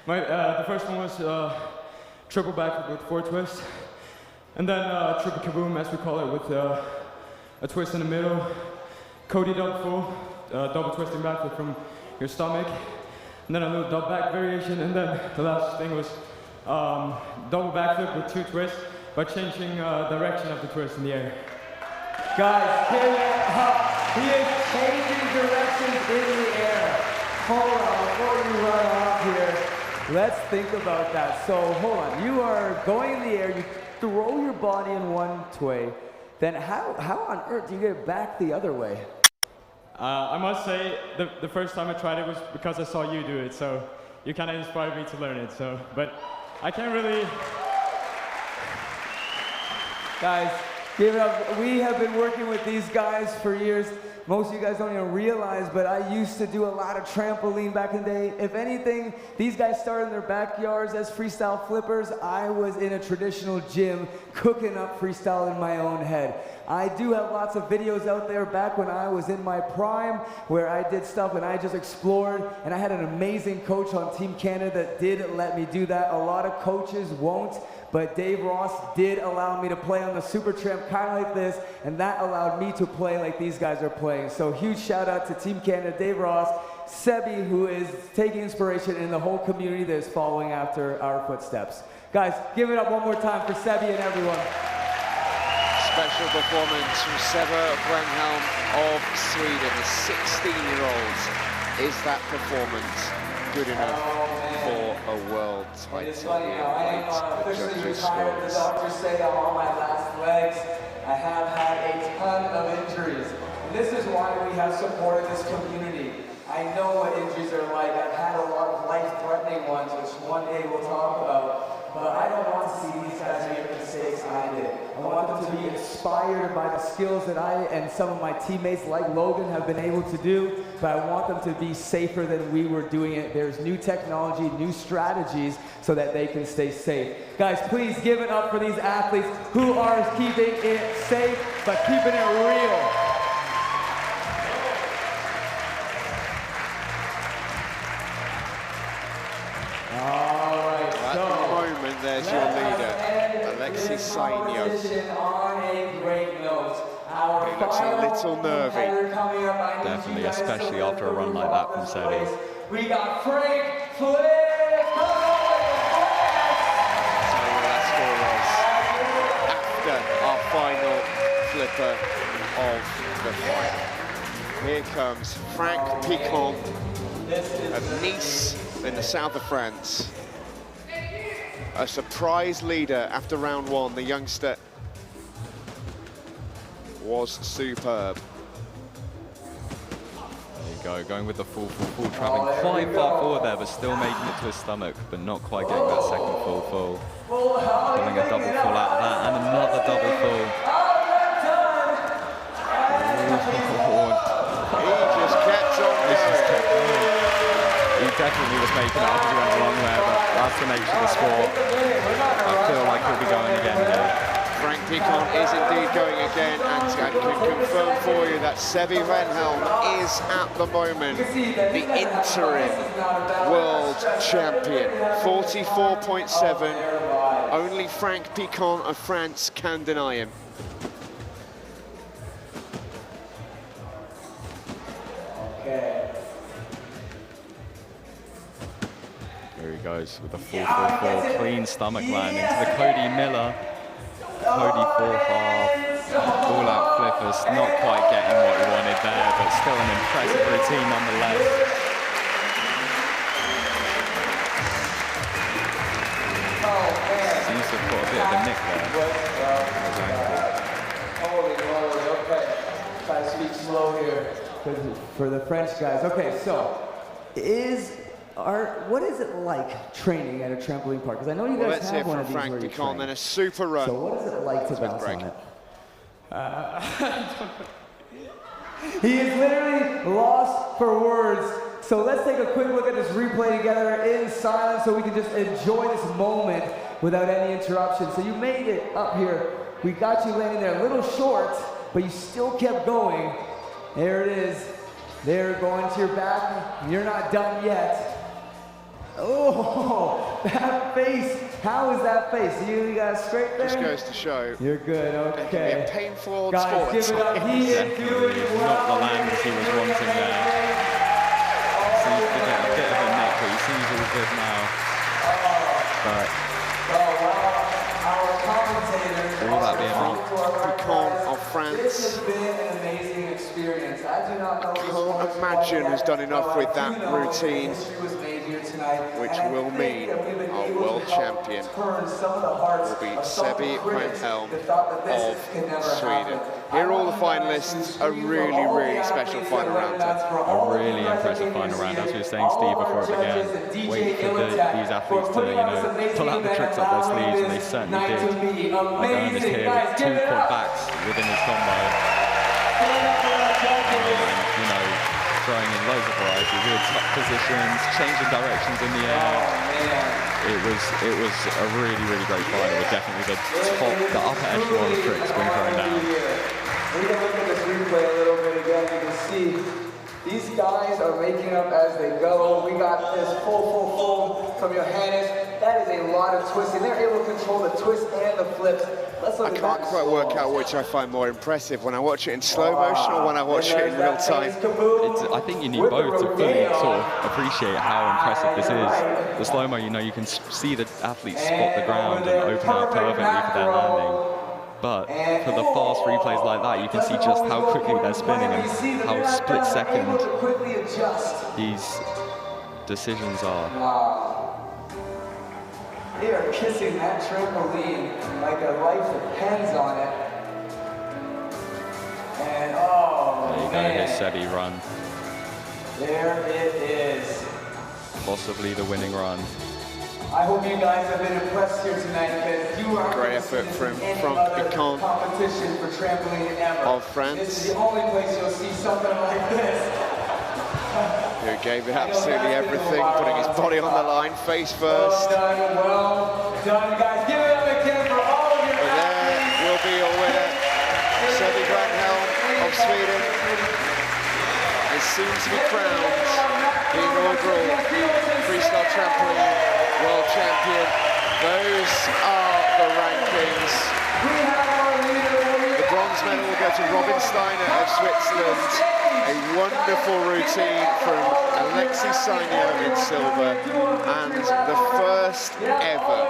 The first one was triple backflip with 4 twists, and then triple kaboom, as we call it, with a twist in the middle, Cody double full, double twisting backflip from your stomach, and then a little double back variation, and then the last thing was double backflip with 2 twists by changing direction of the twist in the air. Guys, give it up. He is changing directions in the air. Hold on, before you run off here, let's think about that. So hold on, you are going in the air, you throw your body in one way, then how on earth do you get it back the other way? I must say, the first time I tried it was because I saw you do it, so you kind of inspired me to learn it. So, but I can't really. Guys, give it up. We have been working with these guys for years. Most of you guys don't even realize, but I used to do a lot of trampoline back in the day. If anything, these guys started in their backyards as freestyle flippers. I was in a traditional gym cooking up freestyle in my own head. I do have lots of videos out there back when I was in my prime where I did stuff and I just explored, and I had an amazing coach on Team Canada that did let me do that. A lot of coaches won't. But Dave Ross did allow me to play on the Super Tramp kind of like this, and that allowed me to play like these guys are playing. So huge shout out to Team Canada, Dave Ross, Sebbe, who is taking inspiration, in the whole community that is following after our footsteps. Guys, give it up one more time for Sebbe and everyone. Special performance from Sebbe Wennmalm of Sweden, the 16-year-old. Is that performance good enough for a world title? It's funny, I am officially retired. The doctors say I'm on my last legs. I have had a ton of injuries. And this is why we have supported this community. I know what injuries are like. I've had a lot of life-threatening ones, which one day we'll talk about. But I don't want to see these guys make mistakes I did. I want them to be inspired by the skills that I and some of my teammates like Logan have been able to do, but I want them to be safer than we were doing it. There's new technology, new strategies, so that they can stay safe. Guys, please give it up for these athletes who are keeping it safe, but keeping it real. There's your leader, Aleksi Sainio. He looks a little nervy. Definitely, especially after a run like that from Sebbe. We got Frank Flip! So that score was after our final flipper of the final. Here comes Frank Picon of Nice in the south of France. A surprise leader after round one. The youngster was superb. There you go, going with the full, traveling quite far forward there, but still making it to his stomach, but not quite getting that second full. Pulling a double full out of that, and another double full. He just kept on going. He definitely was making it up as he went along there, but that's the nature of the sport. I feel like he'll be going again here. Frank Picon is indeed going again, and can confirm for you that Sebbe Wennmalm is at the moment the interim world champion. 44.7. Only Frank Picon of France can deny him. Okay. Here he goes with a full, clean stomach landing to the Cody Miller. Cody full half, all out flippers, not quite getting what he wanted there, but still an impressive routine nonetheless. Seems to have got a bit of a nick there. Holy moly, okay. Try to speak slow here for the French guys. Okay, so what is it like training at a trampoline park? Because I know you guys have one of these. Let's hear from Frank Picon, then a super run. So what is it like to bounce on it? He is literally lost for words. So let's take a quick look at this replay together in silence so we can just enjoy this moment without any interruption. So you made it up here. We got you landing there a little short, but you still kept going. There it is. There, going to your back. You're not done yet. Oh, that face. How is that face? You got it straight there? Just goes to show. You're good, okay. It can be a painful Guys, sport. give it up. He is doing Not the lands he was wanting there. Seems to get a bit of a nick, but he seems all good now. But our commentator, all that being wrong. Picon of France. This has been an amazing experience. I do not know. Can't imagine has done enough with that routine, which will mean our world champion will be Sebbe Wennmalm of Sweden. Here are all the finalists, a really, really special final round. A really impressive final round. As we were saying, Steve, before it began, waiting for these athletes to, pull out the tricks up their sleeves, and they certainly did. Ionis here with 2 quad backs within his combo. Throwing in loads of variety, really top positions, changing directions in the air. It was a really, really great final with definitely the upper echelon of tricks being thrown down. We can look at this replay a little bit again. You can see these guys are making up as they go. We got this full from Johannes. That is a lot of twisting. They're able to control the twist and the flips. I can't quite work out which I find more impressive, when I watch it in slow motion or when I watch it in real time. I think you need both to fully sort of appreciate how impressive this is. The slow-mo, you can see the athletes spot the ground and open up perfectly for their landing. But for the fast replays like that, you can see just how quickly they're spinning and how split second these decisions are. Wow. They are kissing that trampoline like their life depends on it. And there you go, here's Sebbe run. There it is. Possibly the winning run. I hope you guys have been impressed here tonight, because you are great effort from Picon competition for trampoline ever. Of France. This is the only place you'll see something like this. Who gave it absolutely everything, putting his body on the line, face first. Well done, guys. Give it up again for all of your athletes. There will be your winner, Sebbe Wennmalm of Sweden, is soon to be crowned the inaugural Freestyle Trampoline World Champion. Those are the rankings. The bronze medal will go to Robin Steiner of Switzerland. A wonderful routine from Aleksi Sainio in silver, and the first ever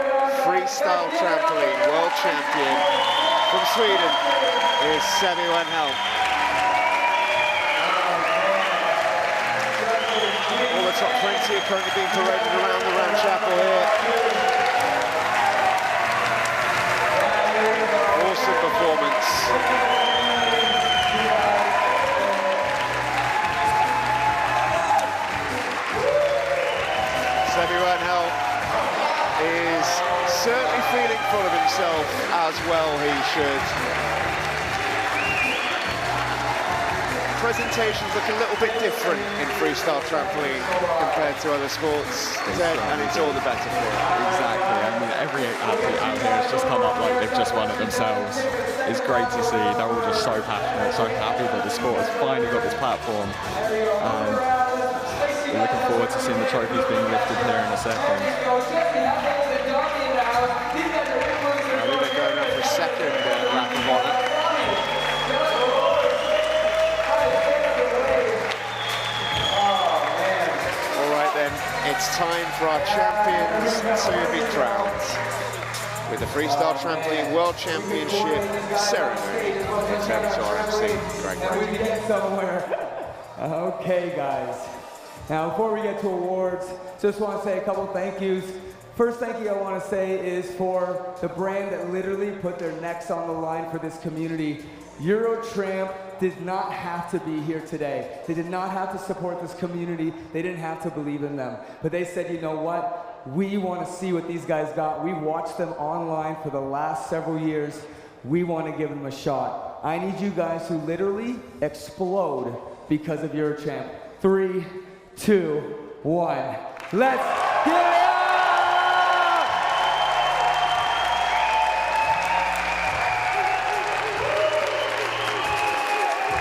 Freestyle Trampoline World Champion from Sweden is Sebbe Wennmalm. All the top 20 are currently being paraded around the round chapel here. Awesome performance. Sebbe Wennmalm is certainly feeling full of himself, as well he should. Presentations look a little bit different in freestyle trampoline compared to other sports, and it's all the better for it. Exactly, I mean, every athlete out here has just come up like they've just won it themselves. It's great to see, they're all just so passionate, so happy that the sport has finally got this platform. And we're looking forward to seeing the trophies being lifted here in a second. I think they're going up for a second lap of honour. All right then, it's time for our champions to be crowned with the Freestyle Trampoline World Championship ceremony. It's over to our MC, Greg. Okay, guys. Now, before we get to awards, just want to say a couple thank yous. First thank you I want to say is for the brand that literally put their necks on the line for this community. Eurotramp did not have to be here today. They did not have to support this community. They didn't have to believe in them. But they said, you know what? We want to see what these guys got. We watched them online for the last several years. We want to give them a shot. I need you guys to literally explode because of Eurotramp. 3, 2, 1. Let's get it up!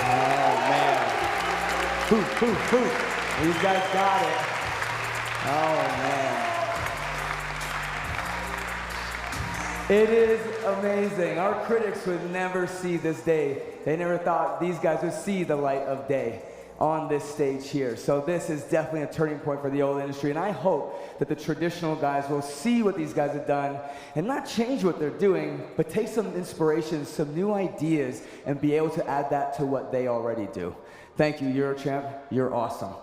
Oh, man. These guys got it. Oh, man. It is amazing. Our critics would never see this day. They never thought these guys would see the light of day on this stage here. So this is definitely a turning point for the old industry, and I hope that the traditional guys will see what these guys have done and not change what they're doing, but take some inspiration, some new ideas, and be able to add that to what they already do. Thank you, Eurotramp. You're awesome.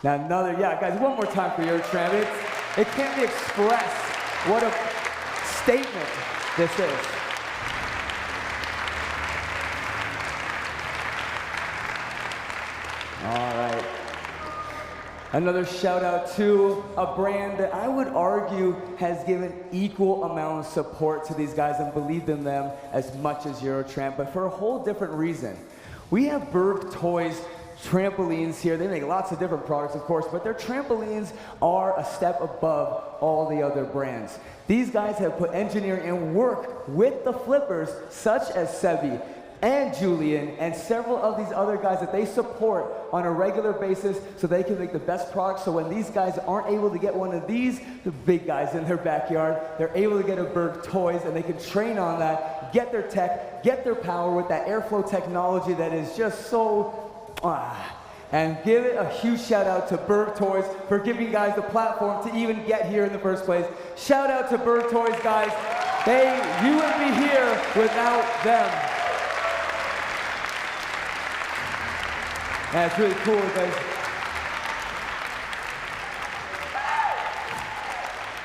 Now guys, one more time for Eurotramp. It can't be expressed what a statement this is. All right. Another shout out to a brand that I would argue has given equal amount of support to these guys and believed in them as much as Eurotramp, but for a whole different reason. We have Berg Toys trampolines here. They make lots of different products, of course, but their trampolines are a step above all the other brands. These guys have put engineering and work with the flippers, such as Sebbe and Julian and several of these other guys that they support on a regular basis so they can make the best products. So when these guys aren't able to get one of these, the big guys in their backyard, they're able to get a Berg Toys and they can train on that, get their tech, get their power with that airflow technology that is just so and give it a huge shout out to Berg Toys for giving you guys the platform to even get here in the first place. Shout out to Berg Toys, guys. You wouldn't be here without them. That's really cool, guys.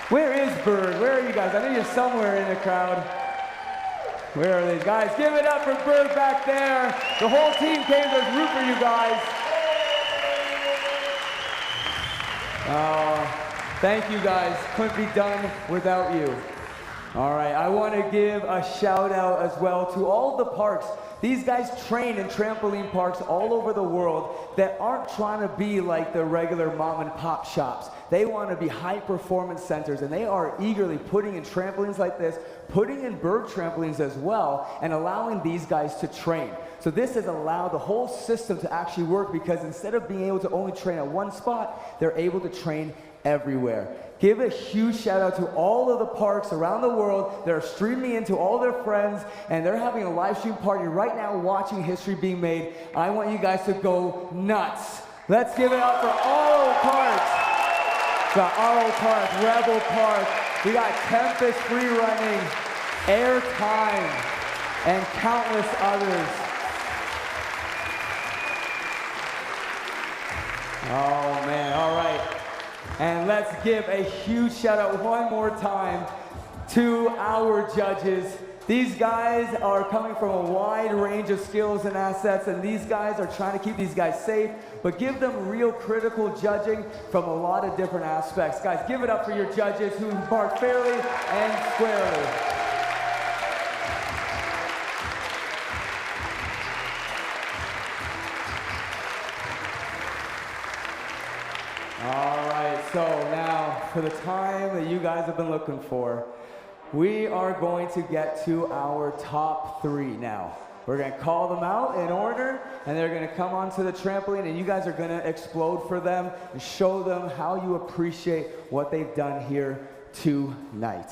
Where is Berg? Where are you guys? I know you're somewhere in the crowd. Where are these guys? Give it up for Berg back there. The whole team came to root for you guys. Thank you guys. Couldn't be done without you. All right, I want to give a shout out as well to all the parks. These guys train in trampoline parks all over the world that aren't trying to be like the regular mom and pop shops. They want to be high performance centers, and they are eagerly putting in trampolines like this, putting in Berg trampolines as well, and allowing these guys to train. So this has allowed the whole system to actually work because instead of being able to only train at one spot, they're able to train everywhere. Give a huge shout out to all of the parks around the world that are streaming into all their friends, and they're having a live stream party right now watching history being made. I want you guys to go nuts. Let's give it up for all parks. Got Arrow Park, Rebel Park, we got Tempest Free Running, Air Time, and countless others. Oh man, all right. And let's give a huge shout out one more time to our judges. These guys are coming from a wide range of skills and assets, and these guys are trying to keep these guys safe, but give them real critical judging from a lot of different aspects. Guys, give it up for your judges who mark fairly and squarely. All right, so now for the time that you guys have been looking for, we are going to get to our top three now. We're going to call them out in order, and they're going to come onto the trampoline, and you guys are going to explode for them and show them how you appreciate what they've done here tonight.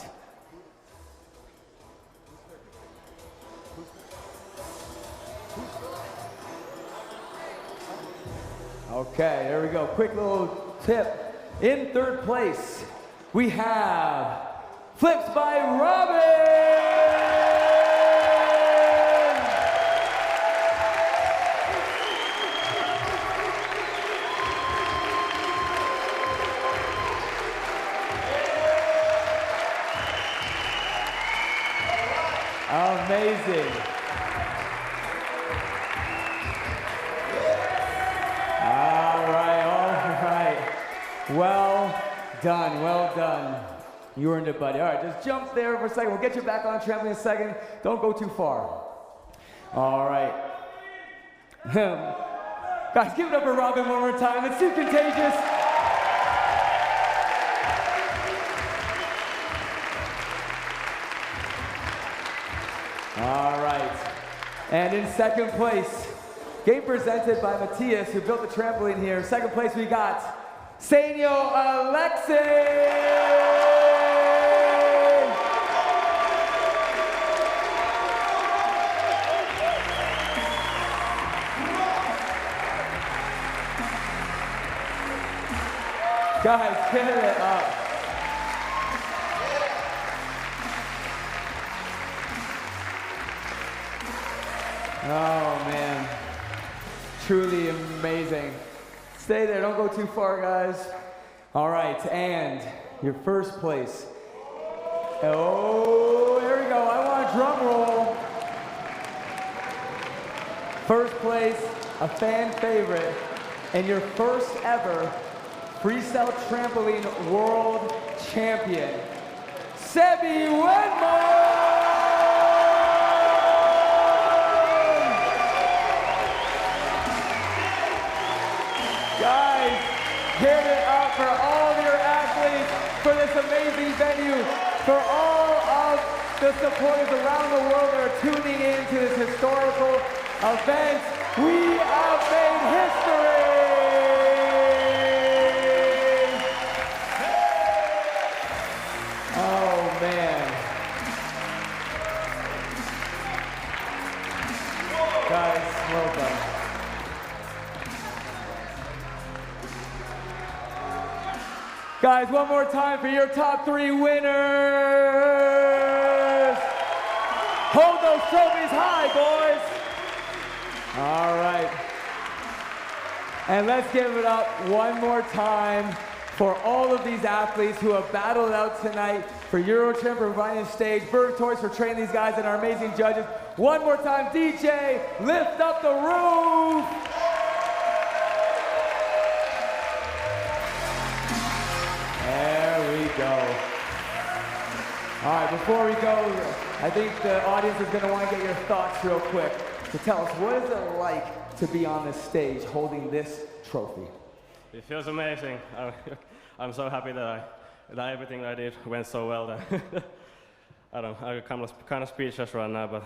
Okay, there we go. Quick little tip. In third place, we have Flips by Robin! Amazing. All right. Well done, well done. You earned it, buddy. All right, just jump there for a second. We'll get you back on the trampoline in a second. Don't go too far. All right. Guys, give it up for Robin one more time. It's too contagious. All right. And in second place, game presented by Matthias, who built the trampoline here. Second place, we got Sainio Aleksi. Guys, give it up. Oh man, truly amazing. Stay there, don't go too far, guys. All right, and your first place. Oh, here we go, I want a drum roll. First place, a fan favorite, and your first ever Freestyle Trampoline World Champion, Sebastian Wennmalm! Guys, give it up for all of your athletes, for this amazing venue, for all of the supporters around the world that are tuning in to this historical event. We have made history! Oh man. Guys, well done. Guys, one more time for your top 3 winners. Hold those trophies high, boys. All right. And let's give it up one more time for all of these athletes who have battled out tonight, for Eurotramp for providing the stage, Berg Toys for training these guys, and our amazing judges. One more time, DJ, lift up the roof! There we go. All right, before we go, I think the audience is gonna wanna get your thoughts real quick. So tell us, what is it like to be on this stage holding this trophy? It feels amazing. I'm so happy that everything I did went so well. That I'm kind of speechless right now, but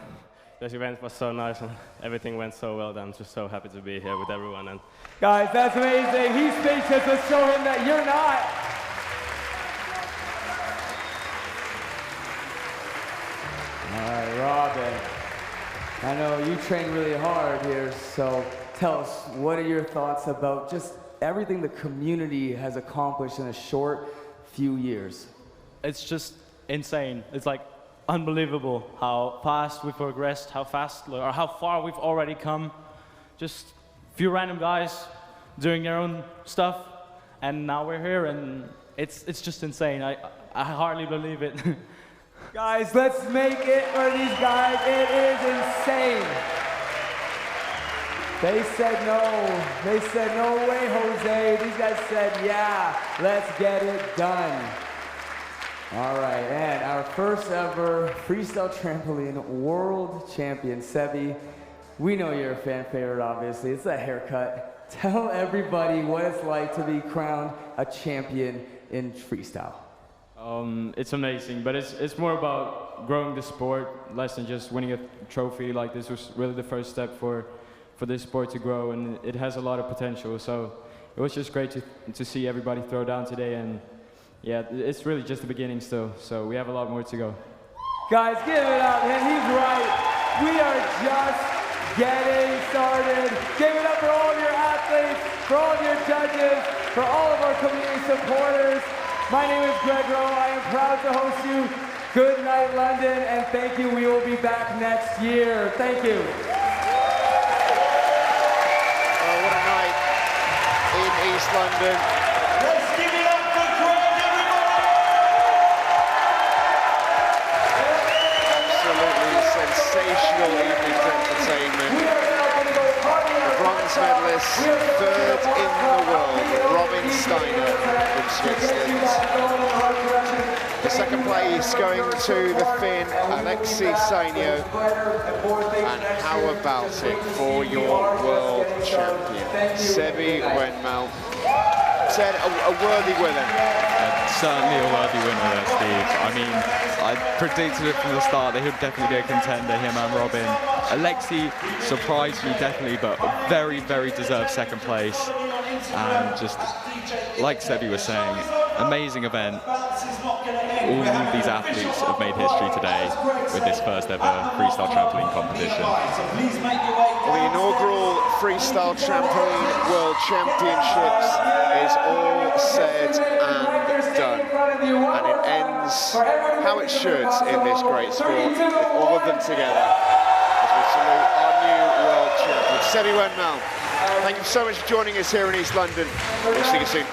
this event was so nice and everything went so well that I'm just so happy to be here with everyone. And guys, that's amazing. He's speechless. Let's show him that you're not. All right, Robin. I know you train really hard here, so tell us, what are your thoughts about just everything the community has accomplished in a short few years? It's just insane. It's like unbelievable how fast we've progressed, how far we've already come. Just a few random guys doing their own stuff, and now we're here, and it's just insane. I hardly believe it. Guys, let's make it for these guys. It is insane. They said no. They said no way, Jose. These guys said, yeah, let's get it done. All right, and our first ever Freestyle Trampoline World Champion, Sebbe. We know you're a fan favorite, obviously. It's that haircut. Tell everybody what it's like to be crowned a champion in freestyle. It's amazing, but it's more about growing the sport, less than just winning a trophy. Like, this was really the first step for this sport to grow, and it has a lot of potential. So it was just great to see everybody throw down today, and yeah, it's really just the beginning still. So we have a lot more to go. Guys, give it up, man. He's right. We are just getting started. Give it up for all of your athletes, for all of your judges, for all of our community supporters. My name is Greg Rowe. I am proud to host you. Good night, London, and thank you. We will be back next year. Thank you. Oh, what a night in East London. Let's give it up for Greg, everybody! Absolutely sensational evening of entertainment. The bronze medalist, third in the world, Robin Steiner from Switzerland. The Second place going to the Finn, Aleksi Sainio. And how about it for your world champion, Sebastian Wennmalm? Said a worthy winner. Certainly a worthy winner there, Steve. I mean, I predicted it from the start that he would definitely be a contender, him and Robin. Aleksi surprised me definitely, but a very, very deserved second place. And just, like Sebbe was saying, amazing event. All of these athletes have made history today with this first ever freestyle trampoline competition. The inaugural Freestyle Trampoline World Championships is all said and done. And it ends how it should in this great sport, with all of them together as we salute our new world champion, Sebastian Wennmalm. Thank you so much for joining us here in East London. We'll see you soon.